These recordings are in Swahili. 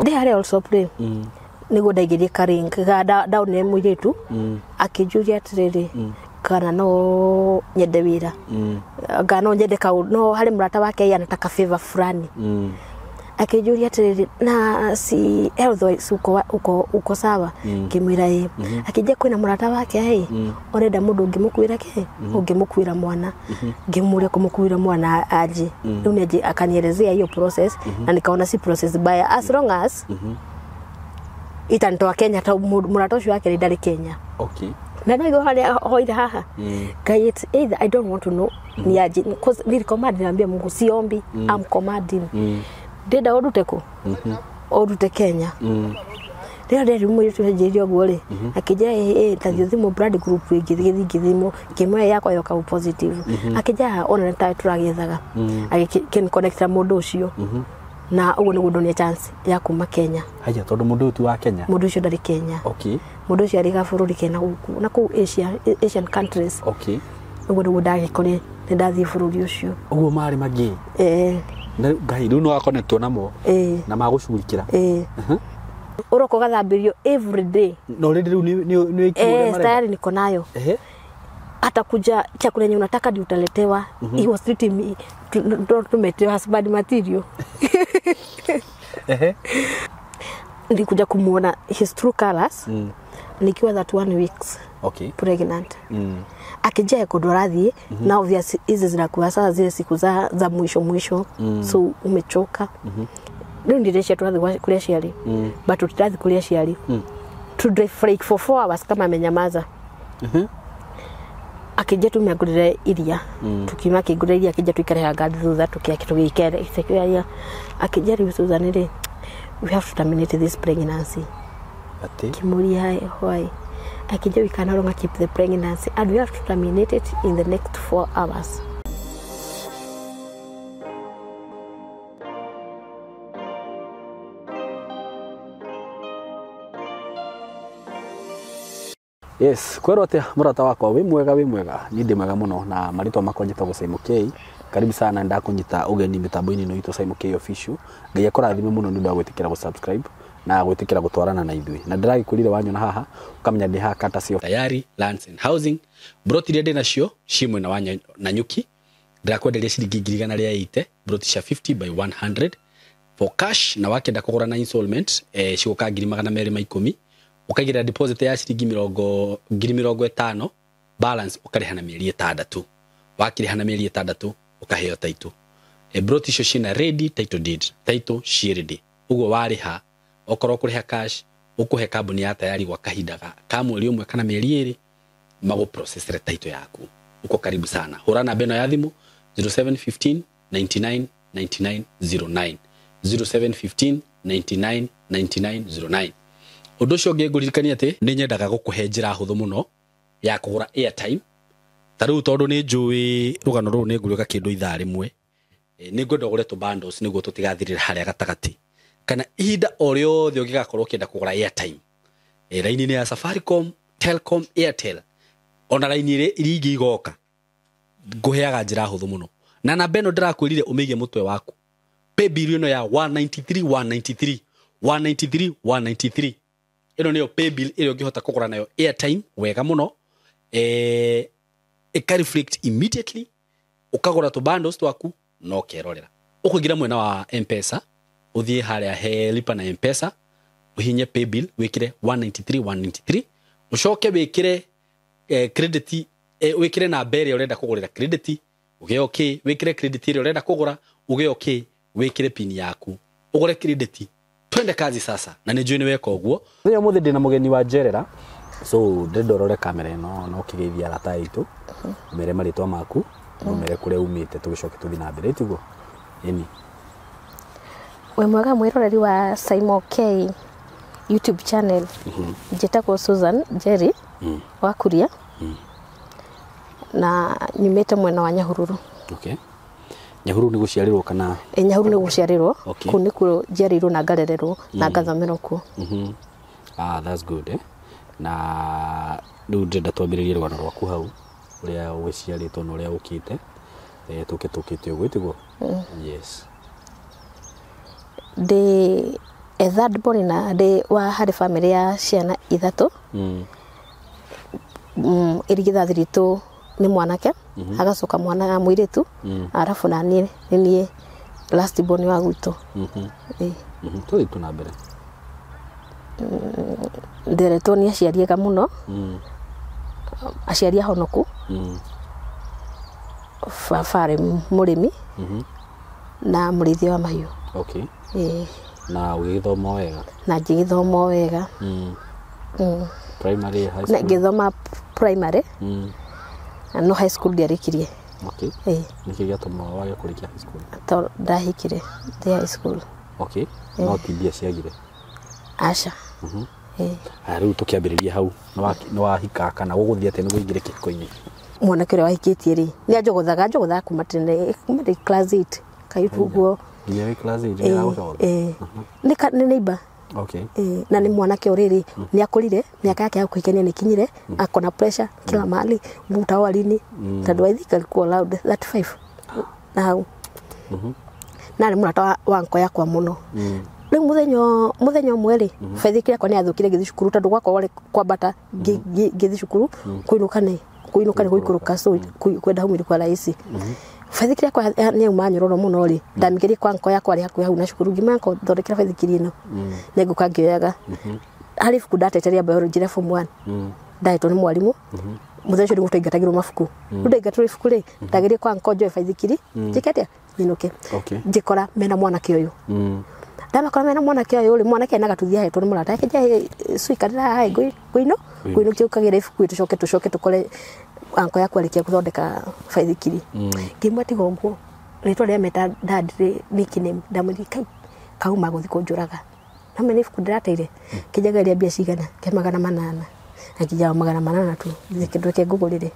They are also play. Nigo ndaigirie karing ga down ne muiretu akijuria atiriri kana no nyende wira ga no nyende ka no hari murata wake anataka favor fulani akijuria atiriri na si health uko sawa kimwira akije kwina murata wake orenda mundu ngimukwira ke ungimukwira mwana ngimure kumukwira mwana aje uneje akanielezea hiyo process na nikaona si process baya as long as itantoa Kenya ta murata ucio wake ndari Kenya. Okay. Na ndio hali hoida haha. Kai it's either I don't want to know ni aje because ni command niambia Mungu siombi I'm commanding. Ndenda oduteko. Odute Kenya. Ndio mumo yetu jerio gwore. Akija tathimo brand group igithimo kimwe yako yoka positive. Akija ona ta turagethaga. Akin connect na mundu ucio. Na ugo niguo ndonia chance ya kuma Kenya. Haya tondu mundu tu wa Kenya. Mundu ucio ndari Kenya. Okay. Mundu ucio ari ga bururi Kenya guku na ku Asian countries. Okay. Ugo niguo ndagikore ndathi bururi ucio. Ugo mari magi. Na gai ru no connect namo. Na magucurikira. Uroko gathambirio every day. No ready ru ni ikire mara. Tayari niko nayo. Hata kuja chakula yenye unataka ndio utaletewa. He was treating me to meet husband material. Nilikuja kumuona his true colors. Nikiwa that 1 weeks. Okay. Pregnant. Akija kudorathi na obviously hizi zinakuwa sasa zile siku za mwisho. So umechoka. Ndio ndiresha tuanze kulia shiali. But tutaanza kulia shiali. To drive freak for 4 hours kama amenyamaza. Akija tumegurira iria tukima kigurira iria akija tuikare gadi thutha tukia kitu gikere isekia akija ribuzanire we have to terminate this pregnancy kimuri hai hoi akija we can no longer keep the pregnancy and we have to terminate it in the next 4 hours. Yes, kwerote murata wakwa wi mwega ni ndi mwega muno na maritwa makwa njitagwo Simon K. Karibu sana ndakunyita ugeni mitambo-ini no itu Simon K official. Ngai akurathime muno ni ndu gwitikira go subscribe na gwitikira gutwarana na ithui. Na ndiragikurire wanyona haha ukamenya ndi ha kata sio tayari lands and housing brought ile nacio shimwe na wanya na nyuki ndirakwenderia ciringi 180 brought cia 50 by 100 for cash na wakenda kugura na installment ciguka 210 ukagira deposit ya ciringi 50 balance ukariha na mieri 6 wakiriha na mieri 6 ukaheo title brought icio cina ready title deed title ready ugo wariha okoro kuriha cash ukuhe kambuni ya tayari gwa kahinda ka mweri umwe kana mieri 2 mago process title yaku uko karibu sana hurana beno ya thimu 0715 99 99 09 0715 99 99 09 Undu cio ngegurikania ati ni nyendaga gukuhe njira huthu muno ya kugura airtime taru tondu ni njui rugano ru ni ngurika kindu ithaa rimwe ni ngwenda gure tu bundles niguo tutigathirira haria gatagati kana ihinda o riothe ungigakorwo kienda kugura airtime line ni ya Safaricom, Telcom, Airtel ona line ire iringi igoka nguheaga njira huthu muno na namba eno ndirakwirire umigie mutwe waku pay bill ino ya 193 ino niyo pay bill ile ungihota kugura nayo airtime wega muno ika reflect immediately ukagura to bundles twaku no kerorera ukugira mwena wa M-Pesa uthie haria he lipa na M-Pesa uhinye pay bill wikire 193 ucoke wikire credit wikire na mbere urenda kugurira credit uge okay wikire credit ile urenda kugura uge okay wikire pin yaku ugure credit twende kazi sasa na ni njui ni weka uguo thio muthi ndina mugeni wa Njerera so ndorore kamera ino no kigeithia rata itu mere maritwa maku mere kure umite tugicoke tuthi na mbere itugo eni we mwega mwiroreri wa Simon K YouTube channel njitako Susan Jerry wa Kuria na nyumete mwena wa Nyahururu. Okay. Nyahururu ni guciarirwo kana Nyahururu ni guciarirwo kuni ku njerirwo na ngarererwo na ngathamiro ku. That's good na ndu ndenda twambiririe rwano rwaku hau uria wiciaritwo na uria ukite tukite uguo itigo. Yes. De third born na ndi wa hari family ya ciana ithatu irigithathi ritu ni mwanake agacoka mwana muiritu arafu na nie last born wa gwitu tu tu na mbere nderetwo ni aciariega muno aciari ahonoku fafare murimi na murithia wa mahiu. Okay. Na ugithoma wega? Na ngigithoma wega. Primary, high school? Na ngithoma primary. No high school ndiarikirie. Okay. Niki giatuma wage kurikia high school? To ndahikire high school. Okay. No tibia ciagire? Aca. Riu tukiambiriria hau no wahika kana guguthia tene guingire kihiko-ini? Mwanake uria wahikitie ri ni njogothaga kuma tene kuma class 8 kaituguo ni class 8 ni agocogotha ni neighbor. Okay. Na ni mwanake uriri ni akurire miaka yake ya kuikenia ni kinyire akona pressure kila mahali muta walini tondu I think alikuwa allowed 35 now na ni murata wanko yakwa muno riu muthenyo mweri faithikire yakwa ni athukire githi cukuru tondu gwakwa kwambata githi cukuru kuinuka guikuruka so kwenda humiri kwa raisi faithikire yakwa ni umanyuroro muno ri ndamigiri kwa nko yakwa ri hakuhi hau na cukuru ngima nko thondekera faithikiri ino neguka ngioyaga hari fuku ndateteria biology le form 1 ndaitwo ni mwarimu muthenyo ni gutaingatagirwo mafuku ndaingatwo ifuku ri ndagiri kwa nko njoe faithikiri njiketia ninuke njikora mena mwanake uyu ndamakora mena mwanake uyu ri mwanake na gatuthia hetwo ni murata yake je suikarira hai guino kiukagira ifuku tucoke tukore anko yakwa rikia kuthondeka faithikiri ngimati gonguo ritwa ria meta dad nickname ndamurika kauma guthi kunjuraga na mene ifuku ndirateire kijagaria bia cigana ke 800 akija 800 tu zikindu ke ngugurire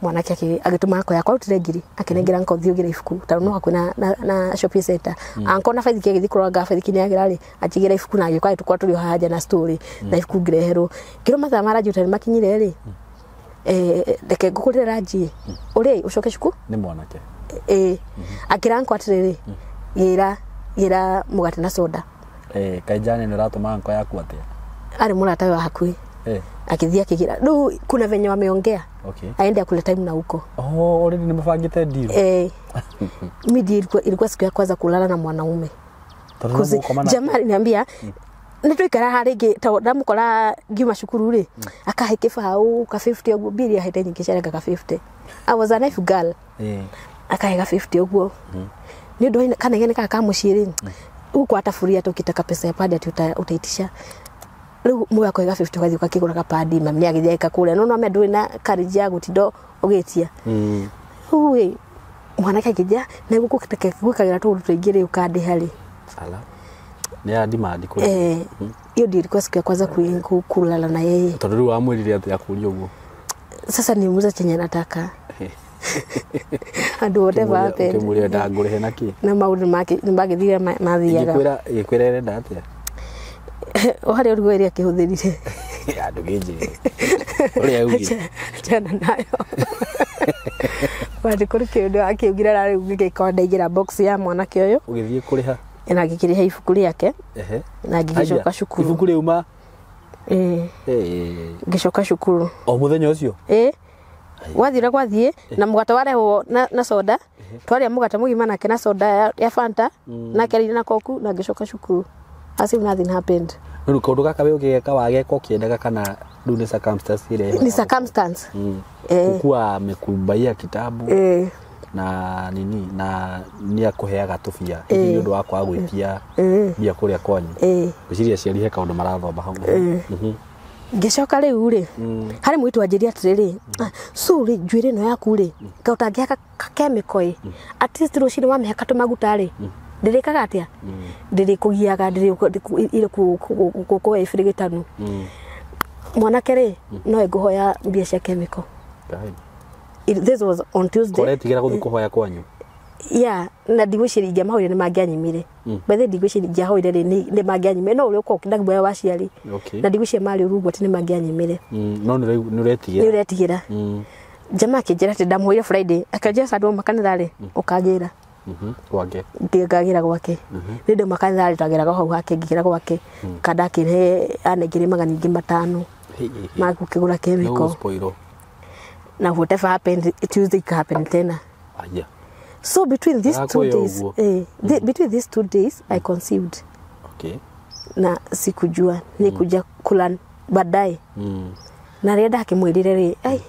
mwanake agituma anko yakwa utire ngiri akinengira anko thiugira ifuku tanu no hakuna na shopping center anko na faithikiri githi kuroga faithikiri yagira ri achigira ifuku na agikwa tukwa turi haja na story na ifuku ngirehero kiro matha marajuta makinyire ri ndeke ngukurira nji uri ucoke cuku ni mwanake akira anko atiriri gira mugate na soda kaijane ni ratuma anko yaku atia ari murata wa hakui akithia kigira du kuna venye wameongea aende akule time na huko already nimefangite deal midi ilikuwa siku ya kwanza kulala na mwanaume jamaa niambia nitwikara harigi to ndamukora ngiuma cukuru ri akahe kibau ka 50 oguo biri ahete nyingi cereka ka 50 I was a knife girl akahe ka 50 oguo ni ndo kana ngene ka muciri uko atafuria tukitaka pesa ya padi ati utaitisha riu muya kwa 50 kwathi ukakigura ka padi mami agithia kule no ame ndui na courage ya gutindo ugitia uwe mwana kakija na guko kitake gwikagira tu tuingire ukande hari ala ni adimadi ko hiyo ndio ilikuwa siku ya kwanza kulala na yeye tondu wa mwirire ati akuria uguo sasa ni muza chenye nataka andu whatever happened kimuria ndangurihe naki na maundu make nibagithira mathiaga ikwirere ndate ohari urugo eri akihuthirire andu ginji uri augi chana nayo bali kuri kindu akiugira rari ngikona igira box ya mwanake uyu ugithie kuriha na ngikiriha ifuku riake na ngicoka cukuru ifuku riuma ngicoka cukuru o muthenya ucio wathire gwathie na mugata wareho na soda twaria mugata mugima nake na soda ya Fanta na keri na koku na ngicoka cukuru as if nothing happened no kaundu gaka we ugeka wage ko kiendaga kana du ni circumstance ile ni circumstance kwa mekumbaia kitabu na nini na ni akuheaga tufia hiyo ndo wako agwitia bia kuria kwanyu biciria ciari kaundu marathomba hau ngicoka riu ri hari mwitu anjiria atiriri suri njuire no yaku ri kautangia ka chemical at least rucini wa mehaka tumaguta ri ndirikaga atia ndirikugiaga ile ku ifirigitanu mwanake ri no nguhoya mbia cia chemical this was on Tuesday koretigira guthi kuhoya kwanyu na ndigwiciria mahoire ni mangianyimire bethe ndigwiciria hoire ni mangianyimire no uri uko kindagibwa wa ciari na ndigwiciria mari urugo ati ni mangianyimire no ni uretigira jamaa kijira ati ndamuhoire Friday akaja sadu makanithari ukagira Gwake. Ngagira gwake. Ndio makanitha ritagiraga hau hake ngigira gwake. Kada kire anegire magana 5 magukigura chemical. Now whatever happened Tuesday can happen tena. Yeah. So between these 2 days, between these 2 days I conceived. Okay. Na sikujua nikuja kula baadaye. Na rienda akimwirire ri ai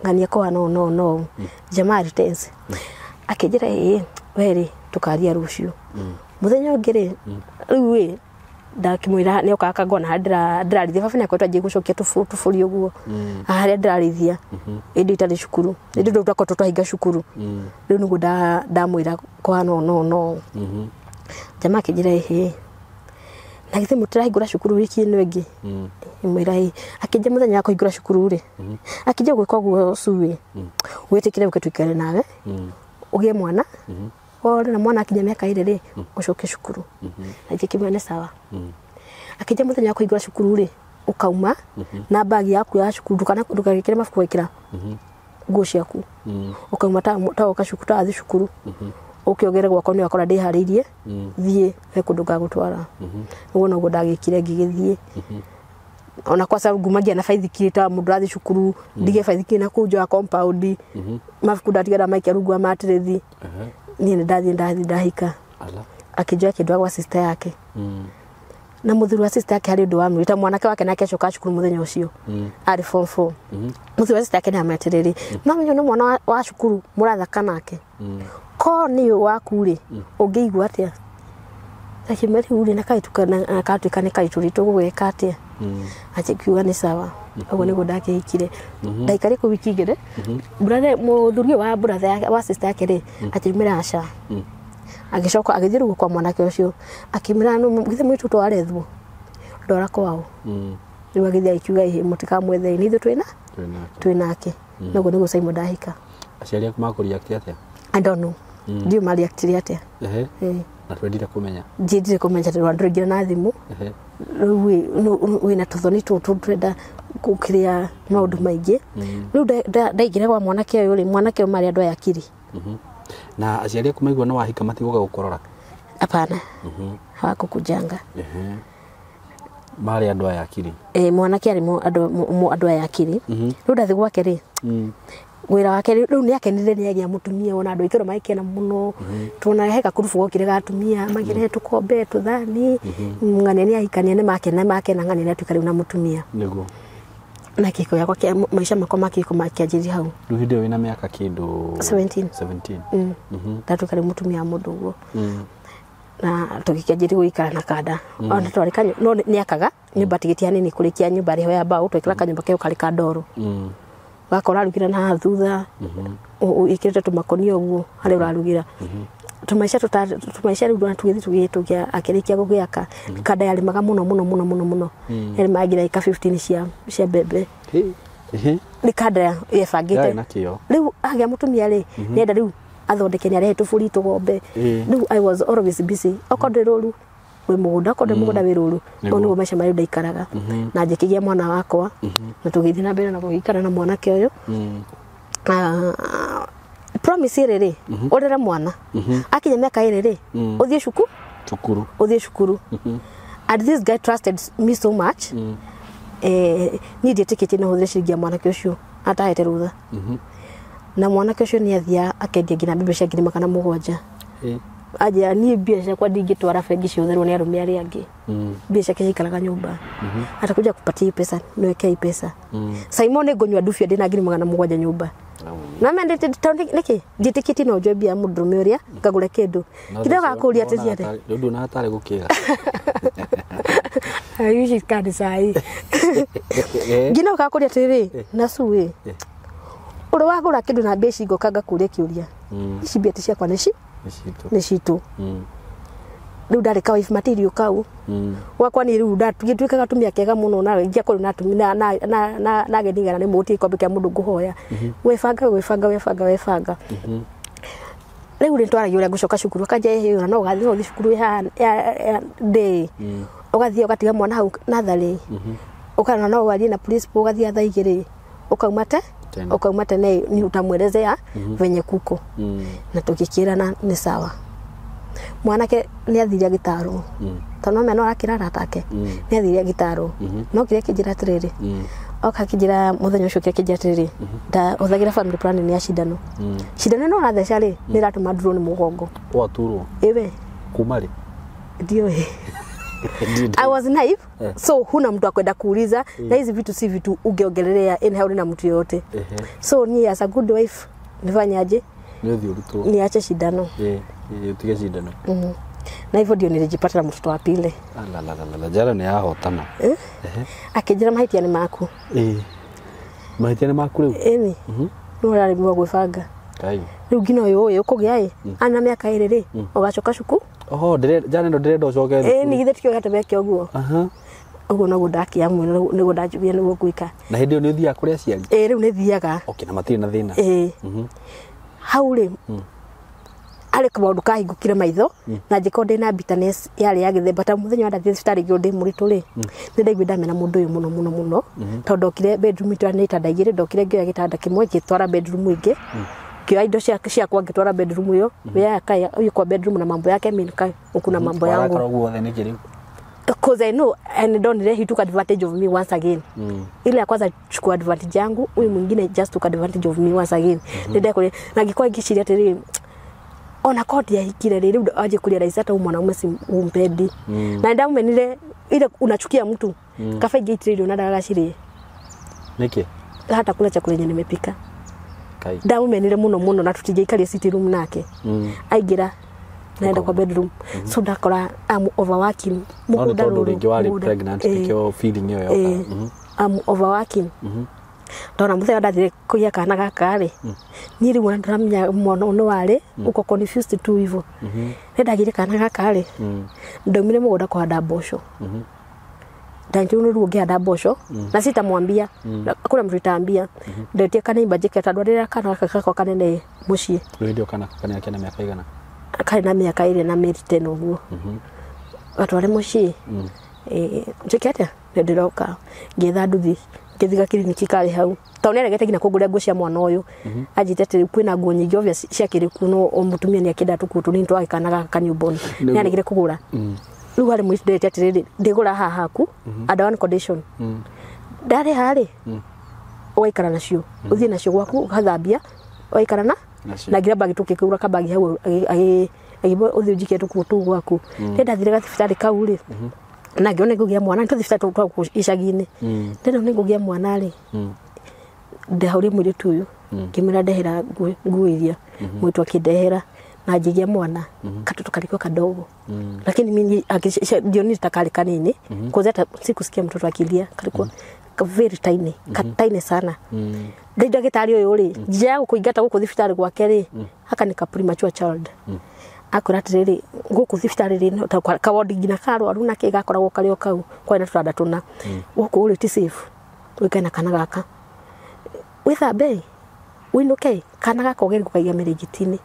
ngania kwa no jamaa retense. Akijira weri tukaria rucio. Muthenya ngire riu ndakimwira ni ukakagwa na ndirarithia baba nakwa twaje gucokia tufuri uguo haria ndirarithia indi itari cukuru indi ndu twako twahinga cukuru riu nugu ndamwira kwa no jamaa kijira na githe mutirahingura cukuru wiki ino ingi mwira akije muthenya akahingura cukuru ri akije gwika uguo suwe witikire ukatwikare nawe ugie mwana ore na mwana akinya miaka ire ri ucoke cukuru na ikimwene sawa akije muthenya akahingura cukuru ri ukauma na bagi yaku ya cukuru kana ndukagikire mafuku wekira nguo ciaku ukauma ta ukacukuru athi cukuru ukiogere gwako ni wakora ndihariirie thie he kundu gagutwara uguo no ndagikire ngigithie ona kwa sababu gumagia na faithikire ta mundu athi cukuru ndige faithikire na kuja compound mafuku ndatigara maikia rungu amaterethi ni ndahika akijua kidwa kwa sister yake na muthuri wa sister yake hari ndu wa mwita mwanake wake nake acoka cukuru muthenya ucio ari form 4 muthuri wa sister yake ni amatereri mamenyo no mwana wa cukuru murathaka nake ko ni waku ri ungeigua atia akimeri uri na kaitukana akatuikane kaituritu gweka atia achikiuga ni sawa uguo ni gudake ikire ndaikari ku wiki igire brother muthuri wa brother wa sister yake ri atimira aca agicoka agithiru kwa mwanake ucio akimira no githe mwitu twarethwo ndora kwao riu agithia ikiuga mutika mwethe ni ithu twinake nuguo ni gucaimo ndahika aciari aku makuri atia I don't know ndio mali aktiri atia na twendire kumenya njindire kumenya tondũ ndũringira na thimu wina tuthoni tutu twenda kukiria maundu maingi riu ndaingira kwa mwanake uyu ri mwanake mari andu aya akiri na aciari aku maigua no wahika matiguga gukorora apana hawakukujanga mari andu aya akiri mwanake ari andu aya akiri riu ndathi gwake ri wira wake riu ni akenire ni agia mutumia ona andu itoro maikena muno tuna heka kurufu gokire gatumia magire tukombe tuthani ngane ni ahikania ni makena ngane ni tukari na mutumia niguo na kiko yakwa kia maisha makoma makiko makiajiri hau riu video ina miaka kindu 17 tatukari mutumia mundu guo na tukikiajiri guikara na kada ona twarikanya no ni akaga nyumba tigitiani ni kurikia nyumba riho ya bao twikira kanyumba keo kari ka ndoro wakora rugira na thutha ikirete tumakonio uguo hari urarugira tumaisha rudu tugithi akirikia gugiaka kada yali maga muno eri magira ika 15 cia bebe ni kada yefagite riu agia mutumia ri nenda riu athondeke ni arehe tufuri tugombe riu I was always busy okondiroru we mugunda konde mugunda wiruru ono maisha mari ndaikaraga na njikigia mwana wakwa na tugithi na mbere na gukara na mwanake uyu promise riri urera mwana akinya miaka riri uthie cukuru and this guy trusted me so much ni ticket na huthire ciringi mwanake ucio atahete rutha na mwanake ucio ni athia akendia ngina bibi cia 700 aja ni biasha kwa ndingitwara bengi ciotherwo ni arume ari angi biasha kicikaraga nyumba atakuja kupatia pesa niwekei pesa Simon ni ngonywa ndufia ndina 700 nyumba na mende niki nditikiti no jobia mundurume uria ngagure kindu kidoga akuria tiziate ndu na atare gukira ayushi kandi sai ngino gakuria tiri na suwe uri wagura kindu na mbeca ngokanga kuria kiuria ici mbia ciakwa ni citu riu ndareka wife material kau wakwa ni riu ndatwikaga tumia kega muno na ingia kuri na tumia na gedingana ni muti ikombe kia mundu nguhoya wefanga riu ni twara yura gucoka cukuru akaja hiyo no gathi no cukuru ya day ugathia ugatiga mwana hau nathari ukana no wathi na principal ugathia tha igiri ukauma tena. Ukauma tena ni utamwelezea venye kuko. Na tukikirana ni sawa. Mwanake ni athiria gitaro. Tono meno arakira atake. Ni athiria gitaro. No kire kijira tiriri. Oka kijira muthenya ucio kijira tiriri. Da uthagira family plan ni ashidano. Shidano no na thesha ri ni ratuma drone mugongo. Waturwo. Ewe. Kumari. Ndio I was naive. So huna mtu akwenda kuuliza na hizi vitu si vitu ungeongelelea in hauli na mtu yote. So ni as a good wife nifanyaje? Niache shidano. Utige shidano. Na hivyo ndio nilijipata na mtoto wa pili. La jara ni ahotana. Akijira mahitia ni maku. Mahitia ni maku leo. Eni. Nora alimwa gwibanga. Kai. Riu ngino yoyo kugiae ana miaka iriri ugacoka cuku. Jana ndo ndire coke. Ni githe tikio gatebe kio guo. Ugo no gudaki amwe ni gudajubia ni gwika. Na hindi yo ni thia kuria ciari. Riu ni thiaga. Okay, na matiri na thina. Haure. Ale kwa nduka hingukire maitho na jikonde na bitterness yale ya githemba ta muthenya wa ndathie citari gionde muritu ri ni ndaigwe ndamena mundu uyu muno to ndokire bedroom itu anita ndaigire ndokire ngioya gitanda kimwe gitwara bedroom ingi kio indo cia kwa ngitwara bedroom iyo ya kaya uyu kwa bedroom na mambo yake mimi kuna mambo yangu because I know and don't he took advantage of me once again. Ile kwanza chukua advantage yangu, huyu mwingine just took advantage of me once again. Ndio kule na gikwa gishiria tiri ona kodi ya hikire riri aje kulia raisa hata mwanaume si umpendi. Na ndio umenile ile unachukia mtu. Kafa gate radio unadala shiri. Niki? Hata kula chakula yenye nimepika. Kai. Ndio umenile muno na tutije ikali sitting room nake. Aigira naenda kwa bedroom. So ndakora I'm overworking. Muda ringi wali pregnant ikyo feeling yo yoka. I'm overworking. Ndona muthenya ndathire kuya kana gakari niri mwana ndamya mwana ono wale uko confused tu hivyo ndagire kana gakari ndomire mugoda kwa dabosho ndanjuru no ruge dabosho na sitamwambia kuna mtu tambia ndetie kana imbajike tandwarira kana kakako kanene mucie ndio kana yake na miaka igana kana miaka ile na meri teno guo atware mucie njikete ndiroka ngitha nduthi kithiga kiriniki kari hau taunere gete gina kugura nguo cia mwana uyu ajitete kwina nguo nyingi ovya cia kiriku no mutumia ni akida tukutu ni ntwa ikanaga kanyubon ni aregire kugura riu hari mwite tetiriri ndigura haha ku under one condition ndari hari oikara nacio uthie nacio gwaku gathambia oikara na gira bagi tukikura kabagi hau agibo uthie ujike tukutu gwaku ndenda thire gathibitari kau ri na ngione ngugia mwana ntuthibitari twa icagine ndenda ni ngugia mwana ri ndauri mwiri tuyu kimira ndehera nguo iria mwitu akindehera na njigia mwana katoto kaliko kadogo lakini mimi jioni takali kanini kuzeta sikusikia mtoto akilia kalikuwa very tiny tiny sana ndio gitari uyu ri njia kuingata guku thibitari gwake ri haka ni ka premature child akuratiriri guku thibitari ri kawodi ngina karo aruna kigakoragwo kario kau kwa na turanda tuna guku uri ti safe wikana kana gaka withambe winuke kana gakogeri gukaiga mirigitini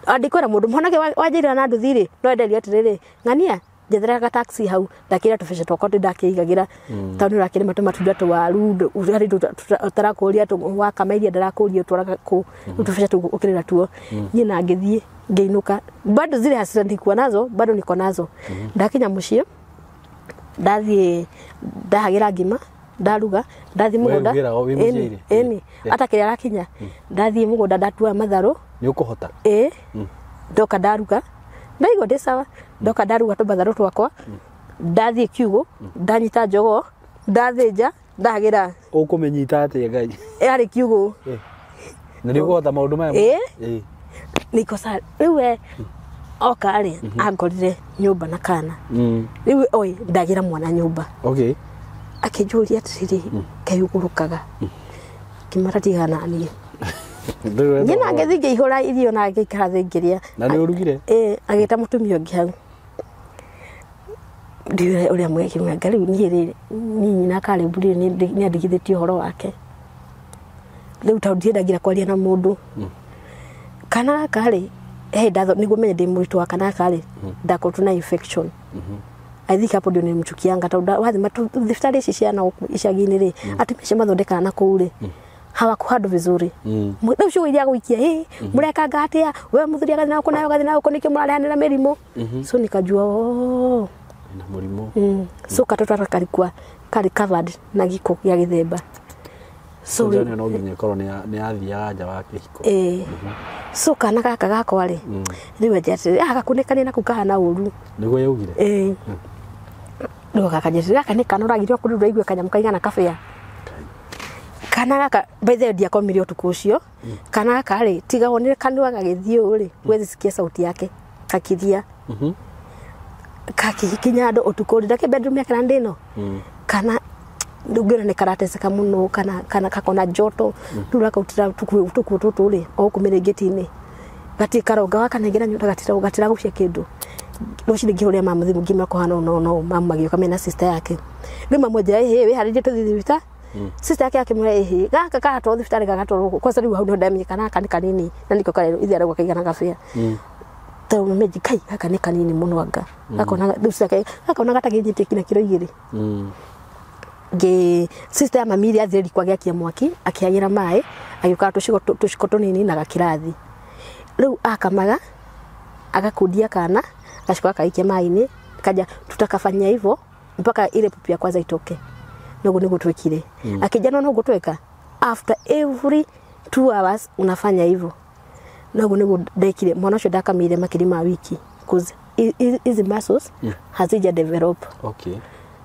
adikwera mundu mwanake wajira na nduthiri no enderia atiriri ngania njethera ga taxi hau ndakira tubesha twakote ndakigagira tanu rakire matunda twaru uri tarakuria wakamairia ndarakuria twaraga ku tubesha tukirira tuo nyina ngithie ngeinuka bado zile hasira ndikuwa nazo bado niko nazo ndakinya mucio ndathie ndahagira ngima ndaruga ndathie mugoda eni ata kire arakinya ndathie mugoda ndatua matharu ni ukuhota ndoka ndaruga ndaigo ndi sawa ndoka ndaruga to matharu twakwa ndathie kiugo ndanyita njogo ndathinja ndahagira ukumenyita ate ngai ari kiugo na niguo ta maundu maya niko sa riwe okari angorire nyumba na kana riwe oi ndagira mwana nyumba okay akijuria atiriri kayugurukaga kimaratigana ni nyina ngethige ihora irio na ngikara thingiria na ni urugire agita mutumio ngi hau ndiwe uria mweki ngari ni nyina kale buri ni adigithitio horo wake riu taundi ndagira kwaria na mundu kana kale niguo menye ndi muritu wa kana kale ndakotuna infection I think hapo ndio nimchukianga tondu wathima thibitarĩ ici ciana gũkũ icagi-inĩ rĩ atumia cia mathondeka na kũu rĩ hawakuhandwo vizuri rĩu ciugo iria gũikia mũrekanga atĩa we mũthuri agathina gũkũ nayo gathina gũkũ nĩkĩ mũrarehanĩra mĩrimũ so nikajua na mũrimũ so katoto kalikuwa kari covered na giko gĩa gĩthemba so no nginya korwo nĩ athiaga nja wa kĩhiko so kana gaka gakwa rĩ rĩu njatire agakunĩkania na kukahana ũru nĩguo yaugire no gakajetire gaka nĩ kana ũragire kũrĩ ũraigua kanyamũ kaigana kabea kana gaka by the way ndiakomire ũtukũ ũcio kana gaka rĩ tiga wonire kanua gagĩthiĩ ũrĩ wezi sikia sauti yake kakiria kakihikinya andũ ũtukũ ũrĩ ndake bedroom yake na ndĩno kana ndungĩra nĩ karateseka mũno kana kakona joto ndura kautira tuku tũtũ rĩ o kũmĩrĩngĩti-inĩ gati karonga wakanengera nyota gatira gũcia kĩndũ rũcinĩ ngĩhũrĩra mamu thimũ ngĩma kũhana no mamu magĩũka mena sister yake rĩu mamu njĩra wĩ harĩrie tũthiĩ thibitarĩ sister yake akĩmwĩra gaka karatwarwo thibitarĩ gagatwarwo kwanza rĩu hau nĩ ndamenya kana aka nĩ kanini na nĩko karero ithe arauga kaigana gabĩa tondũ meji kai gaka nĩ kanini mũno anga gakona gakona gatagĩnyĩtie kinya kiro 2 sister ya mami ria thiri kwa gĩakia mwaki akĩagĩra maĩ agĩũka tũciko tũnini na gakirathi rĩu akamaga agakundia kana gaciko akaikia maĩ-inĩ kaja tutakafanya hivyo mpaka ile pupu ya kwanza itoke nĩguo nĩguo twekire akijana no gutweka after every 2 hours unafanya hivyo nĩguo nĩguo ndekire mwana ũcio ndakamire makiri ma wiki cause hizi muscles hazija develop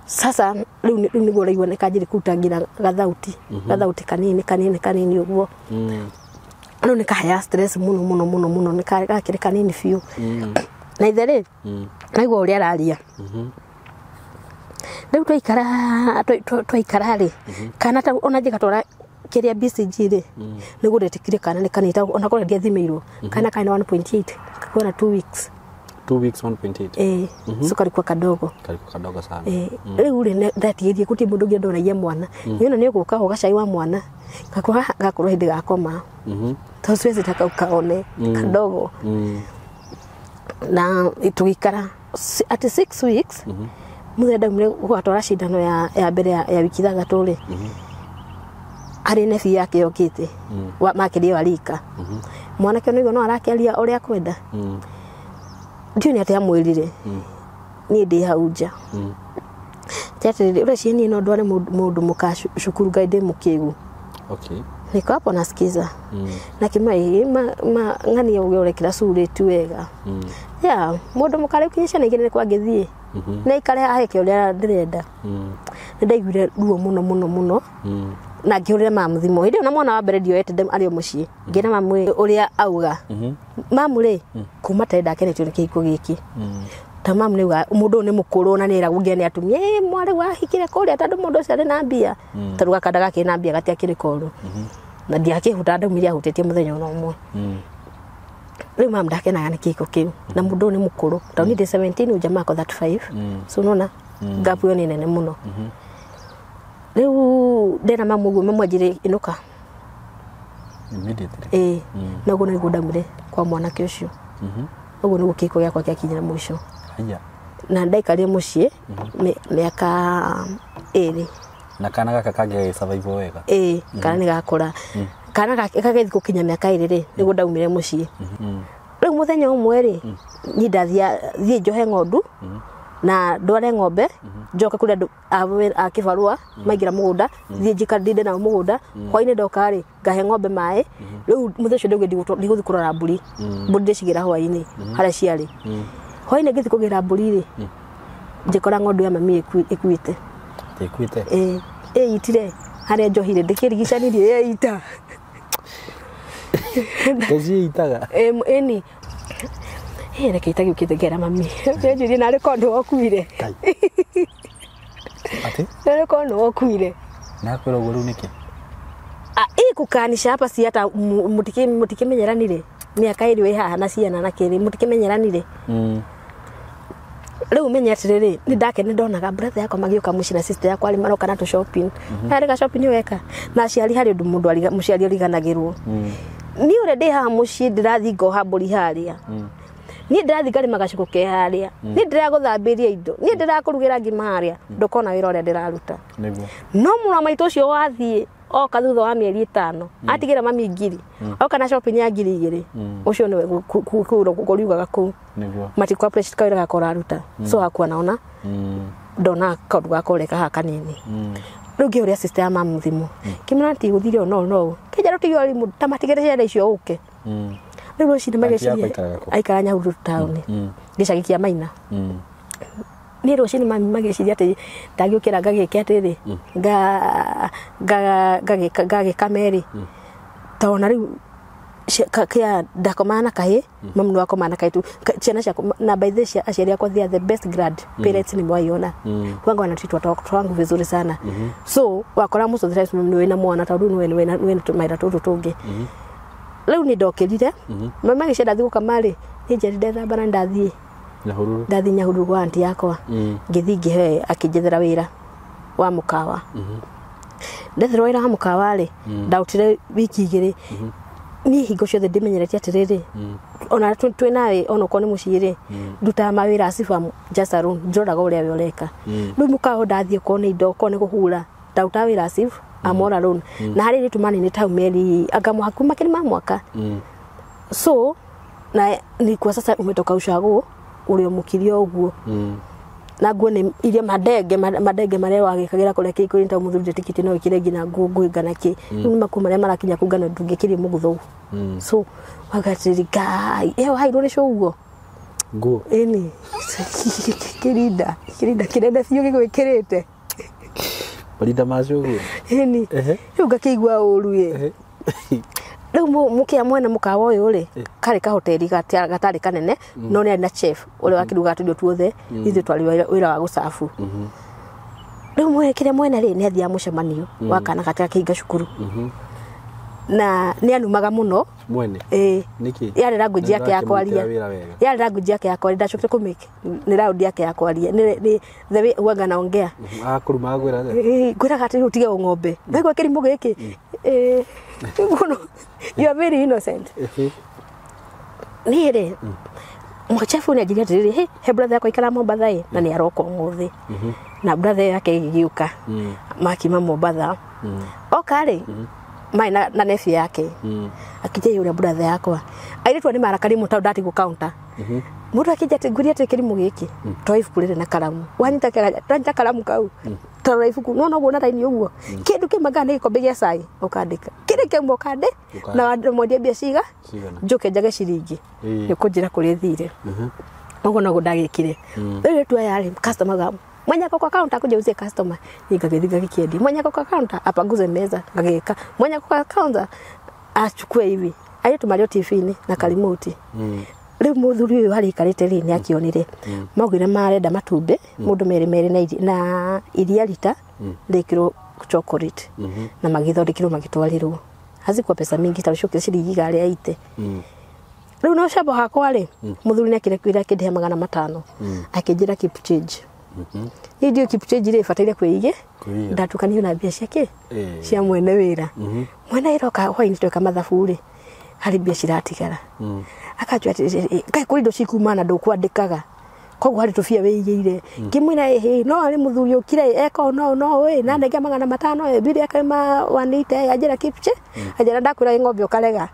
sasa rĩu nĩguo raigua nĩkanjire kutangira gathauti kanini ũguo no nikahaya stress muno nikakire kanini fiu na ithere naigua ũrĩa araria rĩu twaikara rĩ kana ona njĩgatwara kĩrĩa BCG rĩ nĩguo ndetĩkire kana nĩ kanita ona kũrĩa ndiathimĩirwo kana 1.8 kakona 2 weeks 1.8 so kalikuwa kadogo sana rĩu rĩ ndatigirie kuti mũndũ ũngĩ ndonagia mwana nĩona nĩ gũka ũgacai wa mwana gakorwo hĩndĩ gakoma tosiwezi taka ukaone kadogo na tugikara at 6 weeks muthenda mwe gwatwara cindano ya mbere ya wiki 3 rĩ ari nefi yake yokite wa makĩria warika mwana kĩo nĩguo no arakĩaria ũrĩa kwenda ndio nĩ atĩa mwĩrire niĩ ndĩ hau nja tete ule cieni no ndware mũndũ mũkacukuru gaide mũkĩgu niko hapo nasikiza na kimai ngani ugore kila sure tu wega mũndũ mũkare kinyesha nĩgire kwa gĩthie na ikare aheke ũrĩa ndĩrenda ndaiguire ruo mũno na ngĩhũrĩra mamu thimũ hĩndĩ na mwana wa mbere ndioete arĩ mũciĩ ngĩra mamu ũrĩa auga mamu rĩ kuma tenda kenetio nĩ kĩhiko gĩkĩ ta mamu nĩ uga mũndũ nĩ mũkũrũ na nĩra gũngĩane atumia mwari wahikire kũrĩa tondũ mũndũ ũcio arĩ na mbia taruga kanda gake na mbia gati akĩrĩ koru na ndiakĩhuta ndaumiria hutĩtie mũthenya ũmwe rĩu mamu ndakenaga nĩ kĩhiko kĩu na mũndũ nĩ mũkũrũ tondũ ndĩ 17 ujamaa ko 35 so nona gapu yo nĩ nene mũno rĩu ndena mamu guo mamwanjire inuka immediately naguo nĩguo ndaumire kwa mwanake ũcio ũguo nĩguo kĩhiko gĩakwa gĩakinyĩra mũico na ndaikarire mũciĩ mĩaka 2 na kana gaka kangĩ survive wega kana nĩ gakũra kana gagĩthi gũkinya mĩaka 2 rĩ nĩguo ndaumire mũciĩ rĩu mũthenya ũmwe rĩ niĩ ndathiĩ njohe ng'ondu na ndware ng'ombe njoka kũrĩa andũ a kĩbarũa maingĩra mũgũnda thiĩ njikandinde na mũgũnda hwainĩ ndoka rĩ ngahe ng'ombe maĩ rĩu mũthenya ũcio ndigũthiĩ kũrora mbũri ndĩcigĩra hwainĩ harĩa ciarĩ hwainĩ ngĩthi kũgĩra mbũri rĩ njĩkora ng'ondu ya mami ĩkuĩte itire harĩa njohire ndĩkĩrigicanirie ita itaga ĩni reke itagiũkĩte ngera mami njurie narĩ kondo wakuire narĩ kondo wakuire nakwĩra ũguo rĩu nĩkĩ ikukanisha hapa si hata mutikĩmenyeranire mĩaka 2 wĩ haha na ciana na kĩrĩ mutikĩmenyeranire rĩu menya atĩrĩrĩ nĩ ndakene ndonaga brother yakwa magĩũka mũciĩ na sister yakwa arĩ maroka na tũ shopping harĩ ga shopping weka na aciari harĩ ũndũ mũndũ mũciari ũriganagĩrwo niĩ ũrĩa ndĩ haha mũciĩ ndĩrathiĩ ngoha mbũri harĩa ni ndirathi ngari magacuko ke haria ni ndiraguthambiria indo ni ndirakurugira ngima haria ndukona wira uria ndiraruta no mura maitu ucio wathie oka thutha wa mieri 5 atigira mami ngiri oka na shopping ya ngiri 2 ucio ni kuriugaga ku matiko pressure kawira gakora ruta so akwa naona ndona kaundu gakoreka haka nini rugi uria sister ya mamu thimu kimana ti guthire no kija rutigio rimu tamatigire ciana icio uke riu cinde mageciria aikara Nyahururu town gicagi kia Maina ni rucini mami mageciria ati ndagiukira ngagike atiri kameri taona riu kia ndakomana kahi mamu no akomana kaitu ciana cia na by the way aciari akwa they are the best grad parents ni mwaiona wangu wanatreat watoto wangu vizuri sana so wakora most of the time ni na mwana tatu ni tumaira tutu tungi leo ni ndokirire mama gicenda thigu kamari ni njerinde thambana ndathie Nyahururu kwa anti yakwa ngithi ngihe akijethera wira wa mukawa ndethera wira wa mukawa ri ndautire wiki 2 ni hingo ciothe ndimenyerete atiriri ona twinawe ona ko ni muciri nduta mawira asifa just around njoraga uria we ureka ndu mukawa ndathie ko ni indo ko ni guhura ndauta wira asifa amora run na hari ni tumani ni tau meri agamu hakuma kini mwaka so na ni kwa sasa umetoka ushago uri mukirio uguo na nguo ni iria madege maria wagikagira kule kiko nta muthurije tikiti no ikiregi na nguo ngana ki ni makuma marakinya kugana ndungikiri mugutho so wagatirika ewa hairo ni shugo nguo eni kirinda kirenda fiyo gigwikirite Balinda macugu eni uga kigwa uru ye riu mukia mwene mukawa uyu ri kari ka hoteli gatari kanene no ni na chef uri wakiruga tudio tuothe ithu twali wira wa gusafu riu mwekire mwene ri ni athia mucemanio wakana katika kiinga cukuru na ni anumaga muno mwene niki yari language yake ya kwaria yari language yake ya kwaria ndacokete kumike ni round yake ya kwaria ni the way wanga naongea kuruma gwira gwira gati utige ng'ombe ndagwa kirimo giki you are very innocent nire mwachafu ni ajiria tiri he brother yako ikala Mombasa na ni aroko ng'othi na brother yake igiuka makima Mombasa okale mai na nefi yake akije yule brother yako airitwa ni marakari mutau dati ku counter mutu akija teguria tekerimu giki toifu kulire na kalamu wanita kalamu kau toifu ku no gona taini uguo kindu kimagana iko bege sai ukandika kire kembo kande na wandu modie bia ciga njuke njage ciringi ni kunjira kuri thire uguo no gundagikire rĩu tu yari customer gamu mwenye kwa counter kuja uzie customer nikagithiga gikiendi mwenye kwa counter apanguze meza ngageka mwenye kwa counter achukue hivi ayetu Mario TV na kalimoti riu muthuri uyu hari karite ri ni akionire maugire marenda matumbe mundu mere na iria lita lekiro chocolate na magithondekirwo magitwarirwo hazikwa pesa mingi tarishoke ciringi gari aite riu no shabo hakwa ri muthuri nekire kwira kindi 500 akijira keep change ndio keep change ri fataire kwige ndatukanio na bia ciake cia mwene wira mwene iroka hwaini tweka mathafuri hari bia ciratigara akajwa kai kuri ndo cikumana ndukwandikaga koguo hari tufia wigiire kimwira no ari muthuri ukire eko no we na ndege 500 bili akama wanite ajira kipche ajira ndakwira ng'ombe ukarega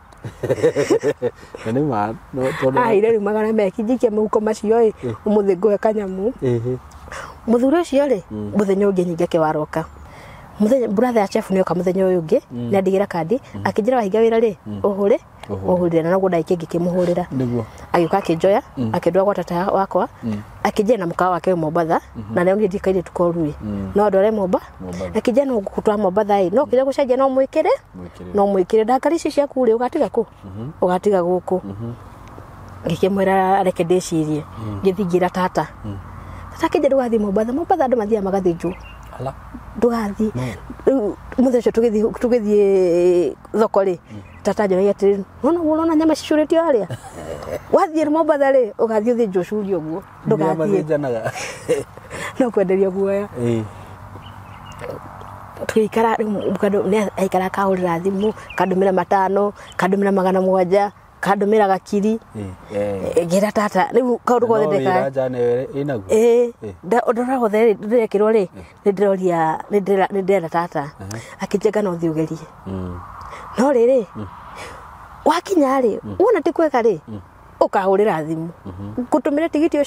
nani ma no tono ile magana mekijike muko macio umuthingo kanyamu muthuri ucio ri muthenya ungi nyingeke waroka muthenya brother ya chef niyo kamuthenya uyu ungi ni andigira kandi akijira wahiga wira ri uhurire na guda ikingi kimuhurira agikuka akijoya akidwa kwa tata wakwa akije na mukawa wake Mombasa na leo ngidi kaide tukorui no ndore Mombasa akije no gukutwa Mombasa no kije gucaje no mwikire ndakari cia kure ugatiga ku ugatiga guku ngikimwira areke ndecirie ngithingira tata kije ndugathi Mombasa andu mathia magathinju ala ndugathi muthecho tugithie thokori tata jona yati no na nyama cicurĩtio aria wathie Mombasa ri ugathie uthinjwo curi uguo ndugathie no kwenderia guoya tuikara mukado ne aikara kaurira thimu kadumira 5 kadumira 700 kadomera gakiri gira tata riu kaundu gothe ndeka iraja ne inagu ndora gothe ndirekirwo ri ndiroria ndira tata akijenga no thiugerie no riri wakinya ri wona tikweka ri ukahurira thimu ngutumire tigiti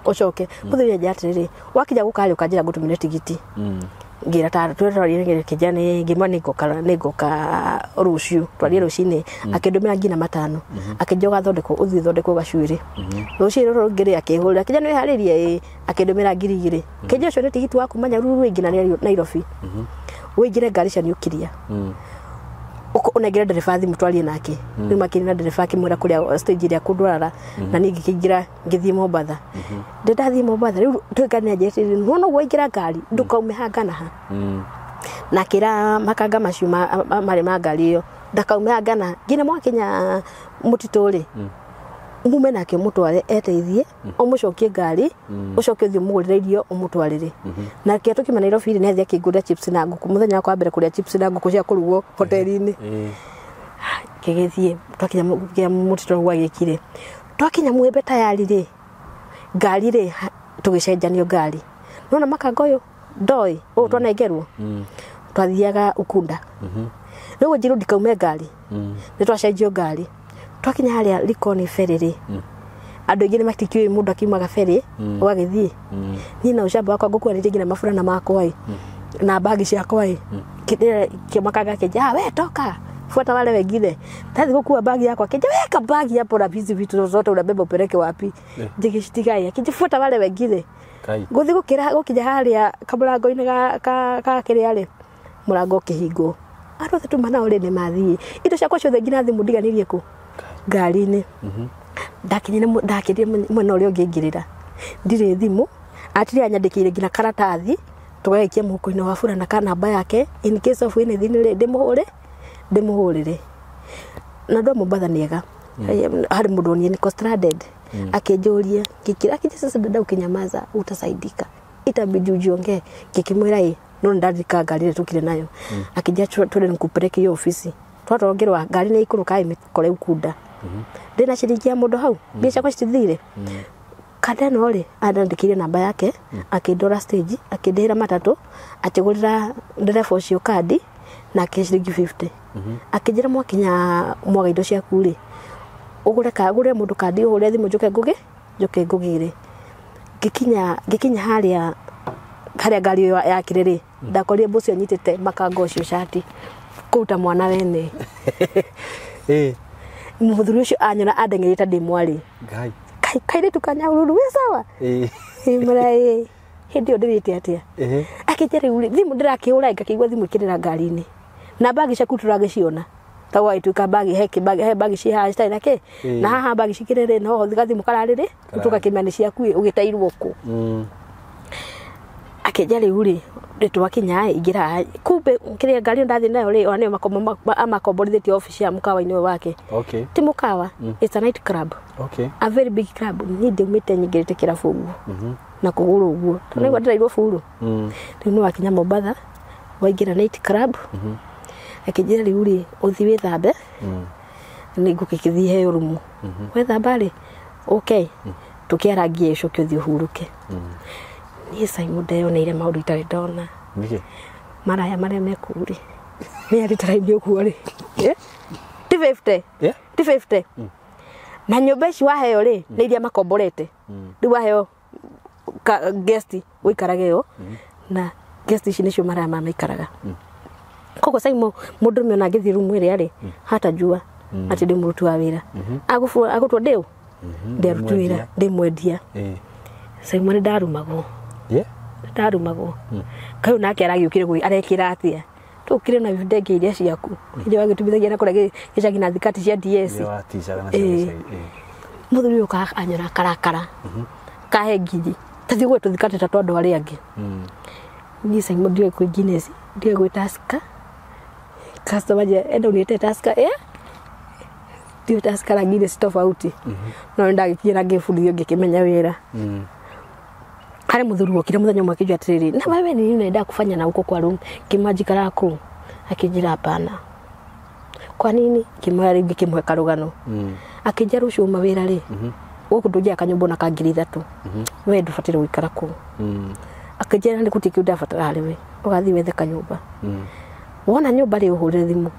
ucoke muthuri njatiriri wakinya gukari ukanjira ngutumire tigiti ngira tata twirorire kijane ngima ningoka ruciu twarie rucini akindumira ngina matano akijoga thondeko uthi thondeko gacuiri ruciu roro ngiri akihurira kijane we haririe akindumira ngiri igiri kije ucio ni tigiti waku manya ruru ingina Nairobi wingire ngari cia nukiria unegera ndereba thimu twarie nake ni makiri na ndereba kimwira kuria stage ria kundwara na ningi kigira ngithie Mombasa ndathie Mombasa riu twikania jeti no gwingira ngari ndukaume hangana ha na kira makanga macio mari magari iyo ndakaume hangana ngina mwakinya mutituri umume nake mutware eteithie umucokie ngari ucokie thio mugurire irio umutwarire na kio tukima Nairobi ne thia kigura chips na nguku muthenya kwa mbere kuria chips na nguku cia kurugwo hoteli-ini kigithie twakinya mutituri gwagikire twakinya mwembe tayari ri ngari ri tugicenjanio ngari nona makanga uyu ndoi twanengerwo twathiaga Ukunda riu njiru ndikaume ngari ni twacenjio ngari twakinya haria Likoni ferry andu ingine matikiwe mundu akiumaga ferry ugagithie ni na ucamba wakwa ngukua ningina mafurana makwa na bagi ciakwa kidire kimakaga kija we toka fuata wale wengine tathi gukua bagi yakwa kija weka bagi hapo na vitu zote unabeba upeleke wapi jigishtigai kijifuata wale wengine guthi gukija haria kamurango-ini ka kiriare murango kihingo andu tu mana ore ni mathii indo ciakwa ciothe ngina thimu ndiganirie ku ngari-ini ndakinyire mwena uria ungingirira ndire thimu atiri anyandikire ngina karatathi tugagikia muhuko-ini wa burana kana namba yake in case of anything ndimuhurire na ndo Mombasa niega hari mundu ni stranded akinjuria kikira kije sasa dada ukinyamaza utasaidika itabidi ujionge kikimwira no ndadika ngari tukire nayo akija twende nikupeleke hiyo ofisi twatongerwa ngari ni ikuruka imikore Ukunda ndina ciringia mundu hau biacha kwa cithire kada no ri andandikire namba yake akindora stage akindira matatu atigurira ndereba ucio kadi na ciringi 50 akijira mwakinya mwaga indo ciaku ri ugure mundu kadi uhure thimu njuke ngugire gikinya haria ngari ya kiriri ndakorire mbucio nyitite makanga ucio shati kuta mwana wene muthuri ucio anyona andengerita ndi mwari kaire tukanya ururu we sawa murai hindi ndirite atia akijere uri thimu ndirakiura ngakigwa thimu kirira ngari-ini na bagi ciaku turagiciona tawa ituka bagi he bagi ci ha stai nake na haha bagi cikirire no thigathi mukararire tukakimani ciaku ugitairwo ku akijere uri twakinya igira kumbe kiria ngari ndathi nayo ri one makomborithĩtie office ya mukawa-ini wake ti mukawa it's a night club a very big club ni ndumite nyingirite kirabu uguo na kuguru uguo tunaigwa ndirairwo furu riu no akinya Mombasa waingira night club akijira riu ri uthi withambe ni ngukikithie he rumu withamba ri okay tukiarangia icokio thi uhuruke ni Simon ndeyoneire maundu itari ndona maraya maria mekuri ni aritaraithio kuo ri ti 50 na nyumba ici waheo ri ni iria makomborete riu waheo guest wikarage yo na guest ici nicio maraya maikaraga koko Simon mundu miona ngithi rumu iria ri hata jua ati ndi murutu wa wira agutwa ndiu nderutu wira ndimwendia Simon ndarumagwo ndarumagwo kayo nake aragiukire gwi arekira atia tukire na ndege iria ciaku iria wagitumithagia na kuria gicagi na thikati cia DS muthuri uka anyora karakara kahe ngiri tathi gwe tuthikate tatu andu aria angi ni Simon ndio ku Guinness ndio gwe taska customer je endo ni taska ndio taska la Guinness tofauti no ndagikinya ngifundithio ngikimenya wira hari muthuri wokire muthenya umwe akijua atiriri na wewe ni nini unaenda kufanya na huko kwa room kimajika lako akijira hapana kwa nini kimwe ringi kimwe karugano akija rucio mawira ri guku ndungia kanyumba na kangiri 3 we ndufatire guikara ku akija ndi kuti kiuda fatara we ugathi wethe kanyumba wona nyumba ri uhurire thimu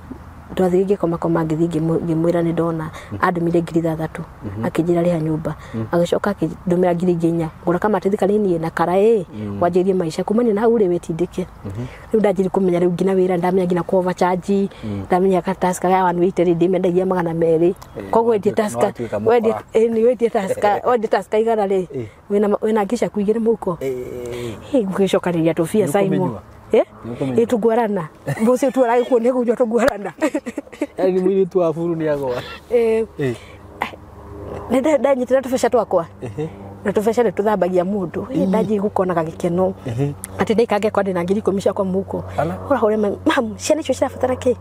twathiringe koma ngimwira ni ndona andumire ngiri 3 akijira ri nyumba agicoka akindumira ngiri 4 ngura kama tithikani na kara wajirie maisha kumani na ure wetindike riu ndajiri kumenya riu ngina wira ndamenya ngina ku overcharge ndamenya ka taska ya 180 ndimendagia 200 koguo ndi taska wendi taska igana ri wena ngisha kuigire muko ngicoka ri tufia Simon itugwarana bosi tu ara ko nego jo tugwarana ni mwili tu afuru ni yako nda nyitira tufesha twakwa na tufesha tuthambagia mundu ndaji gukona gagikeno ati ndai kage kwa ndina ngiri komisha kwa muko ora hore mam ciana cio cirabatara ki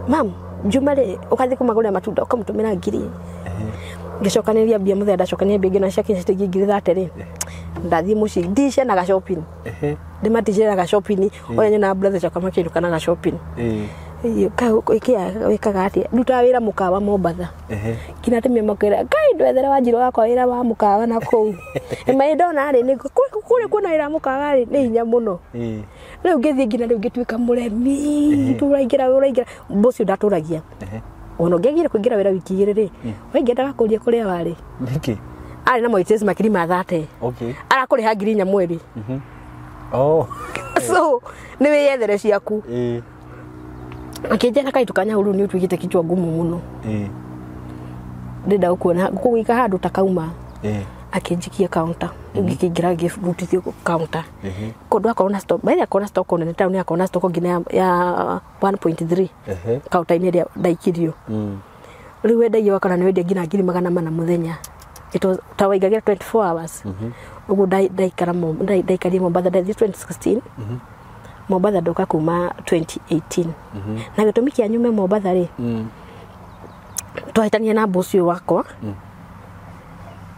mam jumale ukathi kumagura matunda ukamutumira ngiri ngicokaniria bia muthe ndacokania bia ngina ciake citigi ngiri 30 ndathi muci ndishe na ga shopping ndimatije na ga shopping oya na brother choka makiru kana ga shopping iyo wikaga ati nduta wira mukawa Mombatha kina temia makira kai ndwethera wanjiro wakwa wira wa mukawa na kou mai ndona ri ni kule kuna wira mukawa ri ni hinya muno riu ngithi ngina riu ngituika muremi turaingira bosi ndaturagia ono ngegire kuingira wira wiki 2 ri waingenda kuria kuria wari niki ari na moites makiri ma 30 okay arakuriha ngiri 4 mweri so ni wiyethere ciaku akijana kaitukanya huru ni utwigite kichwa gumu muno ndenda kuona kuwika handu takauma akinjikia counter ngikingira gifutithio counter kondo akona stock baada akona stock on town akona stock ngine ya 1.3 counter ine ndaikirio riwe ndaiyo akana niwe ngina ngiri 400 muthenya ito tawaigagira 24 hours ugu ndaikara ndaikaria Mombatha ndathi 2016 Mombatha ndoka kuma 2018 na gitumi kia nyume Mombatha ri twahitania na bosi wakwa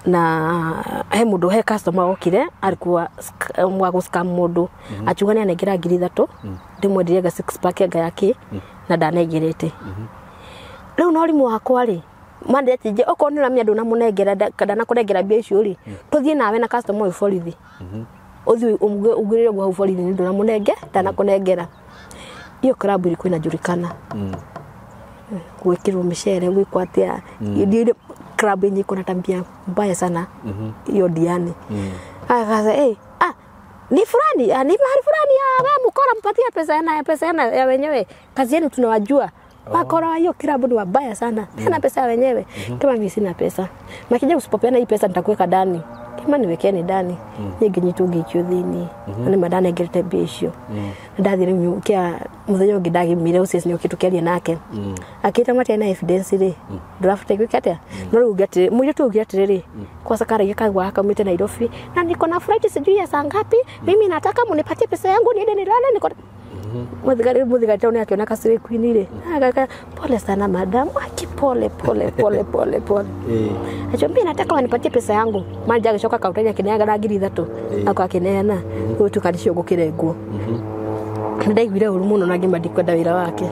na he mundu he customer okire alikuwa mwa scam mundu achugania negira ngiri 3 ndimwendirie ga 6 pack ga yake na ndanegerete riu no rimu wakwa ri mande tije okoni na miandu na munengera kada na kunengera bia icio ri tuthie nawe na customer uyu borithi uthi ugirire gwa borithi ni ndona munenge tana kunengera iyo club iri kwina jurikana gwikirwo michere gwikwatia ndio club yenye kuna tabia mbaya sana hiyo Diani akaza ni fulani ni mahali fulani ya mkora mpatia pesa ya wenyewe kazi yenu tunawajua wakora hiyo club ni wabaya sana tena pesa wenyewe kama mimi sina pesa makija usipopeana hii pesa nitakuweka ndani kama niwekeni ndani nyingi nyitungi chuthini ni madane gerete bisho ndathire nyukia muthenya ngidagi mire usesi nyukitukeria nake akita mate na evidence ri draft gwikatia no rugati muje tu ugati ri kwa sakara yakagwa akamite Nairobi na niko na flight sijui ya saa ngapi mimi nataka munipatie pesa yangu niende nilale niko muthigari tone akiona kasiri kwinire akaka pole sana madam akipole pole achombi nataka wanipatie pesa yangu manja agishoka kautanya kineaga na ngiri 3 akakineana utukanisho gukirenguo ndaigwire uru muno na ngima ndikwenda wira wake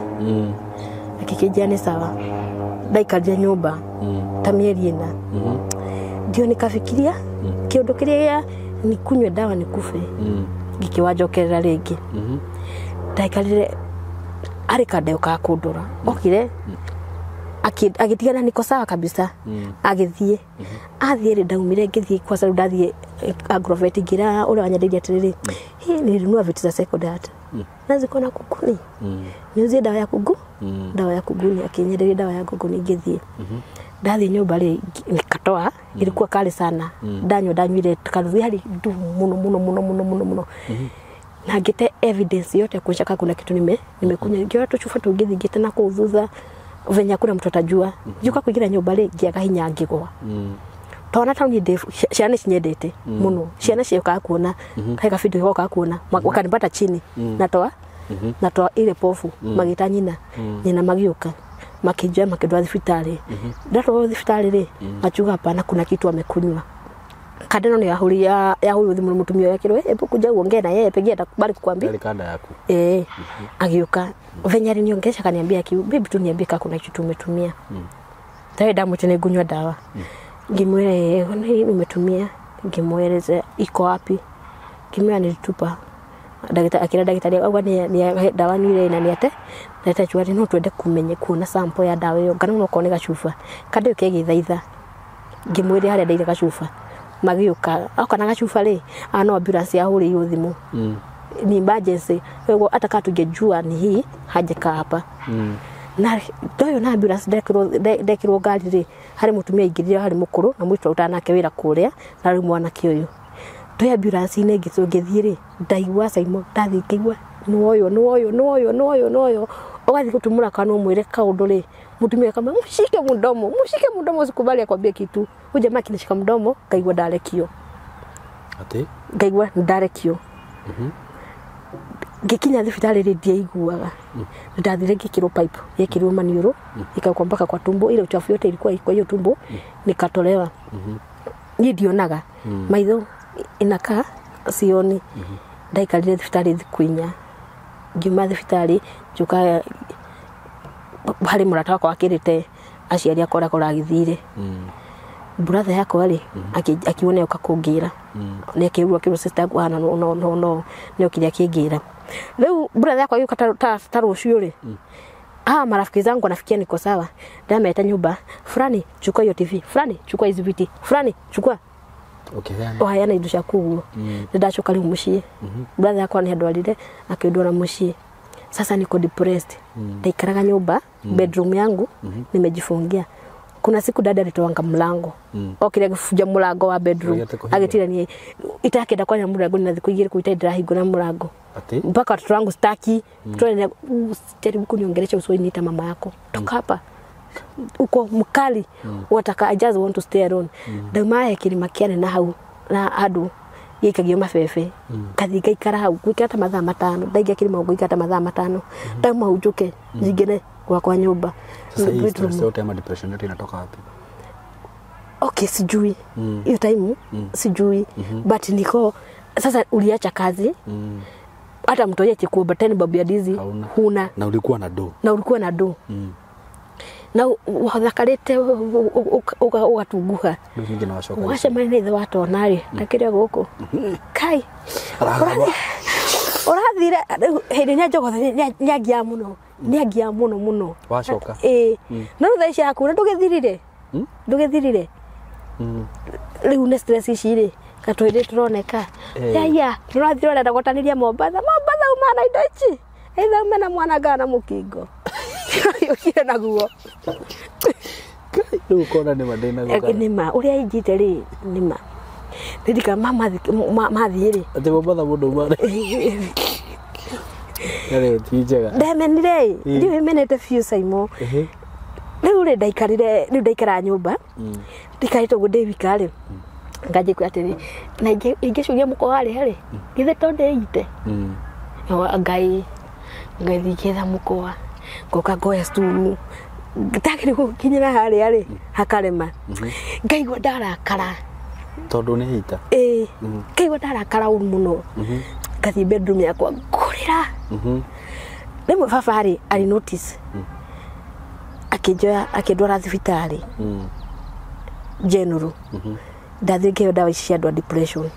akikijia ni sawa ndaikaria nyumba ta mieri 4 ndio nikafikiria kiundu kiria ni kunywe dawa nikufe gikiwajokerera ringi ndaikarire arikadeo ka kundura okire agitigana niko sawa kabisa agithie athire ndaumire ngithie kwa sababu ndathie agrovet ngira ule wanyanderia tiriri nilinunua vitu za secondary naziko na kukuni niuzie dawa ya kuguni akinyenderia dawa ya kuguni ngithie ndathi nyumba ri nikatoa ilikuwa kali sana ndanywire karuthi hali muno na ngite evidence yote kuchaka kuna kitu nimekunya ngiwa tuchufa tungithingite na kuthutha venya kuna mtu atajua juka kuingira nyumba ri ngiaga hinya ngigwa tona tauni ndefu ciana cinyendete muno ciana cioka kuona kaika video yoka kuona wakanipata chini natoa ile pofu magita nyina magiuka makijua makidwa thibitari ndatwa thibitari ri achuga hapana kuna kitu amekunywa Kadeno ni ya huyu thimu mutumia yakirwe epo kuja uongee na yeye pengine atakubali kukwambia ile kanda yako agiuka venyari niongesha kaniambia bibi tu niambie kama kuna kitu umetumia tawe damu tena gunywa dawa ngimwele nimetumia ngimweleze iko wapi kimya nilitupa daktari au ni dawa ni ile inaniate nata chwari no twende kumenye kuona sample ya dawa yo kana no koneka chufa kande ukegithaitha ngimwele hali ndaire gachufa magiuka akana gachufa le ano ambulance ya huri yo thimu ni emergency wewe ataka tungejua ni hii hajeka hapa na doyo na ambulance dekiro gari ri hari mutumia ingirira hari mukuru na mwitwa utanake wira kuria na ri mwana kioyo doyo ambulance ine ngithire ndaigwa saimo ndathi kigwa noyo ogathi kutumura kana umwire kaundu ri mutumia kama mushike mudomo sikubali akwambie kitu uje makini shika mdomo kaigwa ndarekio ati ngaigwa ndarekio gikinya thibitari ri ndiaiguaga ndathire ngikiro pipe yekirwo maniuro ikakwa mpaka kwa tumbo ile uchafu yote ilikuwa iko hiyo tumbo nikatolewa ni ndionaga maitho inaka sioni ndaikarire thibitari thikuinya ngima thibitari njuka hari murata wakwa akirite aciari akora agithire brother yako ali akione ukakungira nekirwa kiro sister gwana no neokiria kingira leo brother yako yuko tarucio ri marafiki zangu wanafikia niko sawa ndameta nyumba fulani chukua hiyo TV fulani chukua hizo viti fulani chukua yana idusha kuguo ndachoka leo mushie brother yako ni ndwalire akidora mushie sasa niko depressed ndaikaraga nyumba bedroom yangu nimejifungia kuna siku dada alitoanga mlango okire kufuja mlango wa bedroom agitira ni itakenda kwanya mlango na thikuigire kuitaidira hingo na mlango mpaka watoto wangu staki tuone jaribu kuniongelesha usoi niita mama yako toka hapa uko mkali wataka I just want to stay alone ndamaye kilima kiane na hau na adu yikagio mafefe kathika ikara hau gwikata mathaa 5 ndaigia kilima gwikata mathaa 5 ndama ujuke jigene kwa nyumba sasa hii stress yote ama depression yote inatoka wapi okay sijui hiyo time sijui but niko sasa uliacha kazi hata mtoje chikuomba tena babu ya dizi huna na ulikuwa na do na wathakarite ugatunguha ngine washoka washe mane ithe watonari takire guku kai urathire hindi nyagia muno washoka no thaici yaku ndugithirire riu ne stress iciri katwire turoneka yaya turathire ndagotaniria Mombasa umana idochi either umena mwana gana mukingo yokire naguo riu kona ni madena nima uria injite ri nima ndika mama mathiri ati Mombasa mundu mwana yale tijega ndemenire ndiwe menete few saimo riu ri ndaikara nyumba ndikarite gundi wikare ngaje kwatiri na ingeshugia muko hari githe tonde ite ngai thiketha mukoa ngoka ngoya stulu gitakiri gukinyira hari hakarema ngaigwa ndarakara tondu ni hita ngaigwa ndarakara muno ngathi bedroom yakwa ngurira rimwe baba ari notice akindwara thibitari general ndathikio dawa ici cia depression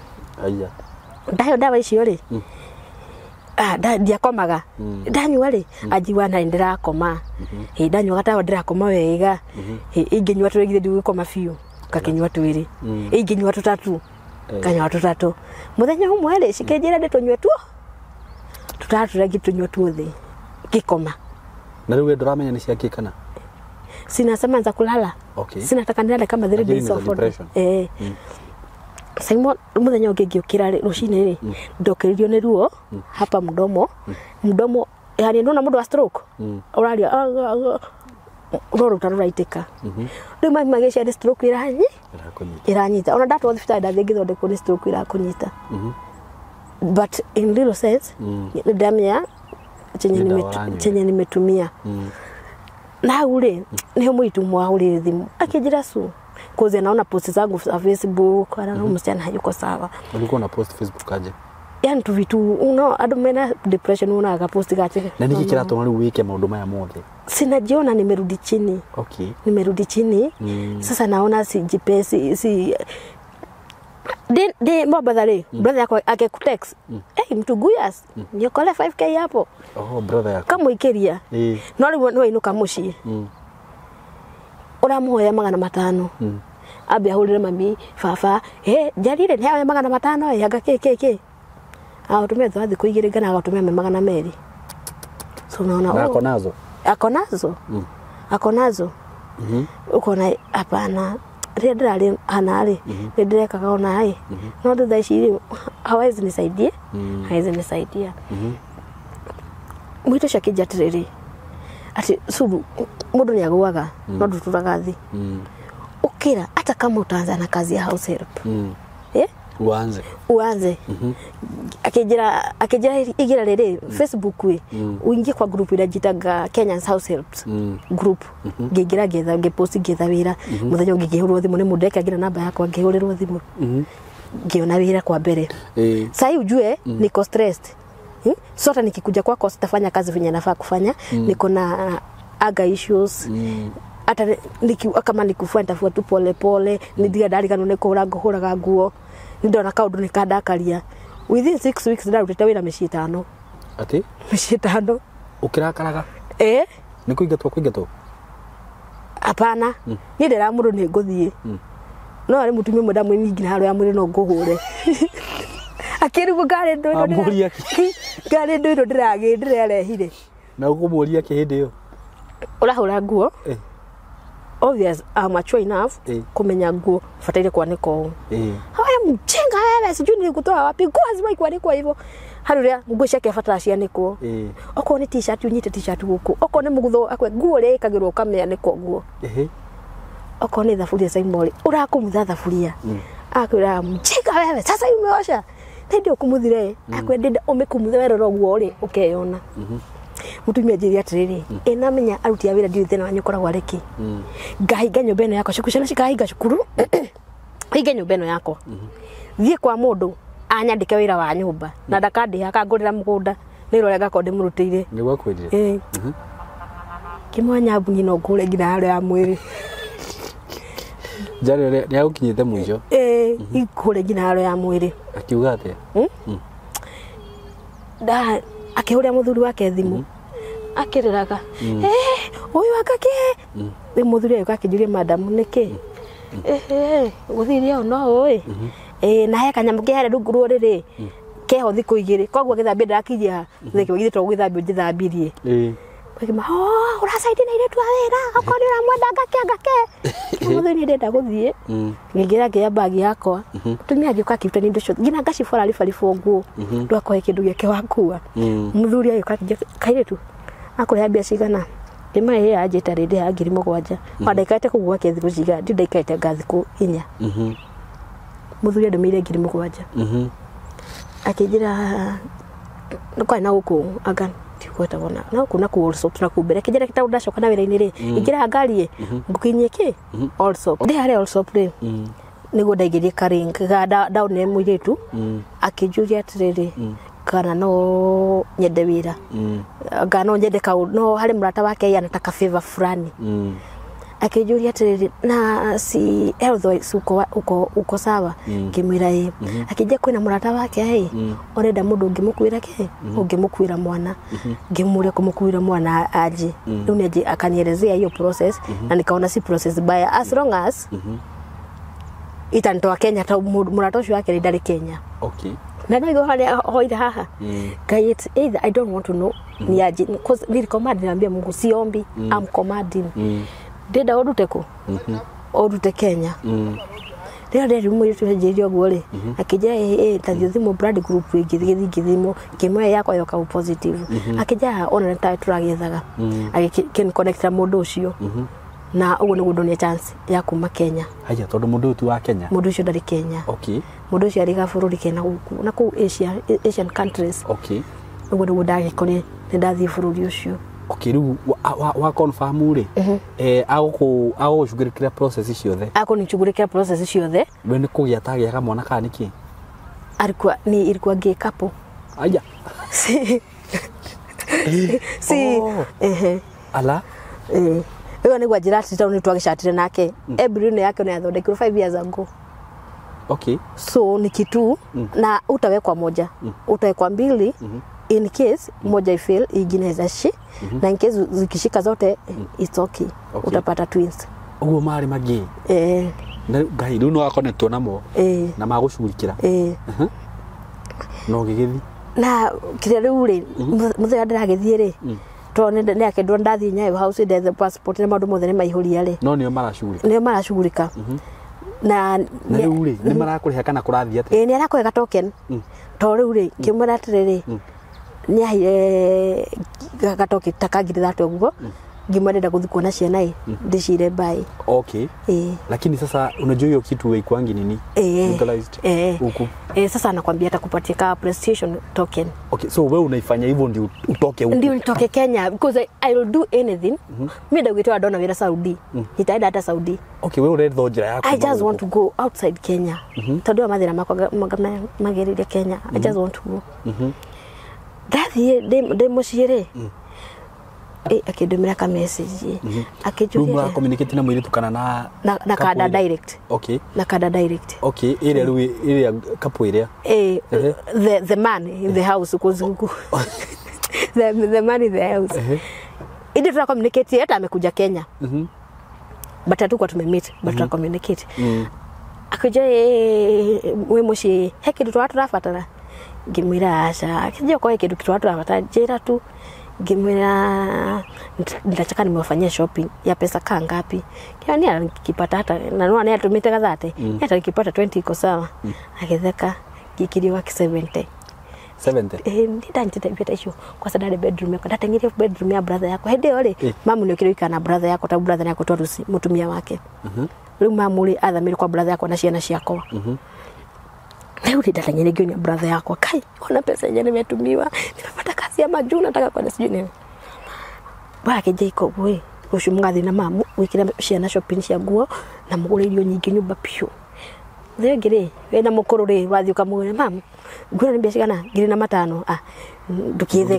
ndayo dawa icio ri ndiakomaga ndanyua ri ajiwa na ndirakoma ndanyua gatawa ndirakoma wega inginyua twigire ndigukoma biu kakinyua twiri inginyua tutatu kanyua tutatu muthenya umwe ri cikenjira nditunywe tutatu ragi tunywe tuothe gikoma na riu nduramenya ni ciakikana sina sema za kulala sina taka nilale kama 3 days of depression Saimo muthenya ungigiukira rucine ri ndokiririo ni ruo hapa mdomo yani ndona mundu wa stroke uraria roro taraitika riu mami magecia ni stroke iranyita ona ndato thibitari ndathingithondekwo ni stroke irakunyita but in little sense ndamya chenye nimetumia na ule niho mwitu mwa ule thimu akijira su cause naona post zangu za Facebook anaona msichana hayuko sawa. Ulikuwa na post Facebook aje? Yani tu vitu ando mena depression unaga post gache. Na niki kira tonali wike maundu maya mothe. Sinajiona nimerudi chini. Okay. Nimerudi chini. Sasa naona si de mbabadhale brother yako akekutext mtu guyas nyokole 5k hapo. Brother yako kama ikeria no inuka mushi uramuhoya 500 abe ahulire mami fafa jarire nhewe 500 yaga keke tumia thwathi kuigirigana agatumia 200 so naona ako nazo uko na hapana redale hanali redeleka kaona hai no thutha ici hawezi nisaidia mwito shakija tiriri ati subu mundu ni agwaga no nduturaga thi ukira hata kama utaanza na kazi ya house help uanze akijira igira rere Facebook uingie kwa group ira jitaga Kenya's House Helps group ngigira getha ngipost getha wira muthenya ngigihurwo thimu ni mundeka ngira namba yakwa ngihurirwo thimu ngiona wira kwa mbere sai ujue niko stressed sota nikikuja kwako sitafanya kazi venye nafaa kufanya niko na aga issues hata kama nikufuata tu pole pole nidia dari kanone ko huraga nguo ndona kaundu nikandakaria within 6 weeks ndarutite wira mishitano ati mishitano ukirakaraga ni kuingatwo apana ni ndera mundu ni nguthie no ari mutumia mwe ndamwe nyingi haro ya mwiri no nguhure akirigo gare ndo ndirarehire na ukumuria kihindi yo urahura nguo obvious mature enough kumenya nguo fataire kwanika o haya mchenga wewe sijui nilikutoa wapi nguo lazima ikwanikwa hivyo haruria nguo ciake fatara cianikwo oko ni t-shirt unyite t-shirt guku oko ni mugutho akwe nguo ri ikagirwo kamea niko nguo oko ni thafuria saimori urakumutha thafuria akwira mchenga wewe sasa umeosha ndio kumuthire akwe ndenda umekumutha weroro nguo ri ukeyona mutumia njiri atiriri enamenya aruti ya wira ndiri thena wanyokoragwo areki ngahinga nyumba ino yakwa cukuru cikahinga cukuru hinga nyumba ino yakwa thie kwa mundu anyandike wira wa nyumba na ndakandi akangurira mugunda nirore gakonde murutire ni gwakwirire kimwanya bunyi no ngure ngira haro ya mwiri jari ni agukinyite mwisho ikure ngira haro ya mwiri akiuga atia da akihuria muthuri wake thimu akiriraga uyu akake we muthuri wake akijuria madam niki guthiria no oi na he kanyamu ke hare rungu riri keho thiku igiri kogwo githambia ndakiria thike wigithitwo gwithambia njithambirie kima urasaidi na ile tu awira akoni uramwenda ngake muthuri ndenda guthie ngigira ngia bagi yakwa tumia gikuka kiruta ni ndusho ngina ngacibora ribaribo nguo ndwakohe kindu giake wakua muthuri ayo kaire tu akore mbia cigana ima ye ajita rede ya 7,000 wadaikaite kugwa kethiku ciga ndidaikaite ngathiku 4 muthuri ndomire 7,000 akijira kwa na uko agan tikweta bona na kuna ku also na kubere kijira kitaudacoka na wira-ini ri igira ngari ngukinye ki also ndi hare also play nigo ndaigirie karing ga down ne muiritu akijuria atiriri kana no nyende wira ngano nyende kau no hari murata wake anataka favor fulani akijuria atiriri na si health uko sawa kimwira akija kwina murata wake orenda mundu ngimukwira ke ungimukwira mwana ngimure kumukwira mwana aje uneje akanielezea hiyo process na nikaona si process baya as long as itantoa Kenya ta murata ucio wake ndari Kenya na no hali hoida haha guys either I don't want to know ni aje because ni command niambia Mungu siombi I'm commanding ndenda odute ku odute Kenya rero rero mu yitu hejerio gwore akija tathio thimo blood group igithimo kimwe yakwa yoka positive akija ona ta turagethaga agikin connect mundu ucio na ugo ni gudonia chance ya kuma Kenya haya tondu mundu tu wa Kenya mundu ucio ndari Kenya mundu ucio ari ga bururi kena guku na ku Asian countries ugo ni gudage kone ndathi bururi ucio Okay, riu wa confirm ri ago shugurikira process ciothe ako ni shugurikira process ciothe we ni kugia tagia ka mwana ka niki ilikuwa gay couple aya si ala Ewa ni kwa jirati tao ni tuagishatire nake every ne yake ni athondekirwo 5 years ago. Okay. So ni kitu na utawekwa moja utawekwa mbili in case moja ifail ingine zashi na in case zikishika zote it's okay. Utapata twins. Ugo mari magi na gai ru no akonetwo namo na magucurikira no gigithi na kire ru ri muthenya ndiragithie ri to ne akendwa ndathi nyayo house the passport na maundu mothe ni maihuria ri no nio maracugurika na riu ri ni marakuriha kana kurathi ate ni arakuriha token to riu ri kimura atiriri ni ahire gatoke takagire that uguo ngimwenda guthikwo na ciana ndicire bai. Okay. Lakini sasa unajua hiyo kitu haikuangi nini legalized huku sasa nakwambia atakupatia ka PlayStation token. Okay, so wewe unaifanya hivyo ndio utoke huko ndio nitoke Kenya because I will do anything. Mimi ndagwitwa dona wira Saudi nitaenda hata Saudi. Okay, wewe uretho njira yako I just want to go outside Kenya tondu mathira makwa mageriria Kenya. I just want to go ndathie muciire akidumira ka message akijuria rumba communicate na mwiritu kana na kada direct. Okay, na kada direct. Okay, ile kapo ile the man in the house kuzungu the man in the house ili tuna communicate hata amekuja Kenya but hatukuwa tumemeet but tuna communicate akaja we mushi hekidu twaturafatara ngimwira aca kijio kwa hekidu twaturafatara jera tu ngimwira ndachaka nimewafanyia shopping ya pesa kaa ngapi kiani alikipata hata na nua ni atumite gathate hata nikipata 20 iko sawa akitheka kikirio wa 70 nditanyite pita hiyo kwa sababu bedroom yako ndatengirie bedroom ya brother yako hede ole mamu ni ukirika na brother yako ta brother yako twarusi mutumia wake riu mamu ri athamiri kwa brother yako na ciana ciakwa leo ndatengirie gyo brother yako kai ona pesa yenyewe nimetumiwa nimepata kazi ya majuu nataka kwenda sijui nini bake Jacob we ushumgathi na mamu wikira ciana shopping cia nguo na mugure irio nyingi nyumba pio thengire wena mukuru ri wathi ukamwira mamu ngura ni biashara na 5,000 ndukithe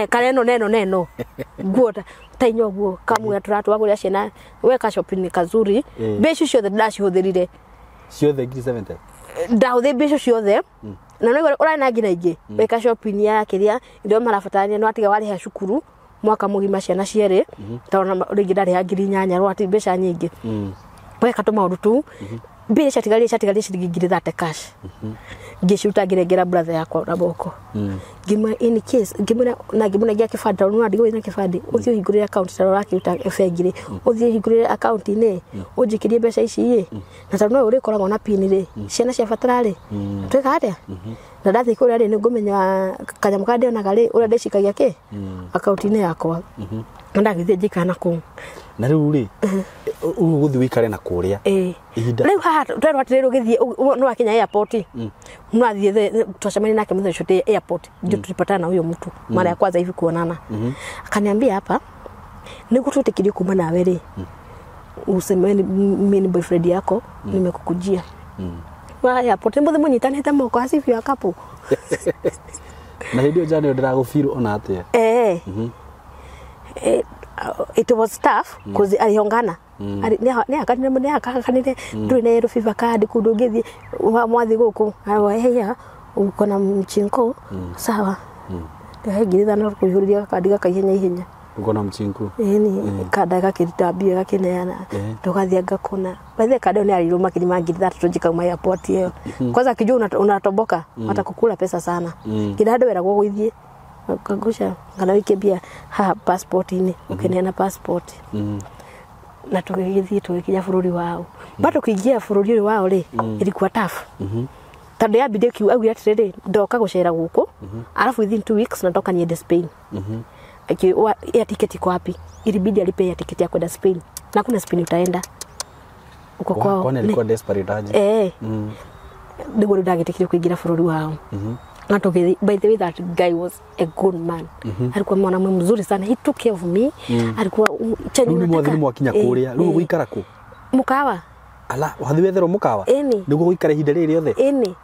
kare no neno nguota tainyo guo kamwe turatu wagure ciana weka shopping kazuri beshu ciothe ndacihũthĩrire ciothe 70 ndahũthĩ beshu ciothe na no ora na ngina ingi weka shopping ya kiria ndio marafatania no atiga wari ha cukuru mwaka mugima ciana ciere taona ringi ndari ha 8,000 rwati besha nyingi weka to maundu tu mbere chatigalia ciringi 30 cash ngishuta ngirengera brother yakwa na boko ngimwe in case ngimuna gia kifanda no ndigo ina kifandi uthio hingurire account taro raki uta efengire uthio hingurire account ine ujikirie mbeca ici na taro no uri koragwo na pin ri ciana cia fatara ri tweka atia na ndathi kuri ri ngumenya kanyamu kande ona gari uri ndicikagia ki account ine yakwa ndagithie njikana ku na riu ri uguthi wikare na kuria ihinda riu haha twerwo atiriru githie no akinya airport no athie twacemania nake muthe shote airport ndio tulipatana na huyo mtu mara ya kwanza hivi kuonana akaniambia hapa niko tutekirie kuma nawe ri usemeni mimi ni boyfriend yako nimekukujia wa airport mbona munyitanite moko asifi akapo na hiyo jana ndiragufeel ona atia it was tough because alihongana ni akakanire nduri na yellow fever card kudugithie mwathi guku heya uko na mchinko sawa ndahegiriza no kuihuriria kadi gakaihenya uko na mchinko ni kada gakiritabia gakineana tugathia ngakuna baadhi kada ni aliruma kilima ngiri 3 tojika ma airport hiyo kwanza kijua unatoboka hata kukula pesa sana kidado wera gugithie kagusha ngana wiki bia ha passport ini ukineana passport na tugithie tukija bururi wao bado kuingia bururi wao ri ilikuwa tough tande ya bidii kiu au yatiriri ndoka gucera guku alafu within 2 weeks natoka niende Spain ya tiketi kwa wapi ilibidi alipe ya tiketi ya kwenda Spain na kuna Spain utaenda uko kwao kwa alikuwa desperate aje ndio ndagitikire kuingira bururi wao Ngatoke, by the way, that guy was a good man. Alikuwa mwanamume mzuri sana. He took care of me. Alikuwa chenye nataka. Mwathini mwakinya kuria. Rugo guikara ku? Mukawa. Ala, wathi wethero mukawa? Niguo guikara ihinda riri othe?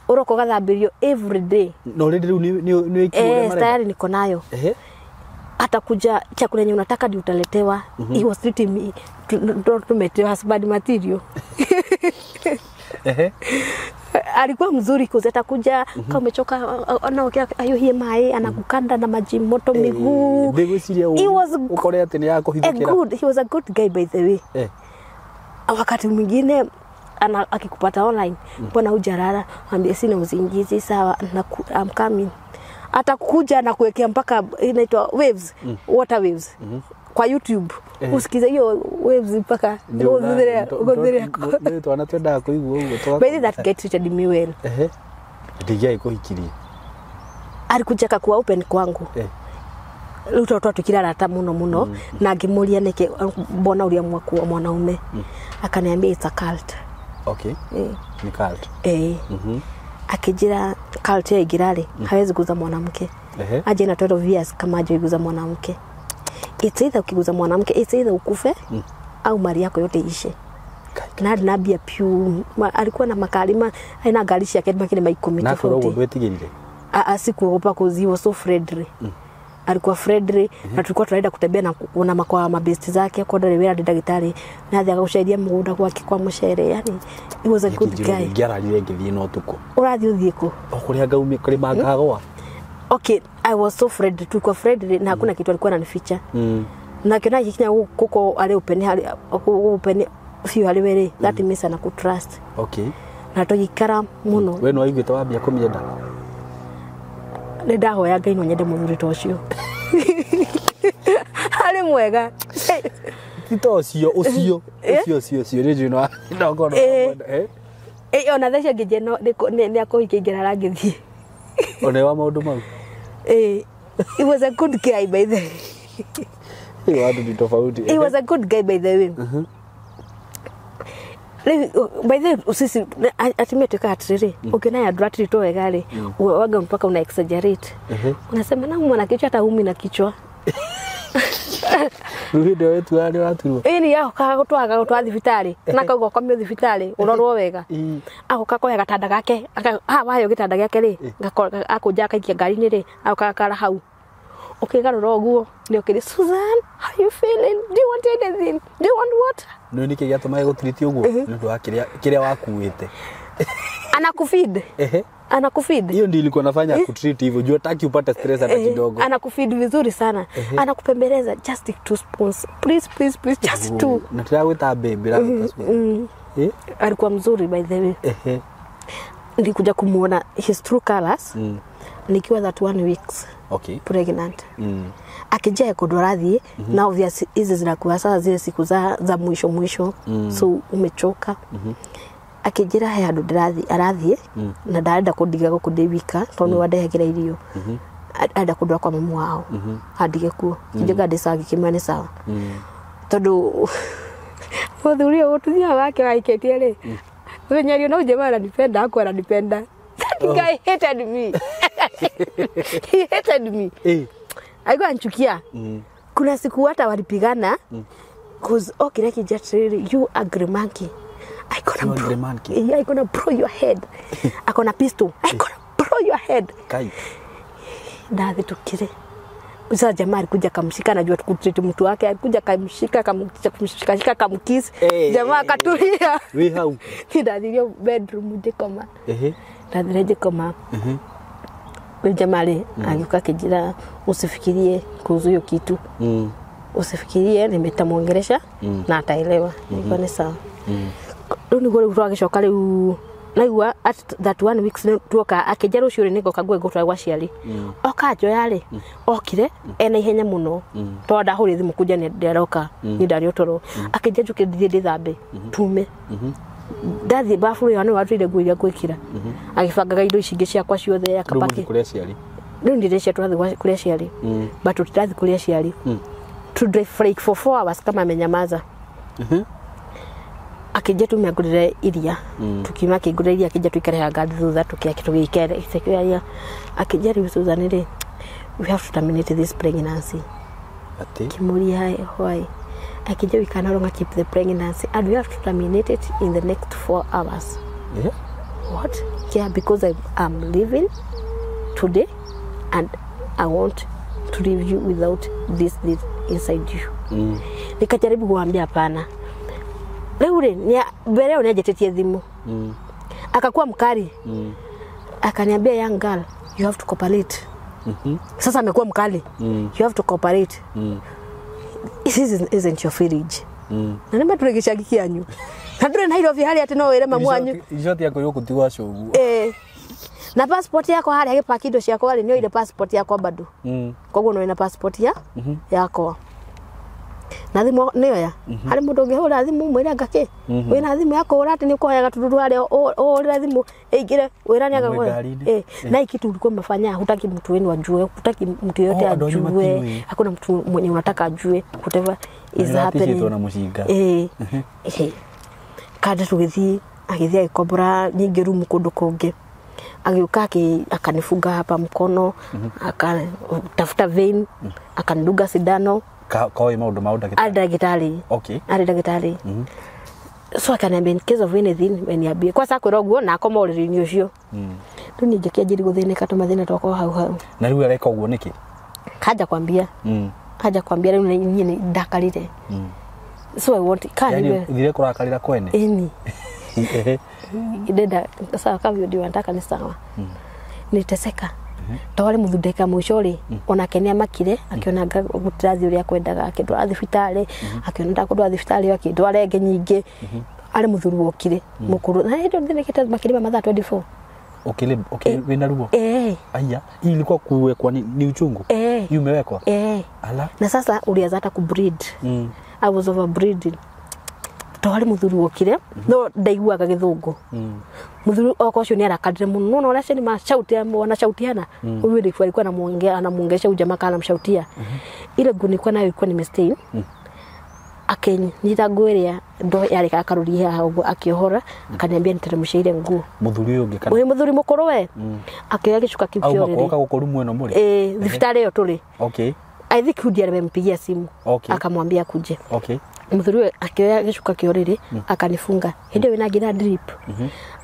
Uroko gathambirio every day. No rindi riu ni ikiure mara. Tayari niko nayo. Atakuja chakula yenye unataka ndio utaletewa. He was treating me to meet husband material. Alikuwa mzuri kuzeta kuja kama umechoka anaokea ayohie mai anakukanda na maji moto miguu. He was ukore ati ni yako hivukira. He was a good guy by the way. Wakati mwingine akikupata online mbona hujarara mwambie sina usingizi sawa na I'm coming. Atakuja na kuwekea mpaka inaitwa waves, water waves. Kwa YouTube usikize hiyo waves mpaka ngozirea ndio anatenda kuigwa huko. By that get treated me well. Ndiye iko hikirie. Alikuja kwa open kwangu. Luto tukirara hata muno na ngimuria neke mbona uria mwaku mwanaume. Akaniambia it's a cult. Okay. Ni cult. Akijira cult ya igirari hawezi kuguza mwanamke. Aje na 12 years kama aje kuguza mwanamke. It's either ukiguza mwanamke, it's either ukufe au mali yako yote ishe. Na nabia piu alikuwa na makalima aina galishi yake makine maikumi tofauti. Na kwa wetigirire. Sikuogopa kuziwa so friendly. Alikuwa friendly na tulikuwa tunaenda kutembea na kuona makwa mabesti zake kwa dole wera daktari na akakusaidia mgunda kwa mushere yani he was a good guy. Ngiara rire ngithie no tuko. Urathi uthieko. Okuria ngaumi kuri magagwa. Okay, I was so friendly, tulikuwa friendly na hakuna kitu alikuwa ananificha. Na kiona kikinya kuko ale upene sio ale were that means ana ku trust. Okay. Na tugikara muno. We no aiguite wambia kumienda. Nenda hoya Ngai no nyende muthuri tocio. Ale mwega. Tito ucio rĩnjũ no ndongono ona thesha ngĩje nĩ akũhingĩra rangĩthiĩ ona wa maũndũ mau he was a good guy by the way. He was a good guy by the way. By the way sisi atimetuka atiriri ukiona ya dratri to wegale waga mpaka una exaggerate unasema na mwana kichwa hata umi na kichwa ruhindo wetu yani watu ini yao kagutwaga thibitari na kaugo komio thibitari urorwo wega agokakoya gatanda gake wayo gitanda gake ri akuja kaikia ngari-ini ri agokakara hau ukigarura uguo ni ukiri Susan how you feeling, do you want anything, do you want water? No niki giatuma gutriti uguo ndu wa kiria wakuite anakufeed anakufeed. Hiyo ndio ilikuwa nafanya kutreat hivyo. Jua taki upate stress hata kidogo. Anakufeed vizuri sana. Anakupembeleza just 2 spoons. Please just 2. Nataka kuita baby la spoon. Alikuwa mzuri by the way. Nilikuja kumuona his true colors. Nikiwa that 1 weeks. Okay. Pregnant. Akija kudorathi na obviously hizi zinakuwa sasa zile siku za mwisho. So umechoka. Akijira handu arathie na ndarenda kundiga gukundibika tondu wandehagira irio ada kundwa kwa mamu wao handige kuo kijega ndicagi kimane sawa tondu muthuri ututhia wake waiketie ri wenyerio no jamaa ananipenda ako ananipenda that guy hated me. He hated me. Alikuwa anchukia. Kuna siku hata walipigana cause kile kijatri you agree monkey. I gonna blow your head. I gonna pistol. I gonna blow your head. Kai. Ndathi tukire. Usa jamaa alikuja kamshika najua tukutreat mtu wake alikuja kamshika kamshika kamkiss. Jamaa akatulia. We how? Ndathi bedroom ndikoma. Ndathi koma. Jamaa alikuwa kijira usifikirie kuhusu hiyo kitu. Usifikirie nimetamwongelesha na ataelewa. Niko ni sawa. Runi gore gutwagicoka riu naigua at that 1 weeks tuoka akijaro cure niko kagwe gutwa gwa ciari okajo yari okire ena ihenya muno to ndahuri thimu kuja ni nderoka ni ndario toro akijejuke ndithie thambe tume ndathi bafuru yane watire nguiria gwikira agibangaga indo ici ingi ciakwa ciothe akapaki kuria ciari riu ndirecia twathi kuria ciari but tutathi kuria ciari to drive for 4 hours kama amenyamaza akija tu megurire iria tukima kigurire iria akija tuikare ngari thutha tukia kitu gikere isekia akija ri Susan ri we have to terminate this pregnancy ati kimuri why akija we can no longer keep the pregnancy and we have to terminate it in the next 4 hours. Yeah. What? Yeah, because I'm leaving today and I want to leave you without this inside you. Nikajaribu kuambia hapana. Leo ni mbele unajetetia thimu. Akakuwa mkali. Akaniambia young girl, you have to cooperate. Sasa amekuwa mkali. You have to cooperate. This isn't your fridge. Na nima turegeshagikia nyu. Kadre na hilo vihali ati no were mamwanyu. Ijoti yako yokutigwa shogu. Na passport yako hali yake pakido yako wale nyo ile passport yako bado. Kogo no ina passport yako. Na thimu niyo ya. Hali mundu ngehura thimu mwira ngake. Wina thimu yako urati ni kwa yaga tududu hali o thimu igire wirani yaga. Na ikitu ulikuwa umefanya hutaki mtu wenu ajue, hutaki mtu yote ajue. Hakuna mtu mwenye unataka ajue whatever is happening. Kada tugithi agithia ikobra nyingi rumu kundu kungi agiuka akanifunga hapa mkono akatafuta vein akaniduga sindano kwa maundu daktari. Okay. Ari daktari. So akaniambia in case of anything when you be kwa sakwira oguo na akoma uri ni ucio. Tu ni ngikia njiri guthineka to mathina toko hau. Na riu areka oguo niki? Kaja kwambia. Kaja kwambia riu ni ndakarire. So I want yani thire kurakarira kwene ini idenda sawa kama ndio nataka ni sawa niteseka tawale muthundeka mushori ona kenia makire akiona gutirathi uria kwendaga akindu athibitari akiona ndakundwa athibitari akindu arenge nyingi ari muthuru okire mukuru na ndio ndineketa makire mathaa 24 okay wina ruo aya hii ilikuwa kuwekwa ni uchungu hii umewekwa ala na sasa ulianza hata kubreed I was overbreeding. Tawali muthuru okire no ndaiguaga githungu muthuru okocio ni arakadire muno no ora ceni ma shautia wana shautiana uyu ndi alikuwa anamuongesha ujamaa kana mshautia ile guni kwa nayo ilikuwa ni mistake akenyita ngweria ndo yari akaruria hawo akihora akaniambia niteremshaire nguo muthuri uyu ngikana we muthuri mukuru we akioya gicuka kipyo riri au gukuru mweno muri thibitari yo turi okay I think Hudi alimpigia simu akamwambia kuje muthuri akioya gicuka kioriri akanifunga hinde wina ngira drip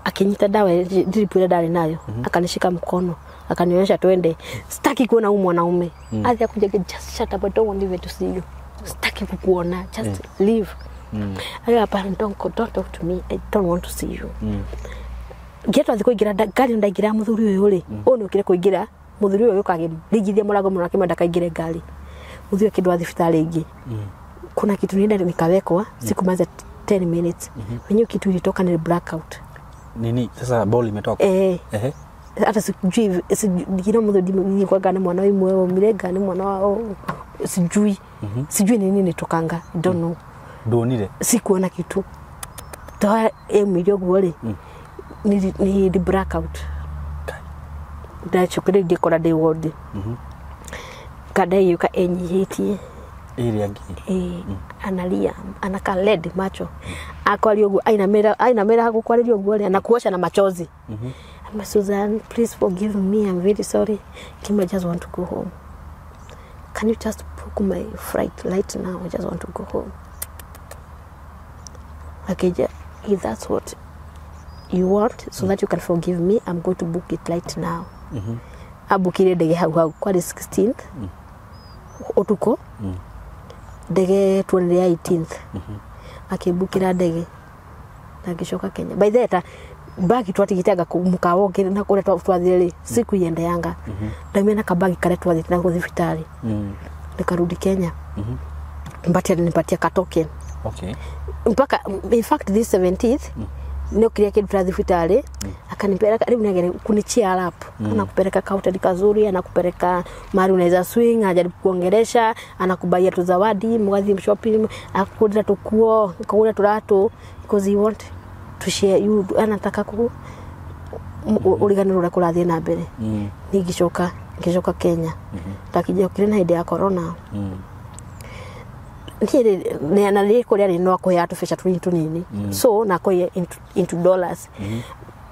akinyita dawa drip ile ndari nayo akanishika mkono akanionyesha twende sitaki kuona huyu mwanaume aje kuja just shut up I don't want even to see you sitaki kukuona just leave hapana don't talk to me I don't want to see you geto athiko igira gari ndagira muthuri uyu ri ono ukire kuigira muthuri uyu ukagirigithia murago muno akimenda kaigire gari muthuri kindu athibitari ingi kuna kitu nenda nikawekwa siku maza 10 minutes wenye kitu ilitoka ni blackout nini sasa ball imetoka hata sijui ndio muthuri ni kwa gani mwana imwe mirega ni mwana wao sijui nini nitokanga I don't know donire sikuona kitu toa emilio gwore ni blackout da chukuri dikora de word kada yuka enyihitie ili agi analia anaka led macho akwali ogu aina mera hakukwali ogu anakuosha na machozi Susan please forgive me I'm very sorry Kim I just want to go home can you just book my flight right now I just want to go home okay if that's what you want so that you can forgive me I'm going to book it right now abukire ndege hau kwa 16th otuko ndege 18th akibukira ndege na gishoka Kenya by the way bagi twatigitaga mukawo ngire na kure twathire siku yende yanga ndamena kabagi kare twathite na hospitali nikarudi Kenya nipatia ka token mpaka in fact this 17th no kiria kitu hospitali akanipeleka karibu nagere kunichia lap anakupeleka kauteli kazuri anakupeleka mari unaweza swing ajaribu kuongelesha anakubaia tu zawadi mwazi shopping akudira tukuo kaula turato because he want to share you anataka ku uliganirura kurathia na mbere ngicoka Kenya takija kire na hide ya corona ni na ri ko ri no ko ya tubesha tunini so na ko into dollars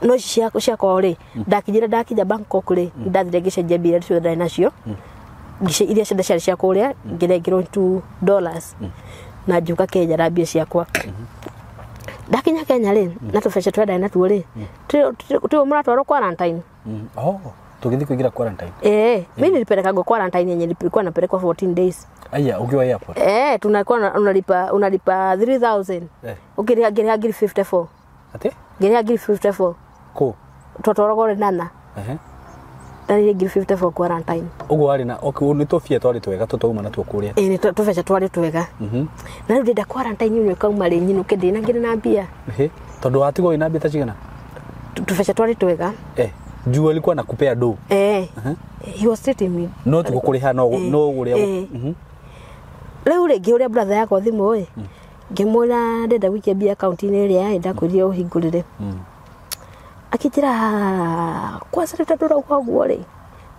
no cia ko ri ndakija Bangkok ri ndathire gicenjia mbia cio ndai nacio gice iria cia kuria ngirengerwo into dollars na njuka Kenya na mbia ciakwa ndakinya Kenya ri na tubesha twendai na tuo ri tu muratwaro quarantine tugithi kuingira quarantine mimi nilipeleka go quarantine yenye nilikuwa napelekwa 14 days aya ukiwa airport tunakuwa unalipa 3000 ukiria ngiria 54 ate ngiria 54 ko totoro nana tari 54 quarantine ugo ari na ni tofia twari twega tutuma na tukuria ni tufecha twari twega na ndida quarantine ni kauma ri nyinu kindi na ngina na mbia tondu watigo ina mbia tachigana tufecha twari twega juu alikuwa nakupea do he was treating me no tukukuriha no uria leo regi uria brother yako thimu ngimura ndenda wiki mbia account ni ria ndakwiria uhingurire akijira kwa sasa tutadora kwa guore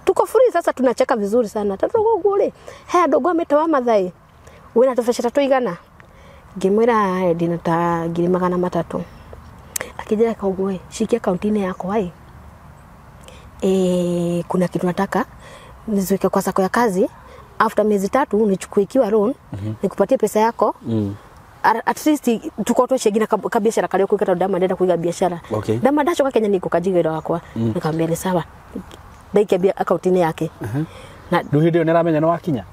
tuko free sasa tunacheka vizuri sana tutadora kwa guore he ndogo ametoa mathai wena tufesha tuigana ngimura ndina ta 300 akijira kwa guore shikia account ni yako kuna kitu nataka niziweke kwa sako ya kazi after miezi 3 nichukue ikiwa loan nikupatie pesa yako at least tuko tushegina kabiashara kale kuikata dama ndenda kuiga biashara dama ndacho kwa Kenya niko kajigiro wakwa nikamwambia ni sawa ndaike bia account ni yake na ndio ndio niramenya no wakinya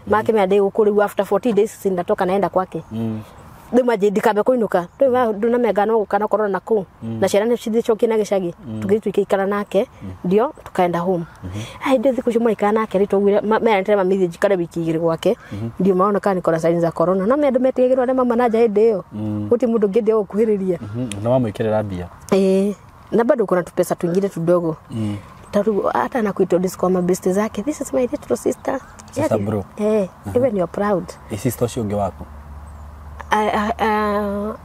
make me ade ukuri after 40 days sindatoka naenda kwake nduma je dikabe kuinuka nduna megano kana corona naku na sherani chidhicho kina gishagi tugitu ikikara nake ndio tukaenda home ndio thiku cimwe ikana nake rito me ndema message kare wiki igiri gwake ndio maona kana nikora signs za corona no me ndo metigirwo ne mama naja ndio uti mundu ngende okuhiriria na mama ikirera mbia na bado kuna tupesa twingine tudogo taru hata na kuito disco ma best zake this is my little sister bro even you're proud sister shonge wako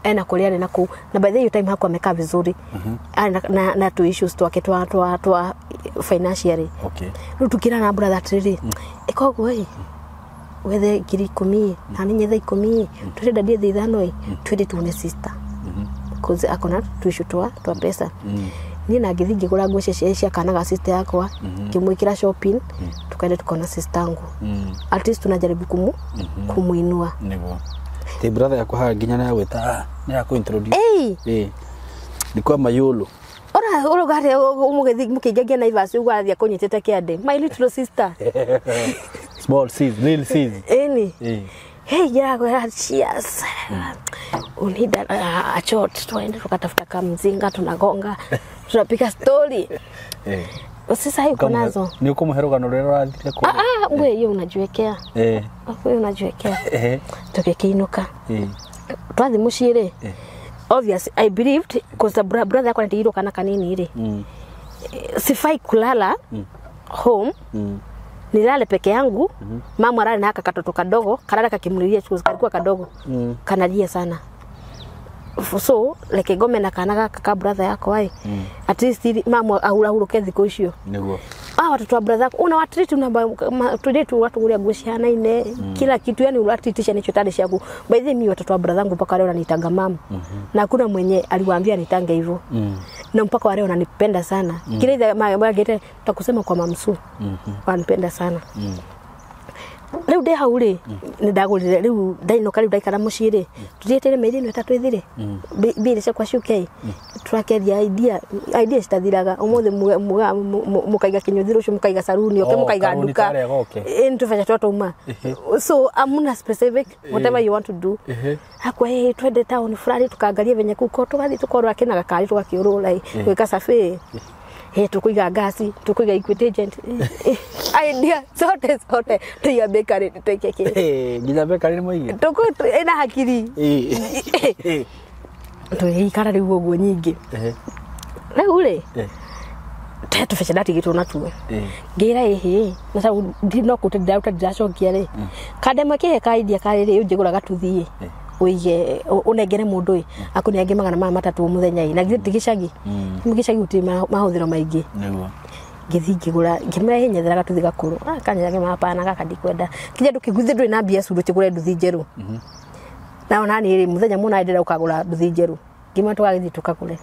ena kulia na ku na by the way time hako amekaa vizuri na tu issues twake twa financially tukira na brother trade ikogo whether kiri kumi na ninye thai kumi turenda die thithano twende tuone sister cause akona tu issue twa pesa ni na githingi gura ngwe cia kana ga sister yakwa kimwikira shopping tukaenda tukona sister yangu at least tunajaribu kumuinua nego te brother yako ha ginya na weta na yako introduce ni kwa mayolo ora gare umugethi mukigegia na ivasi ugwathia kunyitete kiande my little sister small seeds little seeds hey ya cheers unida a shot tuende tukatafuta kamzinga tunagonga tunapika story sasa yuko nazo ni uko muherogano rero rathire ko wewe hiyo unajiwekea wewe unajiwekea tukekeinuka twathi mushire obviously I believed because the brother yako ndio kana kanini ile sifai kulala home nilale peke yangu mama rali na katoto kadogo kalala kakimlilia chuo kalikuwa kadogo kanalia sana so like gome na kana kaka brother yako at least mama ahura thiko icio niguo watoto wa brother una watreat today tu watu guria guciana ine kila kitu yani ulatitisha nicho tade ciaku by the way watoto wa brother mpaka leo wananitanga mama na hakuna mwenye aliwaambia nitange hivyo na mpaka leo wananipenda sana kile magete takusema kwa mamsu wanipenda sana leo de haure ni dagulire leo daino kali daikara mushire tujetere medino tatu ithire bile cia kwa shuke turakeria idea citathiraga umuthe mukaiga kinyuthiro cio mukaiga saruni oke mukaiga nduka ntufanya twatuma so amuna specific whatever you want to do hakwa twende town fulani tukaangalia venye kuko tugathi tukorwa kina gakari tugakiurula gwika safi tukuiga gasi tukuiga equity agent idea zote tuya bakery tuike kile giza bakery ni moige tuko ina hakiri tuikara riu oguo nyingi na ule tetu fesha dati gitu natuwe ngira na sababu ndino kutenda utajacokia ri kadema ke kaidia karire ujigura gatuthie uige unegere mundu akuni ange magana ma matatu muthenya na gicagi mugicagi uti mahuthiro maingi niguo ngithi ngigura ngimehe nyethera gatuthi gakuru kanyage mapana gaka ndikwenda kije ndukiguthi nduri na mbia cundu kigure nduthi njeru na ona ni muthenya muna ndira ukagura nduthi njeru ngima tugagithi tukagure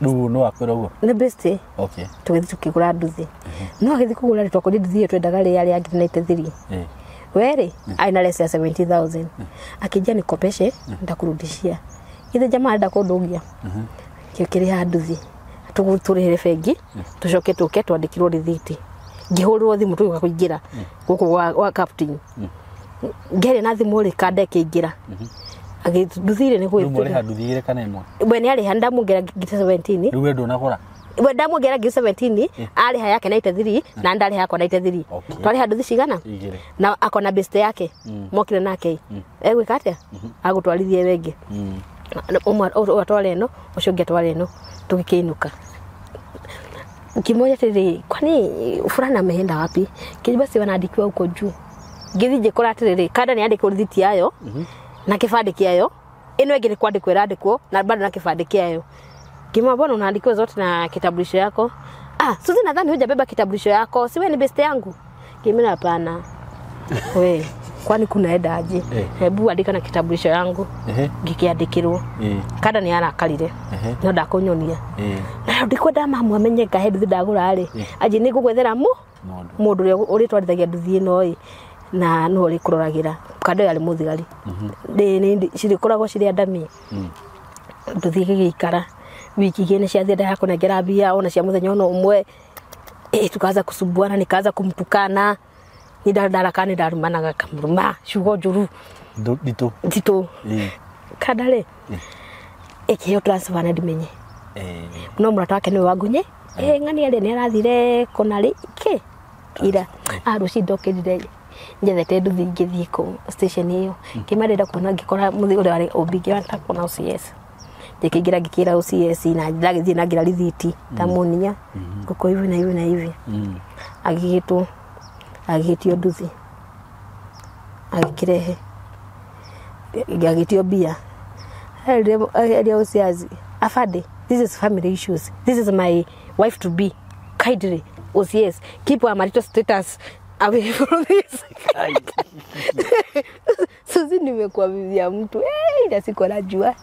Ndu no akwira ugo ni best okay tugithi tukigura nduthi no agithi kugura ri twakuri nduthi twendaga ri yari angina 93 were aina less ya 70,000 akija nikopeshe ndakurudishia ithe jamaa ndakundugia kiri ha nduthi tuguturire bengi tucoke tuke twandikirwo rithiti ngihurwo thimu tuga kuingira guku wa captain ngere na thimu ri kande kiingira agithuthire ni gwe Rumore haduthire kana imwe we ni ari handa mungera ngite 17 Ruwe ndo nakora we ndamungera ngite 17 ari haya yake 93 na ndari hako 93 twari handuthi cigana na akona best yake mokire nake egwika atia agutwarithie wengi umwe atware no ucio ngetware no tukikiinuka kimoja tiri kwani fulana ameenda wapi kijibasi wanaandikiwa huko juu ngithije kora tiri kada ni andiko rithiti yayo na kibande kiayo ino ingine kwandikwo irandikwo na bado na kibande kiayo kima bona unaandikiwa zote na kitambulisho yako Suzi nadhani hujabeba kitambulisho yako siwe ni best yangu kimina hapana we kwani kuna eda aje hebu andika na kitambulisho yangu gikiandikirwo kada ni arakarire no ndakunyonia na ndikwenda mamu amenye gahedu ndagura ari aje ni gugwethera mundu uri twarithagia nduthi ino na no uri kuroragira kado yali muthigari ni cirikoragwo ciri andami nduthi gigikara wiki igene cia thenda yako nengera mbia ona cia muthenya ono umwe tukaanza kusumbuana nikaanza kumtukana ni ndarakani ndarumanaga kamuruma shugo njuru dito kadale ekyo transfer na dimenye no murata wake ni wagunye ngani ale ni arathire konari ke ira aruci ndokirire njethete nduthi ngithiko station iyo kimarenda kuona ngikora muthiguri wari obigi wa takona OCS ndikigira ngikira OCS na ndagithie na ngira rithiti tamunia guko hivi na hivi na hivi agitio nduthi agikirehe agitio bia area OCS afade this is family issues this is my wife to be kindly OCS keep our marital status away from this Suzi nimekuwa bibi ya mtu ila siko najua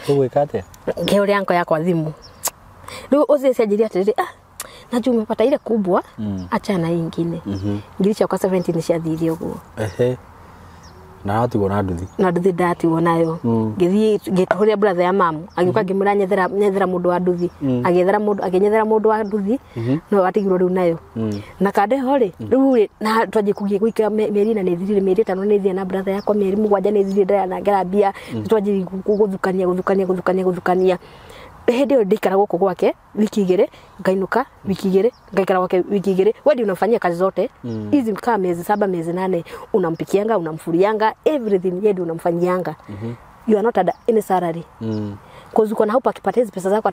Uwekate ngeo yangu yako thimu leo OCS ajiria tete najua umepata ile kubwa acha na nyingine ngilisha kwa 17 nishathiri ugo na hati gona nduthi na nduthi dati wonayo ngithi ngituhuria brother ya mamu agiuka ngimura nyethera mundu wa nduthi agenyethera mundu wa nduthi no atigirwo riu nayo na kande hori riu na twaje kugie gwika meri na nithirire meri tano nithia na brother yakwa meri mugwanja nithirire ndaya na ngarambia twaje guthukania hedi ndikara guko gwake wiki igire ngainuka wiki igire ngaikara gwake wiki igire wewe unafanyia kazi zote hizi kama miezi 7 miezi 8 unampikianga unamfurianga everything yeye unamfanyianga you are not any salary cause uko na hope akipata hizo pesa zako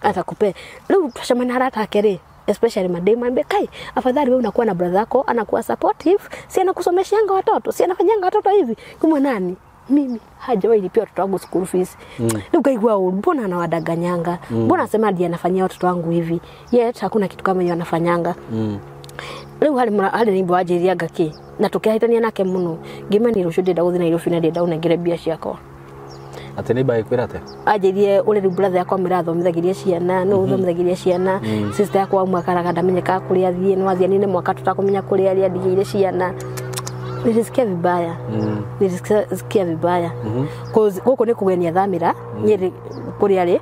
atakupe leo tushamana haraka kere especially madem ambe kai afadhali wewe unakuwa na brother yako anakuwa supportive si anakusomeshianga watoto si anafanyanga watoto hivi kama nani mimi hajawahi lipia watoto wangu school fees ndio kaigwa mbona anawadanganyanga mbona asema ndiye anafanyia watoto wangu hivi yet hakuna kitu kama hiyo anafanyanga leo hali nimbo ajiria gaki na tukihitania nake muno ngima ni rushude daudi na irofi na daudi ngire bia ciako atene bai kwirate ajirie ule brother yakwa mirathomithagiria ciana no uthomithagiria ciana sister yakwa mwakaraga ndamenyeka kuri athie no athie nine mwaka tutakumenya kuri ari adigire ciana nilisikia vibaya nilisikia vibaya cause huko ni kugenia dhamira nyeri kuri ale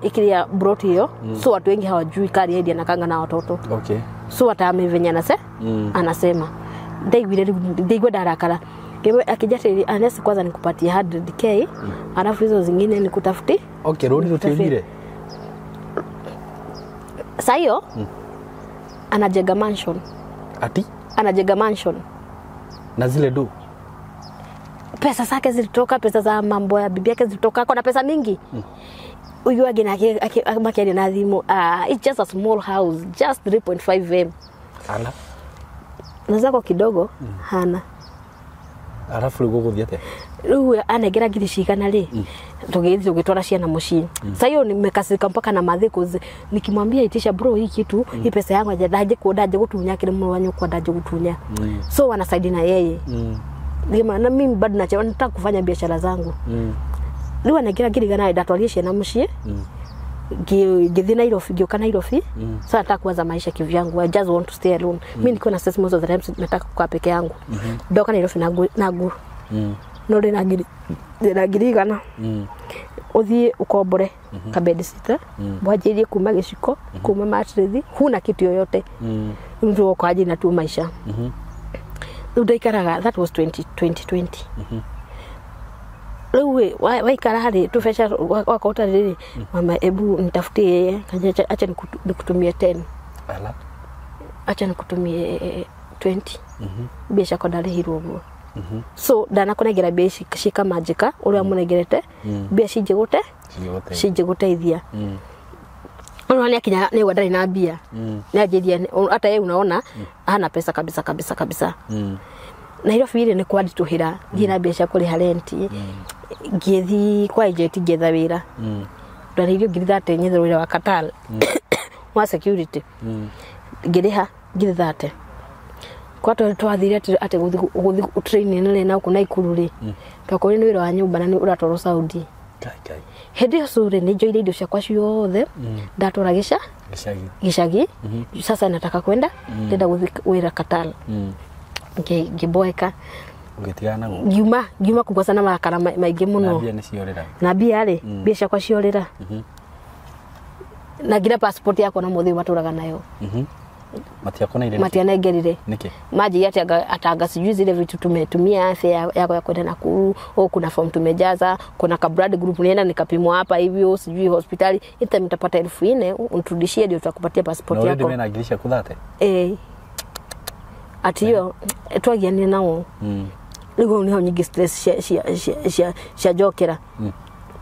ikiria brought hiyo so watu wengi hawajui kari yeye anakanga na watoto so atamevenya na anasema ndio darakara Kewe akijatiri anesi kwanza nikupatie 100k alafu hizo zingine nikutafuti rodi rutimbire sayo anajenga mansion anajenga mansion na zile do pesa zake zilitoka pesa za mambo ya bibi yake zilitoka kuna pesa mingi huyu agina akimaki na dhimu it's just a small house just 3.5m ana nazako kidogo hana alafu lugo kuthiate Riu anegera ngiri cigana ri tugitwara ciana mucii sasa hiyo nimekasirika mpaka na madhiko nikimwambia itisha bro hii kitu hii pesa yangu ndaje gutunya kile mwana wanyu kwa ndaje gutunya so wanasaidi na yeye Nima na mimi bado nataka kufanya biashara zangu riu anegera ngiri gana ndatwaria ciana mucii githi Nairobi gioka Nairobi sasa nataka kuanza maisha kivyangu. I just want to stay alone. Mimi niko na stress most of the time, nataka kukaa peke yangu. Ndoka Nairobi na guru no ndina ngiri gana uthie ukombore ka bed sitter bwajirie kuma giciko kuma matrethi huna kitu yoyote ndio kwa ajili na tu maisha ndaikaraga. That was 2020 Lewe waikara hadi tufesha wakota riri mama ebu nitafutie yeye kaja acha nikutumie 10 ala acha nikutumie 20 biasha kwa dali hirogo so dana konegera biashi shika majika uri amunegerete biashi jigute ithia unaona kinya ni wadari na bia ni ajidia hata yeye unaona hana pesa kabisa Nairobi ile ni kwadi tuhira dina biasha kuri harenti githi kwa ejeti getha wira ndaririo ngirithate nyithe wira wa Katal wa security ngiriha ngirithate kwa twathire ate guthi training nene na kuna ikururi kakori ni wira wa nyumba na ni uratoro Saudi kai hedi sure ni joire indo ciakwa ciothe ndatora gicagi sasa nataka kwenda ndenda guthi wira Katal ngeboeka ugetigana giuma kubwa sana makara maingi muno na bia ni ciorera na bia ri bia ciakwa ciorera na gira passport yako na muthi maturaga nayo matia negerire niki maji yati atanga sijui zile vitu tumetumia afya yako ya kwenda Nakuru au kuna form tumejaza kuna ka blood group nienda nikapimwa hapa hivyo sijui hospitali ita mtapata 1400 unturudishie ndio tutakupatia passport yako. Ndio nagirisha kuthate atiyo twagiani nao nigo niho nyingi stress cia jokera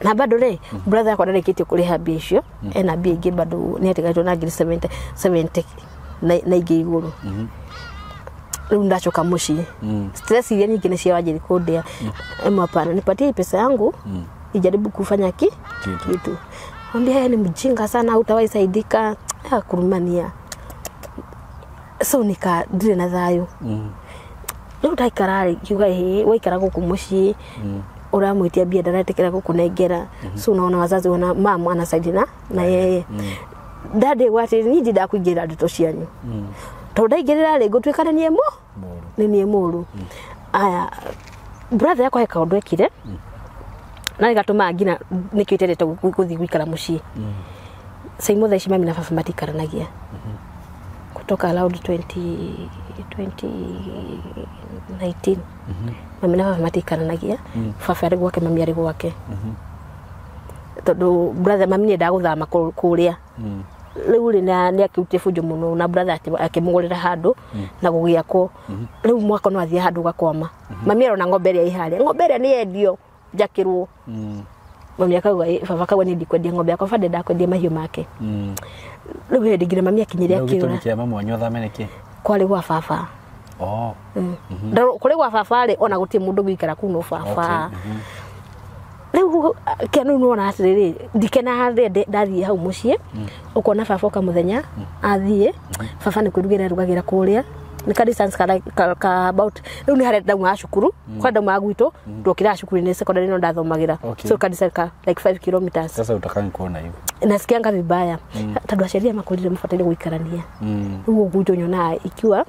na bado le brother yako ndarikite kuriha bicio ena bia ingi bado ni atigaitwo na ngiri 70 na ingi iguru riu ndachoka mucii stress ile nyingi ni cia wajiri kundia hapana nipatie pesa yangu ijaribu kufanya kitu ambia ni mjinga sana utawasaidika kurumania so nika ndire na thayo riu ndaikarari kiuga waikara guku mucii uramwitia bia ndaratekera gukunengera so unaona wazazi wana mama anasaidina na yeye dade wati niji ndakuingira ndeto cianyu to ndaingirira ri gutwikana nie muru aya brother yako eka undu ekire na igatuma ngina nikiterete guthi gwikara mucii sai mothe ici mami na baba matikaranagia kutoka around 2019 mami na baba matikaranagia baba ari gwake mami ari gwake tondu brother mami ni ndaguthama kuria riu ri ni akiutie fujo muno na brother akimugurira handu na gugiako riu mwaka no athia handu gakwama mami arona ng'ombe ria ihari ng'ombe ria ni endio jakirwo mami akauga baba kawa ni ndikwendia ng'ombe yakwa bade ndakwendia mahiu make riu hindi ngira mami akinyiria akira ngikia mama wanyu thameneke kwari gwa baba kuri gwa baba ri ona gutie mundu gwikara kuno baba riu kenu nuona atiriri ndikena ndathie hau mucii ukona baba ka muthenya athie baba ni kwirugira rugagira kuria ni ka distance ka about riu ni harenda mwa cukuru kwenda mwa gwito ndokira cukuru ni secondary no ndathomagira so ka distance ka like 5 kilometers. Sasa utakani kuona hivyo nasikianga vibaya tondu aciaria makurire mufatire guikarania riu gujo nyona ikiwa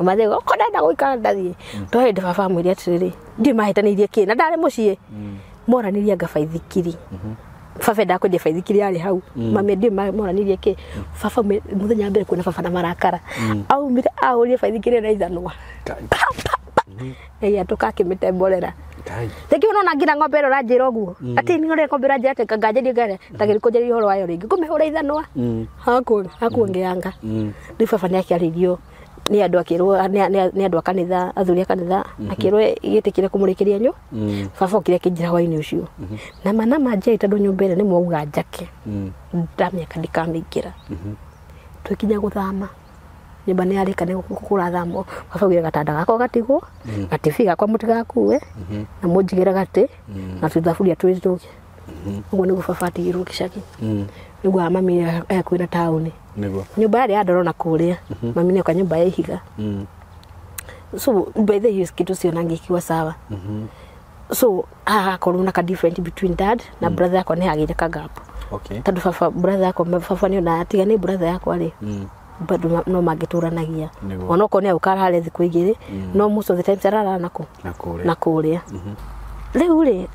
mathego ko ndenda guikara ndathie to hindi baba mwiri atiriri ndi mahitanirie kina ndare mucii moraniria ngabaithikiri baba ndakwendia baithikiri ari hau mami ndi moranirie ki baba muthenya mbere kuna baba na marakara au mira aurie baithikiri na ithanwa ya tukakimite mborera teki unaona ngira ng'ombe ro ranjira oguo ati ni ore ng'ombe ranjira te ngaje ngare tagiri kunjeri horo wayo ringi kumehura ithanwa hakuongeanga ni baba ni akiaririo ni andu akirwo ni andu akanitha athuri akanitha akirwo igitikire kumurikiria nyu baba okire kinjira waini ucio na manama je tondu nyumbere ni mwauga njake ndamya kandika mingira twikinya guthama nyumba nĩ yarĩka nĩ gũkũra thamo baba gatanda gako gatigwo gatifiga kwa mũtigakue na mũnjigĩra gatĩ na tuthaburia twĩtũke ũguo nĩguo baba atigirwo gĩcagi nĩguo mami kwĩna taũni nyumba yarĩ ya ndoro na kũrĩa mami nĩ kanyumba ya ihiga so by the years kitu siona ngikiwa sawa so korwo na ka different between dad na brother yako nĩ agĩire ka gap tondũ baba brother yako baba nĩ ona atiga nĩ brother yako rĩ bado no magĩtũranagia ona ko nĩ ukara harĩ thikũ igĩrĩ no most of the time sarara na kũrĩa rĩu rĩ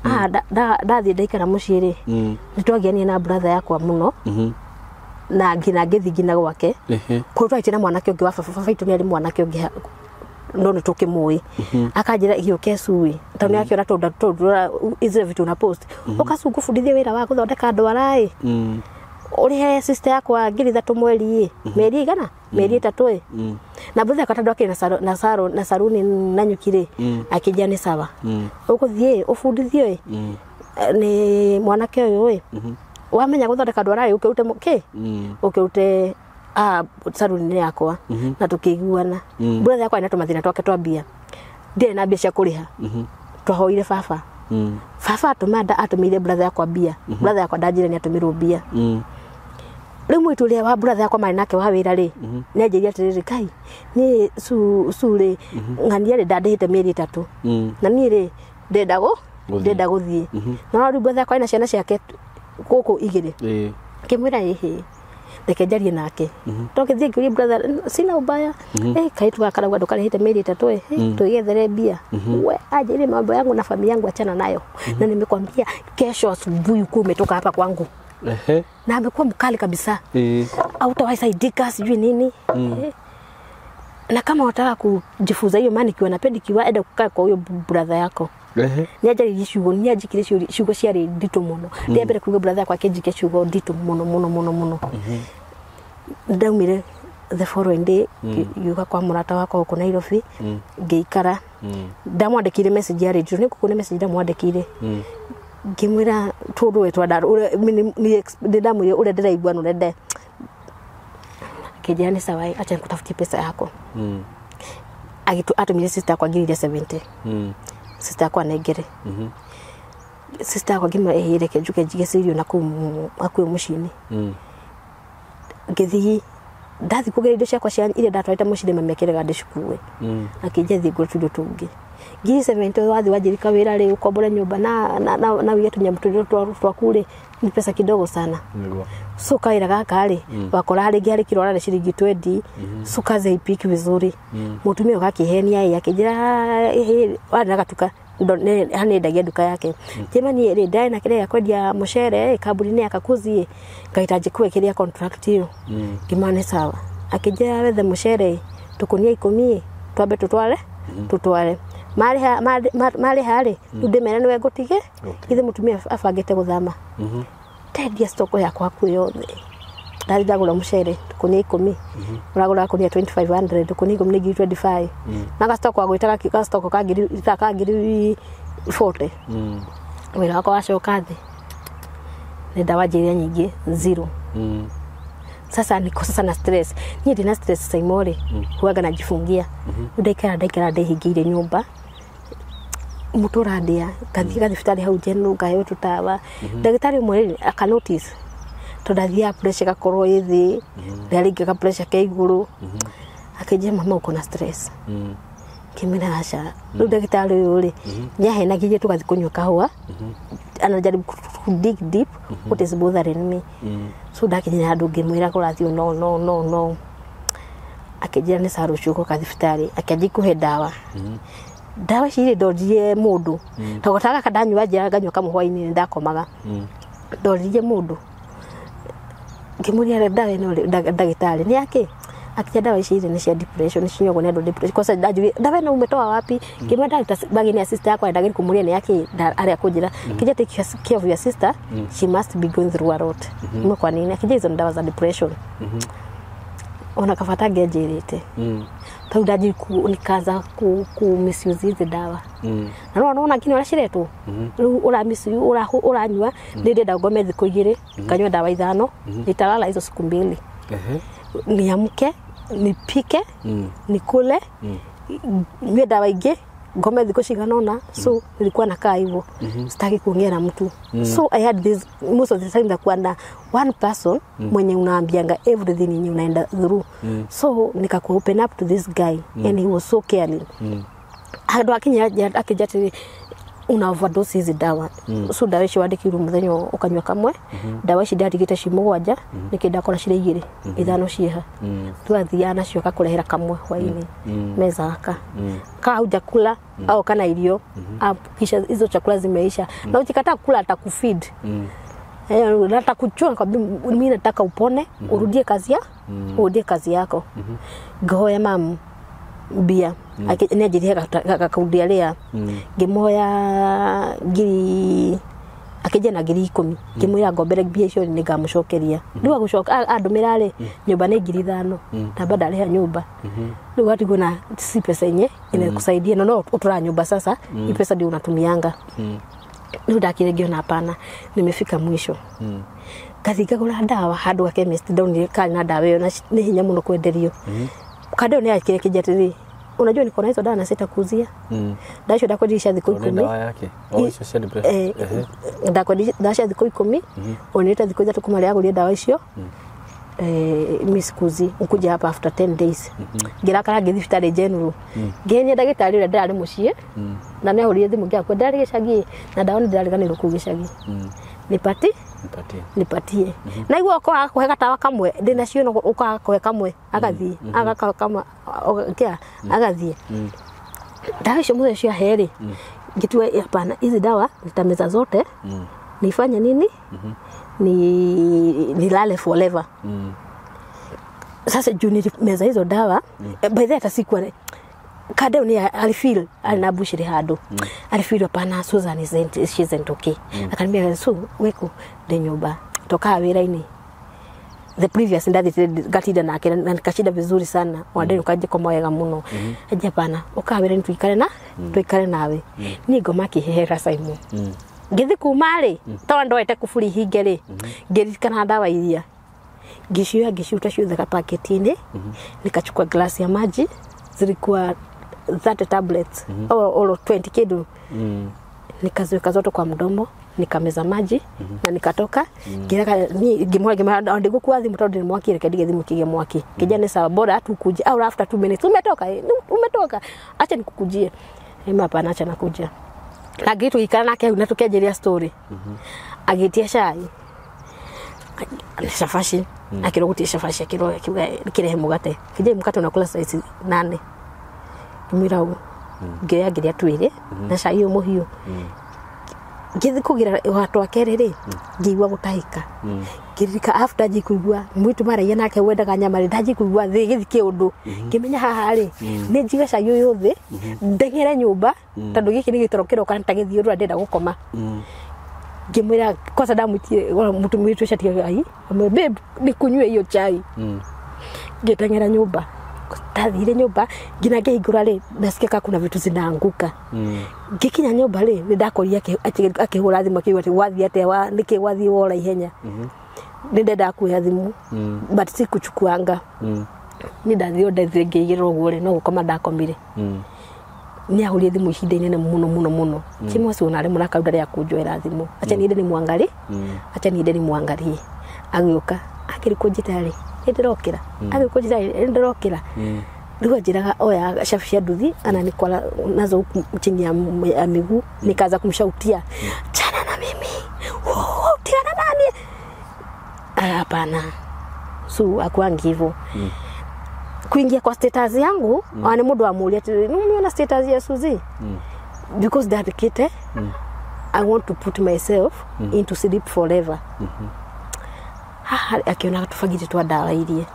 ndathiĩ ndaikara mũciĩ rĩ nĩtwagĩania na brother yakwa mũno na ngĩthi ngina gwake kũrũ twaitĩ na mwanake ũngĩ wa baba itu nĩ ari mwanake ũngĩ no nĩ tũkĩmũĩ akanjĩra gĩũke cui tondũ nĩ akĩona tondũ izire vitu na post ũkacungu fundithia wĩra wa gũthondeka ndwara urihe sister yakwa ngiri 3 mweri meri igana meri 3 na brother yakwa tondũ akĩna na saruni na nyukire akĩnja nĩ sawa ũgũthiĩ ũbundithio nĩ mwanake ũyũ wamenya gũthondeka ndwara ũkĩrute ũkĩrute saruni yakwa na tukĩiguana brother yakwa ina tũmathina twake twambia ndĩ na mbia cia kũrĩha twahoire baba baba atũmĩire brother yakwa mbia brother yakwa ndanjĩra nĩ atũmĩrwo mbia rĩu mwĩtu ũrĩa wa brother yakwa marĩ nake wa wĩra rĩ nĩ anjĩria atĩrĩrĩ kai nĩ curĩ ng'ania rĩ ndandĩhĩte mĩeri 3 na niĩ rĩ ndenda gũthiĩ no rĩu brother yakwa ina ciana ciake gũkũ igĩrĩ kĩmwĩra reke njarie nake tũgĩthiĩ ngĩũria brother sina ubaya kai tugakaragwa ndũkarĩhĩte mĩeri 3 twĩgethere mbia we anjĩrĩ mambo yangu na familia yangu achana nayo na nimekwambia kesho asubuhi umetoka hapa kwangu na amekuwa mkali kabisa hautawasaidika sijui nini na kama wataka kujifunza hiyo manicure na pedicure enda kukaa kwa huyo brother yako ni ajari ciugo ni ajikire ciugo ciarĩ nditũ mũno ndĩ mbere kuuga brother yakwa akĩnjike ciugo nditũ mũno ndaumire the following day yuga kwa murata wakwa huko Nairobi ngĩikara ndamwandĩkire message ya radio nĩ kuko nĩ message ndamwandĩkire ngĩmwĩra tũndũ wetwa ni ndamwĩre ũrĩa ndĩraigua no ndende kĩnjĩra nĩ sawa acha nikutafutie pesa yako atumire sister yakwa ngiri 70 sister yakwa negere sister yakwa ngima ehireke njuke njige sirio na akuwe mucini ngithi ndathi kugera indo ciakwa cia ile ndatwarĩte mucini mamekeraga ndĩcikuwe akĩnja thiĩ ngũrũ tundo tũngĩ ngiri 70 wathi wajirika wĩra rĩ ukombora nyumba na wiyetu nyamtundo twaku rĩ ni pesa kidogo sana so kaira gaka rĩ wakora rĩ ngari kirora rĩ shilingi 20 so kaze ipiki vizuri mutumia gakihenia yeye akijira wana gatuka ndo hani ndagia duka yake jamani ile dai na kile ya kwendia mushere kaburi akakuzie ngahitaji kuwekelea contract hiyo kimane sawa akija wethe mushere tukunia 10 twabe tutware mali hali ndemera niwe ngutige ithe mutumia afangite guthama tedia stoko yakwa kwiyothe ndagura mushere tukunia 10 uragura kunia 2500 tukunia 10 nigi 25 na gastoko agwitaga gastoko kagiri 40 wira wako wacoka thi ni dawa jiria nyingi 0 sasa niko sasa na stress ni ndina stress saimore huaga najifungia ndaikara ndehingire nyumba mutura ndia kathika thibitari hau jenu ngayo tutawa ndagitari mwe aka notice todathia pressure gakorwo ithi ndaringa pressure ke iguru akije mama uko na stress kimina acha ndagitari uri nyahe na kije tugathi kunywa kahua anajaribu dig deep what is bothering me so dakinya andu ngimwira kurathio no akijira ni saru chuko kathibitari akaji kuhe dawa dawa ciri ndorire mundu togotaka kadanywa njira nganywa kamuhwaini ndakomaga ndorire mundu ngimuria dawa ino ndagitari ni yake akija dawa ciri ni cia depression ni cinyogo ni ndo depression kosa dawa ino umetoa wapi kimenda bagini ya sister yako ndagiri kumuria ni yake aria kujira kija take care of your sister she must be going through a lot no kwa nini akija hizo dawa za depression ona kafata ngejirite taudaji nikaza ku misuse hizi dawa na unaona kini urashiretwo ura misuse uranywa ndenda ngome thiko igire kanywa dawa ithano nitalala hizo siku mbili niamke nipike nikule nywe dawa ingi ngome thiko ciganona so nilikuwa nakaa hivyo sitaki kuongea na mtu so I had this most of the time that kuna one person mwenye unaambianga everything yenye unaenda through so nikaku open up to this guy and he was so caring hado akijati una overdose hizi dawa so dawa ici wandikirwo muthenya ukanywa kamwe dawa ici ndatigite cimugwanja nikindakora cire igiri ithano cieha twathia nacio kakurehera kamwe hwaini meza aka kauja kula au kana irio kisha hizo chakula zimeisha na ukikataa kula atakufeed natakuchua kwa mimi nataka upone urudie kazi yako goya mamu bia akinyajiria kaudia lea gimoya giri akijana giri 10 kimwira ngombere bia icio ni ngamucokeria ndiwa gucoka andumirare nyumba ni ngiri 5 na badala ya nyumba ndio watu kuna si pesa yenye inakusaidia no utura nyumba sasa hii pesa ndio unatumianga ndio dakiregio na hapana nimefika mwisho kazi kagura dawa hadu wa chemist ndio ni kali na dawa hiyo ni hinya muno kwenderio kadeo ni akire kijatiri unajua niko na hizo dawa na sita kuzia daisho dakodisha thiko 10 dawa yake au hizo shed press dakodisha thiko 10 oneta thiko 3 kumale yako dawa hizo misikuzi ukuja hapa after 10 days gira kara githitari general genye dagitari ule ndari mucie na ne uri thimu gya kwendari gicagi na dawa ni ndari ganiro kugicagi nipatie na igwo kwa kuheka tawa kamwe ndina cio no uka kuheka kamwe agathie agaka kama kia agathie dawa cio muthe cia heri gitwe hapana hizi dawa nitameza zote nifanye nini nilale forever sasa juni meza hizo dawa by that siku kadeo ni alifeel alinabushiri hado alifeel hapana Susan isn't okay akaniambia so weko de nyumba toka wira-ini the previous ndathi gatida na nikashida vizuri sana wande ukaje kwa moyo muno aje hapana ukawira tuikare nawe ni ngoma kihehera saimu githi kumari tondo ete kufuri hingere ngirikana dawa iria gishuta ciothe paketini nikachukua glasi ya maji zilikuwa 30 tablets au 20 kidu nikaziweka zote kwa mdomo nikameza maji na nikatoka gimwa ndigo kwathi mtoto ni mwaki rekedi thimu kige mwaki kijana sawa bora tu kuja au after 2 minutes umetoka acha nikukujie hapana acha nakuja agitu ikana nake unatokejeria story agitia shai shafashi akirogutia shafashi akirehe mugate kije mukate unakula size 8 kimirago ngeya ngiria twire na shai umuhiu githi kugira watu akerere ngiwa gutahika girika after jikuigwa mwitu maraia nake wendaga nyama ndaji kuigwa thi githi kiundu kimenya haha ri ni njiga shai yothe ndengere nyumba tondu giki ni gitorokero kana tagithio ru ndenda gukoma ngimwira kosa damutie mutu mwitu shatia ai babe nikunywe hiyo chai ngitengera nyumba tathire nyumba ngina ngihingura ri nasikeka kuna vitu zinaanguka ngikinya nyumba ri ndakoria akihura thimu akiwa ati wathi atewa niki wathi wora ihenya ndenda kuya thimu but sikuchukuanga ni ndathio ngigirwo gore no gukoma ndakomire ni ahurie thimu ihinda inene muno kimwe cio nare muraka ndari akunjoera thimu acha ni ndeni mwangarie agioka akirikunjitari ndirokira agirikunjitari ndirokira ndio njiraga oya shafisha nduthi ana nikola nazo chini ya miguu nikaanza kumshautia chana na mimi tia na nani hapana so akwangi hivyo kuingia kwa status yangu ane mundu amulia nimeona status ya Suzy because that kite I want to put myself into sleep forever akiona tufagite twa dawa irie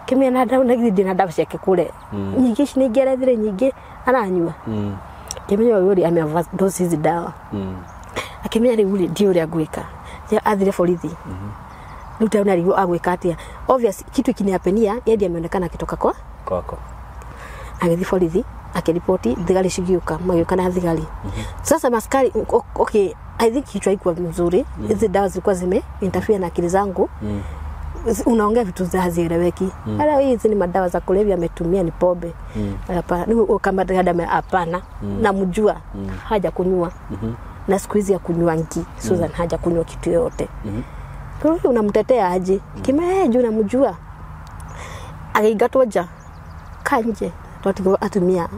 kimia na dawa nagidi na dawa ciake kule nyingi ni gerethire nyingi aranyua kimia yori ameva dosi hizi dawa akimia ri uli ndio ria gwika ya athire borithi nutaona rio agwika atia obvious kitu kiniapenia yeye ameonekana kitoka kwako agithi borithi akiripoti thigari cigiuka magioka na thigari sasa maskari okay I think kichwa iko mzuri hizi dawa zilikuwa zime interfere na akili zangu unaongea vitu za hazieleweki. Hata hizi ni madawa za kulevya ametumia ni pombe. Hapana, ni kama dada hapana. Namjua haja kunywa. Na siku hizi ya kunywa ngi. Susan haja kunywa kitu yote. Kwa hiyo unamtetea aje? Juu namjua. Akigatwaja kanje. Twatigo atumia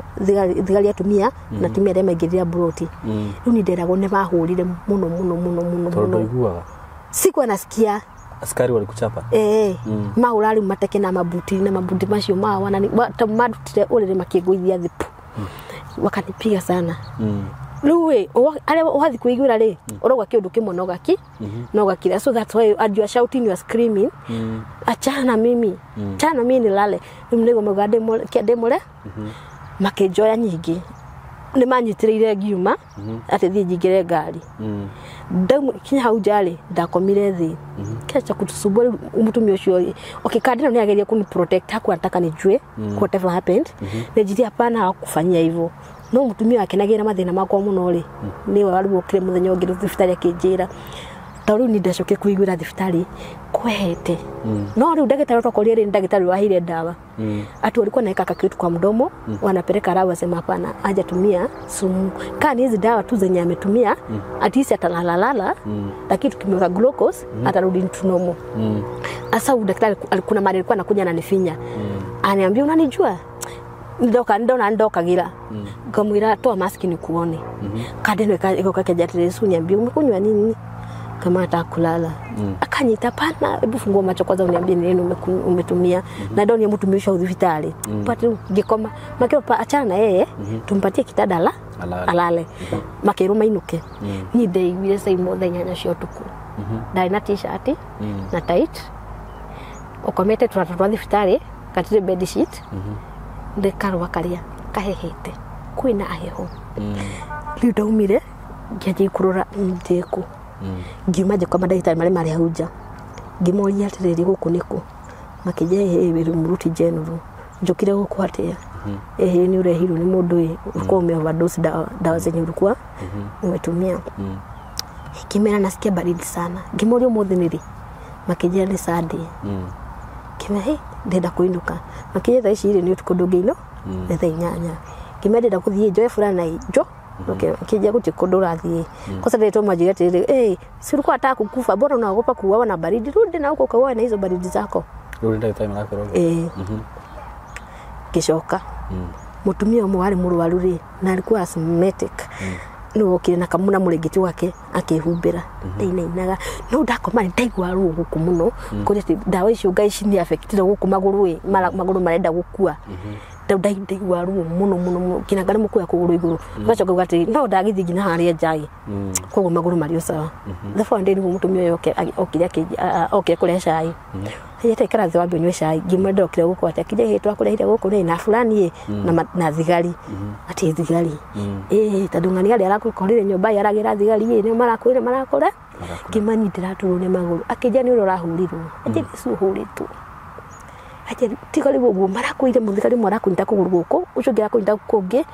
thigari atumia na tumia dema giria broti. Riu ni nderago ne mahurire muno. Tondu iguaga. Siku anasikia askari walikuchapa. Maurari mateke na mabuti macio mawana ni madutire urire makiguithia thipu. Wakanipiga sana. Ruwe ale wathi kuigura ri urogwa kiundu kimwe no gakira, so that's why you are shouting, you are screaming. Achana mimi nilale mlego magade mole makejoya nyingi ni manyitiriire giuma ati thie jigire ngari ndamu kinya hau jari ndakomire thi kecha kutusuburi umutumio ucio okikadina ni ageria kuni protect haku anataka nijue whatever happened nejithia hapana hakufanyia hivyo no mutumio wake nagira mathina makwa muno ri ni warubukire muthenya ungi thibitari akinjira tauri ni ndacoke kuigura thibitari kwete no riu ndagitari tokoria ri ndagitari wahire dawa atu walikuwa naeka kakitu kwa mdomo wanapeleka rawa sema hapana hajatumia sumu kani hizi dawa tu zenye ametumia atisi atalalala lakini tukimweka glucose atarudi tunomo asa daktari kuna mara alikuwa anakuja ananifinya aniambia unanijua ndoka gira ngamwira toa maski ni kuone kadeno iko kakejatire su niambia umekunywa nini kama atakulala akanyita pana hebu fungua macho kwanza uniambie nini umetumia na ndio nimetumisha hospitali pati ngikoma makero pa achana na yeye tumpatie kitanda alale makero mainuke ni ndeigwire sai muthenya na cio tuku ndai na t-shirt na tight okomete turatwa hospitali katire bed sheet ndekarwa karia kahehete kwina aheho riu ndaumire ngiaje kurora ndeku ngiumaje kwa madagitari mari hauja ngimoria atiriri guku niku makije biru muruti general njokire guku atia ni urehirwo ni mundu uko ume overdose dawa zenye ulikuwa umetumia kimera nasikia baridi sana ngimoria muthiniri makije ni sadi kimehe ndenda kuinuka makije thaici ire ni utukundungino thaa 8 kimende kuthie njoe fulana ijo okay kija kutikondora thie kosa ndeto majigati silikuwa ataka kukufa bora unaogopa kuuawa na baridi rudi na huko kawa na hizo baridi zako rudi ndio time yako roho kishoka mutumia mwari murwaru ri na alikuwa asthmatic no okire na kamuna muregeti wake akihumbira inainaga no ndakoma ndaigwa rugu kumuno kuri dawa icio gaici ni affected guku maguru marenda gukua ndaigwa rugu muno kinagara mukuya kuguru iguru gacoka gati no ndagithi gina haria njai koguo maguru mario sawa therefore ndi mutumia yoke okire okay kule cai yete kara thwa nywe cai ngimenda okire guku atakije hitwa kurehire guku ni na fulani na thigari ati thigari tadungani ali arakukorire nyumba yaragira thigari ni marakure kimani ndiraturune maguru akija ni urahurirwo aje suhuritwo aje tikali bogu marakuire muthikari marakunyita kuguru guku ucugira kunyita kungi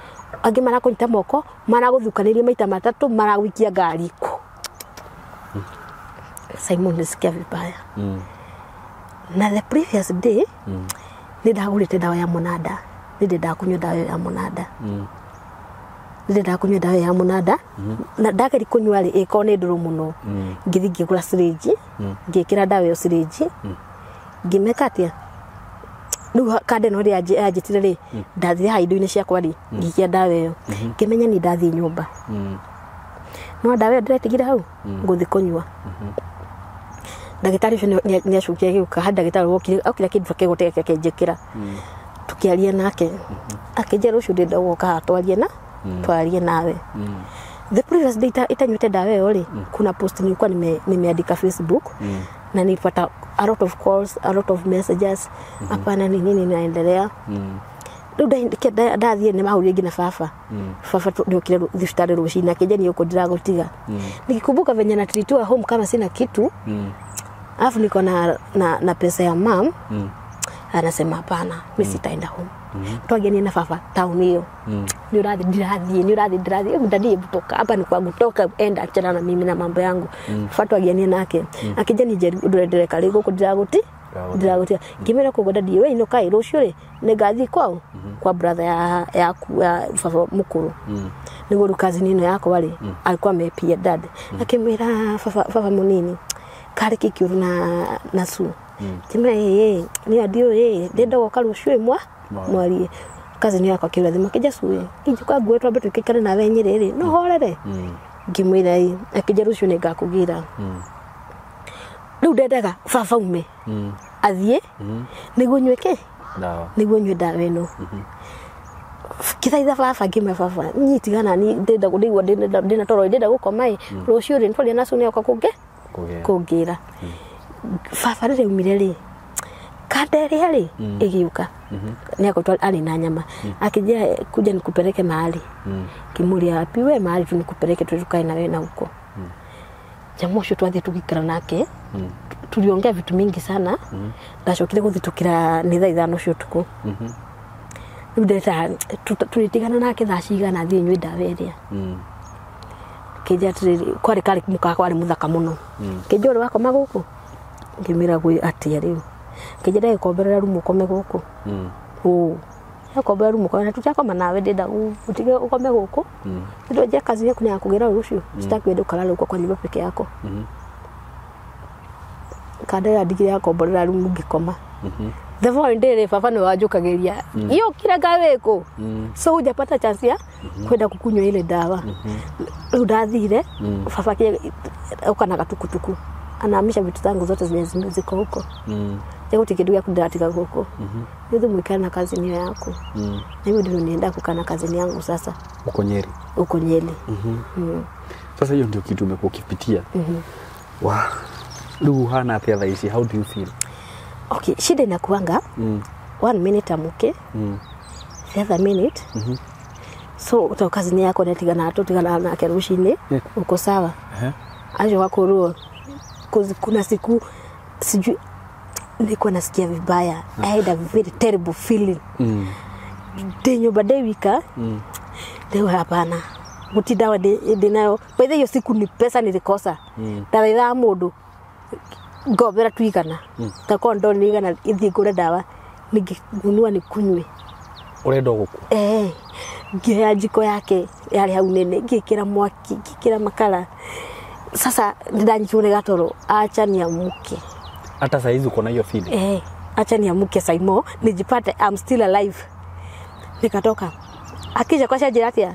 agi marakunyita moko maraguthukanĩrie maita matatu marawikia ngari ku Simon nisikia vibaya na the previous day nidagurite dawa ya monada nidenda kunywa dawa ya monada na ndageri kunywa ri ikone nduru muno ngithi ngigura syringe ngikira dawa yo syringe ngimekatia ndu kade no ri ajitire ri ndathire haindo-ini ciakwa ri ngikia dawa yo ngimenya ni ndathi nyumba no dawa yo ndiretigire hau nguthi kunywa ndagitari ni acukia giuka hada ndagitari wokire akira kindu kigoteke kenjekira tukiaria nake akije rucio ndenda woka twarie nawe the previous day itanywete dawa yo ri kuna post nilikuwa nimeandika Facebook na nilipata a lot of calls, a lot of messages hapana ni nini inaendelea ndio ndathie ni mahurie ngina baba ndio kile thibitari rucina kije ni uko ndiragotiga nikikumbuka venye na treatwa home kama sina kitu alafu niko na pesa ya mam anasema hapana mimi sitaenda home twageni na baba town hiyo ni urathi ndadi butoka hapa ni kwa kutoka enda achana na mimi na mambo yangu fatwa ageni nake akija ni ndire karigo kudira guti ndiragutia ngimera ko goda diwe ino kai rucio ri negathi kwao kwa brother ya baba mukuru nigo rukazi nino yako wale alikuwa amepia dad akimwira baba munini kare kikiuru na su kimera ni adio ndenda goka rucio imwa mwari kazi ni yako kila thima kija suwe ijuka gwetwa betu kikare na wenyere ri no horere ngimwira akija rucio ni gakugira riu ndendaga baba ume athie niguo nyweke niguo nywe dawa ino kithaitha baba ngime baba nyitigana ni ndenda kudigwa ndina toro ndenda gukoma rucio ri ntwaria nacio ni oka kugira baba rire umire ri kadere ri igiuka ni akotwa ali na nyama akija kuja nikupeleke mahali kimuria piwe mahali tu nikupeleke tukae na wewe na huko jamosho twathi tukikara nake tuliongea vitu mingi sana ndacokire guthitukira ni thaa 5 cio tuko ndeta tulitigana nake thaa cigana thie nywe ndaweria kija kwari kari muka kwari muthaka muno kijoro wako maguku ngimira gwi atia riu kija dai komberera rumu kome guku yakombera rumu kome tutakoma nawe ndenda utige ukome guku ndo je kazi yaku ni akugira rucio sitaki wende ukalala uko kwa nyumba peke yako kada ya digire yakombera rumu ngikoma the following day baba ni wajukagiria iyo kira gaweko so hujapata chance ya kwenda kukunywa ile dawa udathire baba kile ukana katukutuku anahamisha vitu zangu zote ziko huko Jego tikiduya kudatika huko ndio mwikana na kazi ni yako na hiyo ndio nienda kukana kazi yangu sasa uko Nyeri sasa hiyo ndio kitu umekuwa ukipitia wa ndugu hana afya dhaishi how do you feel okay shida inakuanga 1 minute amuke the other minute so utoka kazi yako tigana na kerushini uko sawa aje wako ruo kuna siku sijui nilikuwa nasikia vibaya I had a very terrible feeling denyo baadaye wika leo hapana mutidawa nayo by the hiyo siku ni pesa nilikosa dawa mundu ngobera tuigana takwa ndo nigana ithi ngure dawa ningigunua ni kunywe urenda guku ngia jiko yake yale hau nene ngikira mwaki ngikira makara sasa ndanyitune gatoro acha ni amuke hata saizi uko na hiyo feeling acha ni amuke saimo nijipate I'm still alive nikatoka akija kwa shaji atia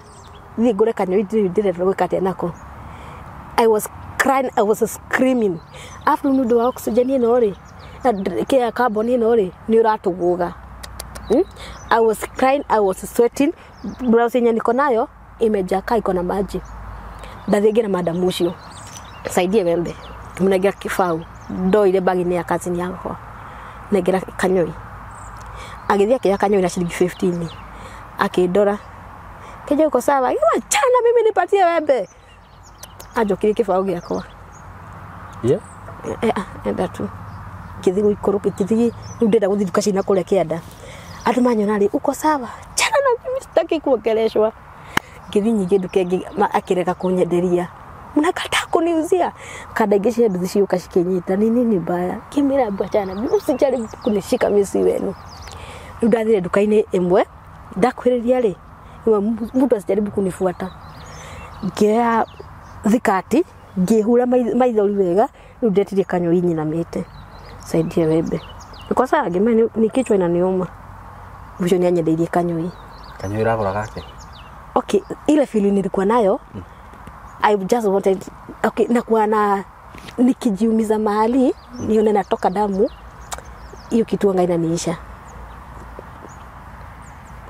ni ngure kanyo ndire rogekate nako I was crying I was screaming after nudo wa oxygen ino ri kia carbon ino ri ni uratuguga I was crying I was sweating blouse yenye niko nayo imejaka iko na maji ndathigera madam ucio saidie wembe tumunegera kifau ndo ile bagi ni ya kazi ni yako negera kanyoi agithia kia kanyoi na shilingi 15 akidora kije uko sawa iwa chana mimi nipatie wembe ajo kile kifau giakwa enda tu kithigo ikoroke kithigo ndenda guthituka cina kule kianda atumanyo nali uko sawa chana na mimi sitaki kuongeleshwa kithinyi kindu kengi akireka kunyenderia mnakata kuniuzia kadagesha ndizi ukashikinyita nini baya kimira bwachana usijaribu kunishika misi wenu ndathire dukaini emwe ndakwiriria ri mtu asijaribu kunifuata ngea thikati ngihura maithori wega ndetire kanyo inyi na mite saidia wembe kwa sababu ngime ni kichwa inaniuma mwisho ni anyendeirie kanyo iragora gake okay ile feeling nilikuwa nayo I just wanted okay na kuwa na nikijiumiza mahali nione natoka damu hiyo kitu anga inaniisha.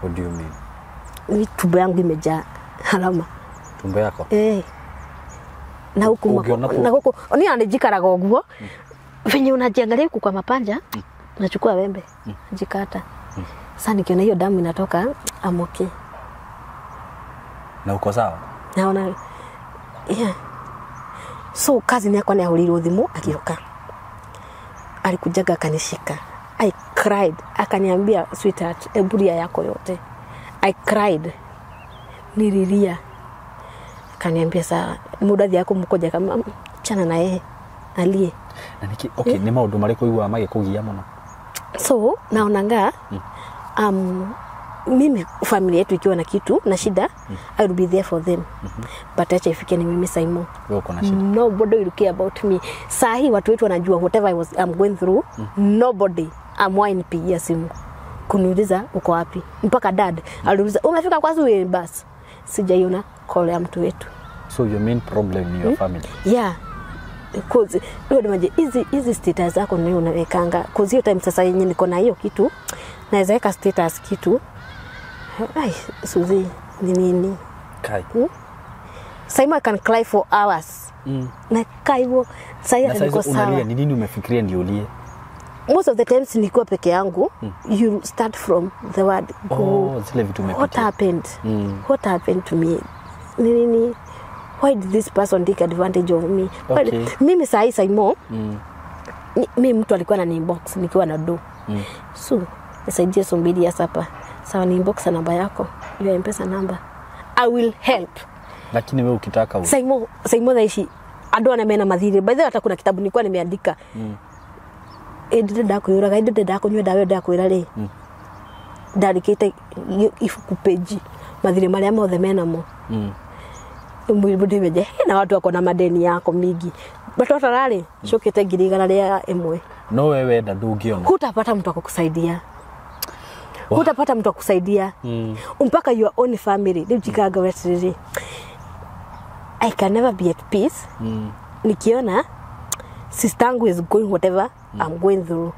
What do you mean? Ni tumbo yangu imejaa alama. Tumbo yako? Na huku ni anajikaraga uguo venye unajiangalia huku kwa mapanja nachukua wembe jikata sasa nikiona hiyo damu inatoka amoke na uko sawa naona so kazi ni yako ni ahulirwo thimu akioka alikujaga kanishika I cried akaniambia sweetheart eburia yako yote I cried nililia akaniambia saa muda yako mkoja kama chana na yeye alie. Na niki okay ni maundu mariko igwa magikugia muno. So naonanga mimi familia yetu ikiwa na kitu na shida, I will be there for them. But acha ifike ni mimi Simon. Wewe uko na shida. Nobody will care about me. Sahi watu wetu wanajua whatever I'm going through, nobody amwanipigia simu kuniuliza uko wapi. Mpaka dad aliuliza umefika kwa Zuwe bus. Sijaiona call ya mtu wetu. So your main problem in your family? Yeah. Cause hizi status zako ndio unawekanga. Cause hiyo time sasa yenyewe niko na hiyo kitu, naweza weka status kitu. Ai, Suzi, ni nini? Kai. Simon can cry for hours. Na kaivo sasa niko sawa. Unalia ni nini umefikiria ndio ulie? Most of the times nilikuwa peke yangu, you start from the word go. Oh, zile vitu umepitia. What happened? What happened to me? Nini? Why did this person take advantage of me? Okay. Mimi sahi Simon, mimi mtu alikuwa na inbox nikiwa na do. So, nisaidie sombili ya sapa. Sawa ni inbox namba yako, hiyo M-Pesa namba. I will help. Lakini wewe ukitaka wewe. Simon daishi adona mena madhiri. By the way hata kuna kitabu nilikuwa nimeandika. Edide dako yuraga edide dako nywe dawe dako irale. Darikite ifuku page madhiri maria mothe menamo. Mwibude meje na watu wako na madeni yako mingi. Batoto rale shokete girigana ria emwe. No wewe ndungiona. Hutapata mtu akukusaidia. Hutapata mtu akukusaidia. Mpaka your own family. Nijikaga wetiriri. I can never be at peace. Nikiona sistangu is going whatever I'm going through.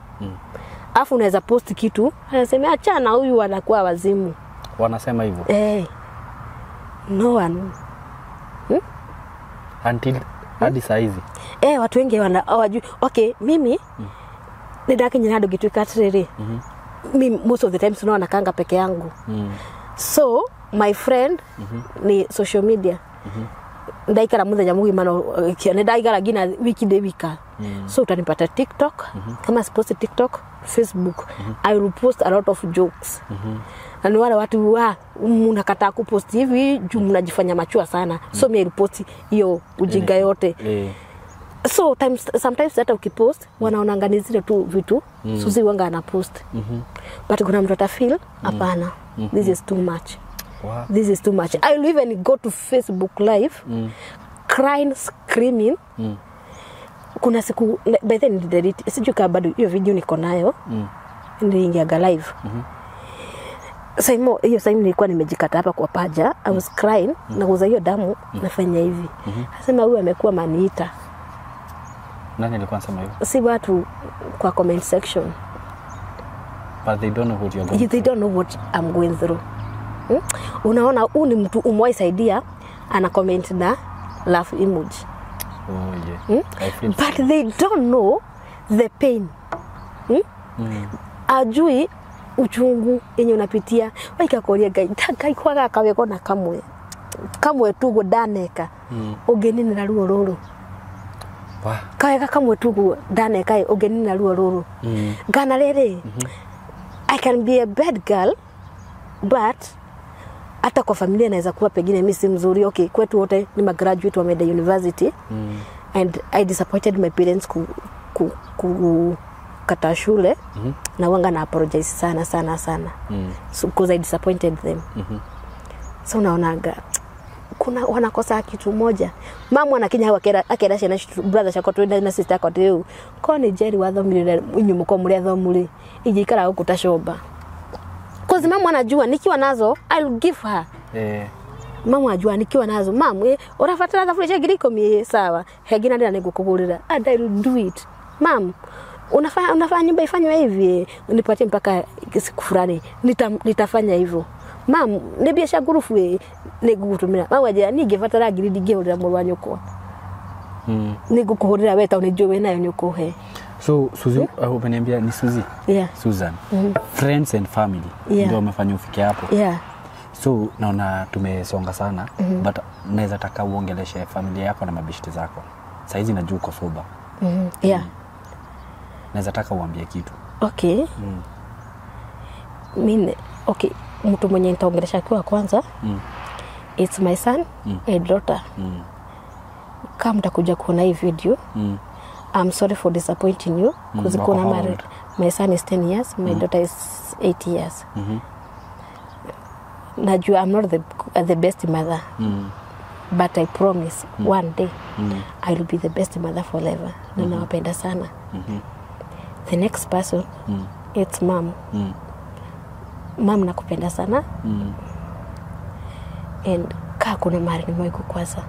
Afu unaweza post kitu, anasema achana huyu anakuwa wazimu. Wanasema hivyo. No one. Until hadi saa hizi. Watu wengi hawajui. Okay, mimi nidake nyinado kitu katrere. Mimi most of the times unaona kanga peke yangu. So my friend ni social media. Ndaikara muthenya mugimano kione ndaigara gina wiki de wika. So utanipata TikTok, kama post TikTok, Facebook, I will post a lot of jokes. Na wale watu mnakataa kupost hivi juu mnajifanya machua sana. So mimi post hiyo ujinga yote. So sometimes hata ukipost wanaonanga ni zile tu vitu Suzi wanga ana post. But kuna mtu atafeel hapana. This is too much. Wow. This is too much. I will even go to Facebook live crying, screaming. Kuna siku by then delete. Sijuka bado hiyo video niko nayo. Niliingia live. Simon nilikuwa nimejikata hapa kwa paja. I was crying na kuza hiyo damu nafanya hivi. Nasema huyu amekuwa maniita. Nani alikuwa anasema hivyo? Si watu kwa comment section. But they don't know what you're going through. They don't know what I'm going through. Unaona huyu ni mtu umwaisaidia ana comment na laugh emoji. Oh yeah. I feel But they don't know the pain. Ajui uchungu yenye unapitia. Waikakoria gai kwa kaweko na kamwe tugo daneka. Ogeni na ruo roro. Wow. Kaweka kamwe tugo daneka ogeni na ruo roro. Gana rere. I can be a bad girl but hata kwa familia naweza kuwa pengine mimi si mzuri. Okay, kwetu wote ni graduate wa Meda University. And I disappointed my parents ku kata shule. Na wanga na apologize sana. So because I disappointed them. So naonaga kuna wanakosa kitu moja. Mama anakinya akera shena brother chako twenda na sister yako teu. Kone Jerry wathomire nyumuko muri athomuri. Ijikara ukutashoba. Cause mama anajua nikiwa nazo I'll give her. Mama anajua nikiwa nazo mama urafatara thafurisha giriko mie sawa. Hegina ndina nigukugurira. And I'll do it. Mom, unafanya nyumba ifanywe hivi. Nipatie mpaka siku fulani. Nitafanya hivyo. Mom, ne biasha gurufu nigugutumira. Mama aje nigefatara giridi gihurira mu rwanyuko. Nigukuhurira weta unijue nayo nyuko he. So Suzi umeniambia ni Suzi? Yeah. Susan. Friends and family. Ndio umefanya ufike hapo. Yeah. So naona tumesonga sana but naweza taka uongeleshe familia yako na mabishti zako. Sasa hizi najua uko soba. Yeah. Naweza taka uambie kitu. Okay. Mimi okay, mtu mwenye nitaongelesha kwa kwanza. It's my son and daughter. Kama mtakuja kuona hii video, I'm sorry for disappointing you because my son is 10 years, my daughter is 8 years. Najua I'm not the best mother, but I promise one day I will be the best mother forever. Na nawapenda sana. The next person, it's mom. Mom nakupenda sana. And kaa kuna mahali nimewahi kukwaza.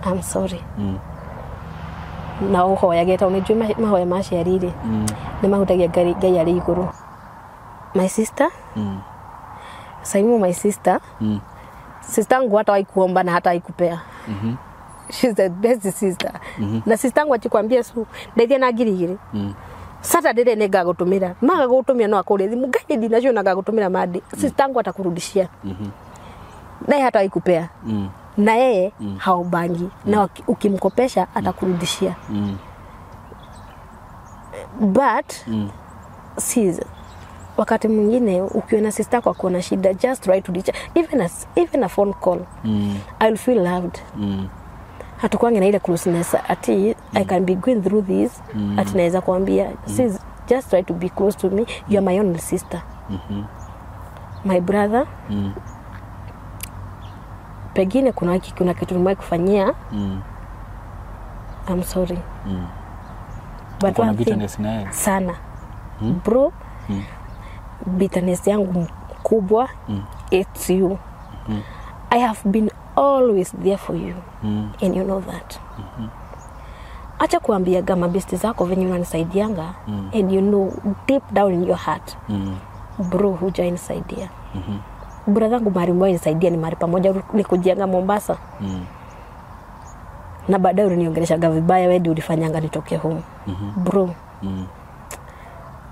I'm sorry. Na uhoya geta unijua mahoya maciarire. Ni mahutagia Ngai ari iguru. My sister, Saimu my sister, sistangu hata haikuomba na hata haikupea. She's the best sister. Na sistangu achikwambia su, ndeithia na ngiri. Saturday ne gagutumira. Maga gutumia no akore thimu Ngai ndinacio na gagutumira madi. Sistangu atakurudishia. Naye hata haikupea. Na yeye haubangi. Na ukimkopesha atakurudishia. But sis, wakati mwingine ukiona sister kwa kuona shida, just try to reach, even a phone call. I'll feel loved. Hatukwange na ile closeness ati I can be going through this, ati naweza kuambia sis, just try to be close to me. You are my only sister. My brother, pengine kuna kitu nimewahi kufanyia. I'm sorry. But kuna bitterness naye sana. Bro, bitterness yangu kubwa, it's you. I have been always there for you. And you know that. Acha kuambia gama besti zako venye unanisaidianga, and you know deep down in your heart, bro, hujanisaidia. Brother yangu mari mmoja nisaidia ni mari pamoja nikujenga Mombasa. Na baadaye uniongelesha vibaya, wewe ndio ulifanyanga nitoke home. Bro.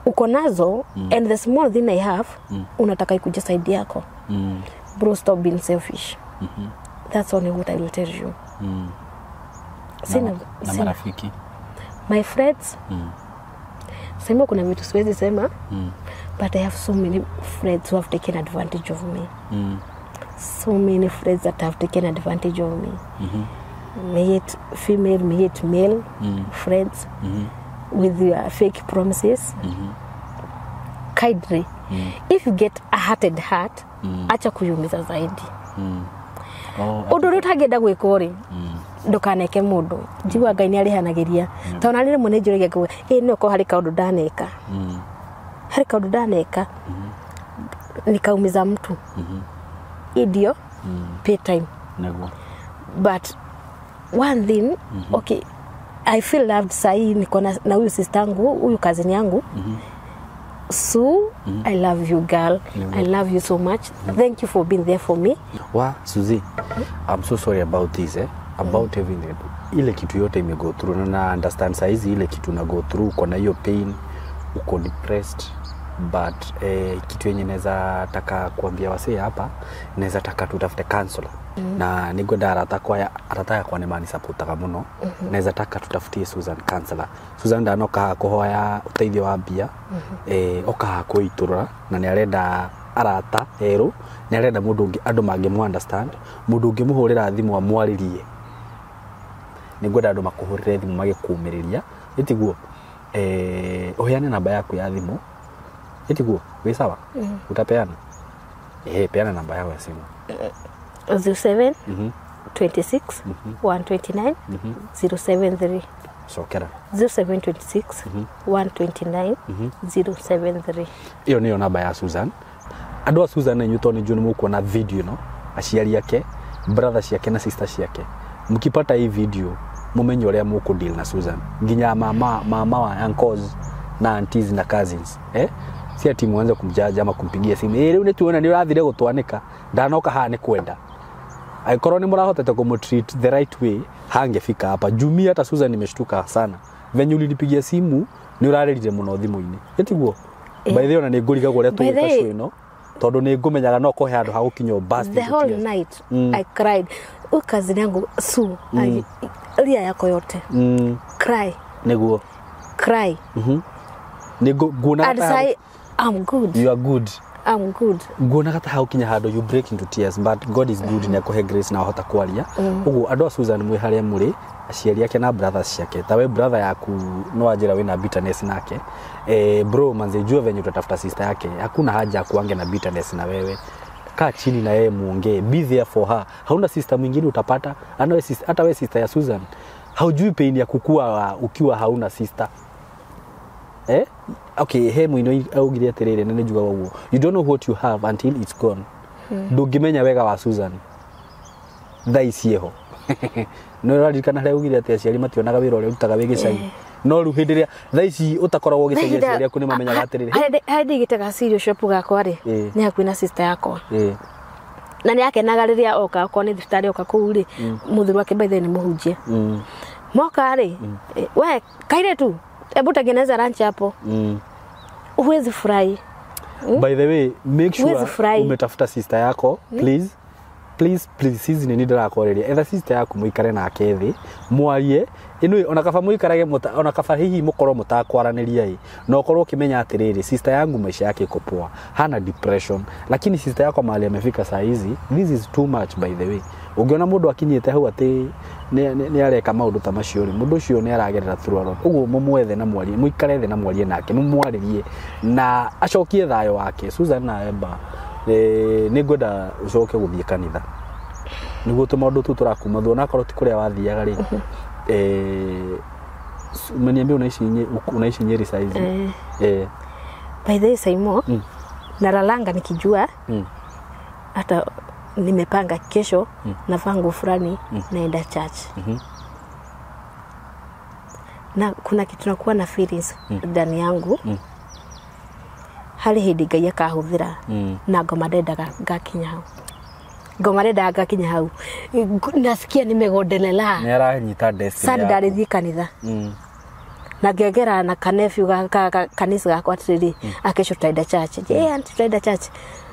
Uko nazo, and the small thing I have, unataka ikujisaidia yako. Bro, stop being selfish. That's only what I will tell you. Na marafiki. My friends. Sema kuna vitu siwezi sema. But I have so many friends who have taken advantage of me. So many friends that have taken advantage of me. May it female, may it male friends with your fake promises. Kindly. If you get a hearted heart, acha kuyumiza zaidi. Undu rutagenda gwikori ndukaneke mundu njigwa Ngai ni arihanagiria tona rire mune njurege gwe no ko hari kaundu ndaneka hari kaundu ndaneka nikaumiza mtu idio pay time nago. But one thing, okay, I feel loved sai niko na huyu sistangu, huyu cousin yangu. So I love you, girl. I love you so much. Thank you for being there for me. Wa Suzy, I'm so sorry about this, about everything. Ile kitu yote ime go through na understand saizi ile kitu na go through, uko na hiyo pain, uko depressed, but kitu yenye naweza taka kuambia wasee hapa, naweza taka tutafute counselor. Na nigo dara atataka kwa nemani supportaka muno. Naweza taka tutafutie Susan counselor. Susan ndanoka kuhoya uteithio wa bia, oka kuiturura na ni arenda arata eru, ni arenda mundu ungi andu mangi mu understand, mundu ungi muhurira thimu amwaririe. Nigo andu makuhurire thimu magikuumiriria, itiguo oheane namba yaku ya thimu. Itiguo, we sawa? Utapeana? Peana namba yako ya simu. 07 26 129 073. So kera 0726 129 073. Iyo niyo namba ya Susan. Andũ a Susan nenyu toni juni mukuona video no aciari yake, brothers yake na sisters yake. Mkipata hii video mumenye uria muku deal na Susan. Nginya mama wa uncles na aunties na cousins. Si ati muanze kumjaja ama kumpigia simu. Riu ni tuona ni urathire gutwanika. Ndanoka ha ni kwenda. Aikoroni murahotete kumutreat the right way, hangefika hapa. Jumi hata Susan nimeshtuka sana. Venye ulinipigia simu ni urarerire muno thimu-ini. Etiguo. By the way ona ni nguriga gore tuweka show ino. Tondu ni ngumenyaga no kohe andu ha gukinyo bust. The whole night I cried. Ukazini yangu Su, ria yako yote. Cry. Niguo. Cry. Nigo guna. And say I'm good. You are good. I'm good. Nguona kata hau kinya hando you break into tears, but God is good, na kuhe grace na hota kwaria. Ugu andu a Susan mwe haria muri aciari yake na brothers ciake. Tawe brother yaku no ajira wina bitterness nake. Bro manze jua venye utatafuta sister yake. Hakuna haja kuange na bitterness na wewe. Kaa chini na yeye muongee. Be there for her. Hauna sister mwingine utapata. Hata wewe sister ya Susan. Haujui pain ya kukua ukiwa hauna sister. Okay, he mwino augire atirire nene juga waguo. You don't know what you have until it's gone. Ndungimenya wega wa Susan. Thaicieho. No rarikana hare augire ati aciari mationaga wira ule utaga wege cai. No ru hindiria thaici utakoragwo gicagi aciari aku ni mamenyaga atirire. Hadi gitega serious shop gakwa ri. Ni hakuina sister yakwa. Na ni akenaga riria oka ko ni thibitari oka kuu ri. Muthuru wake by the ni muhunjia. Moka ri. We kaire tu. Ebu tengeneza lunch hapo. Uwezi furahi. By the way, make sure umetafuta sister yako, please. Please ni nidira koreria. Etha sister yako muikare na akethi, mwarie. Inu ona kaba muikarage ona kaba hihi mukoro mutakwaraniria i. No korwo kimenya atiriri, sister yangu maisha yake iko poa. Hana depression, lakini sister yako mahali amefika saa hizi, this is too much by the way. Ungiona mundu akinyite hau ati ni areka maundu ta macio ri, mundu ucio ni aragerera through a lot. Uguo mumwethe na mwarie, muikare the na mwarie nake, mumwaririe na acokie thayo wake. Susan na Emba ni ngoda ucoke guthie kanitha. Niguo tumaundu tu turakuma thona korwo ti kuria wathiaga ri. Umeniambia unaishi Nyeri saizi. By the way Saimo, nalalanga nikijua hata nimepanga kesho navaa nguo fulani naenda church. Na kuna kitu nakuwa na feelings ndani yangu. Hali hindi Ngai akahuthira na ngoma ndendaga ngakinya hau. Ngoma ndendaga ngakinya hau. Nasikia nimegondelela. Ni aranyita destiny. Sasa ndarithie kanitha. Na ngegera na kanefyu kanisa gakwa atiriri akesho tutaenda church. Auntie tutaenda church.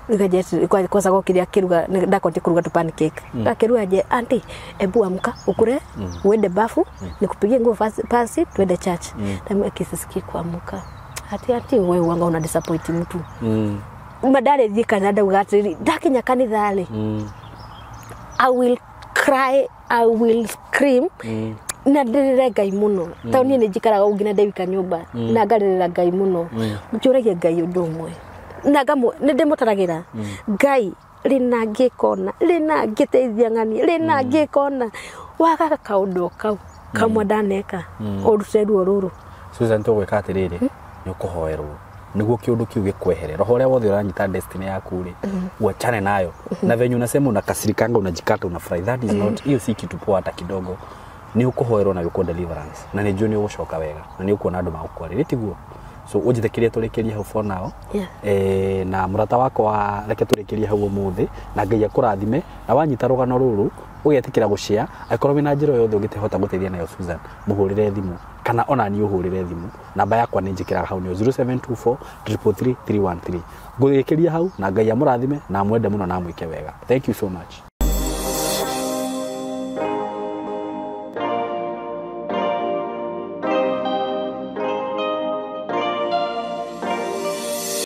Nikaje kwa sababu kiria kiruga ndakote kuruga tu pancake. Akiruga je auntie ebu amka ukure uende bafu nikupigie nguo pasi twende church. Na kisisiki kuamka. Ati wewe wanga una disappoint mtu. Madare dhika nada ugatiri dakinya kanitha ale. I will cry, I will scream. Na ndirira Ngai muno. Tauni ni jikaraga ugina ndewika nyumba. Na ngarira Ngai muno. Mjuragia Ngai undu umwe. Na gamo ndimutaragira. Ngai rina ngikona, rina ngiteithia ngani, rina ngikona. Wagaga kaundu kau kamwe ndaneka. Oruteru oruru. Susan to gwika atiriri ni ukuhoerwo niguo kiundu kiu gikwehere roho ria wothe uranyita destiny yaku ri uachane nayo na venye unasema unakasirikanga unajikata unafurahi. That is not, hiyo si kitu poa hata kidogo. Ni ukuhoerwo na yuko deliverance na ni juni ugucoka wega na ni ukuona andu magukwarire tiguo. So ujitekirie turekerie hau for now. Na murata wako wa reke turekerie hau umuthi na Ngai akurathime na wanyita rugano ruru ugetikira gushare akorwo wina njiro yothe ungitehota guteithia nayo Susan muhurire thimu kana ona ni uhurire thimu. Namba yakwa ni njikiraga hau ni 0724 333 313. Ngugekeria hau na Ngai amurathime na mwende muno na mwike wega. Thank you so much.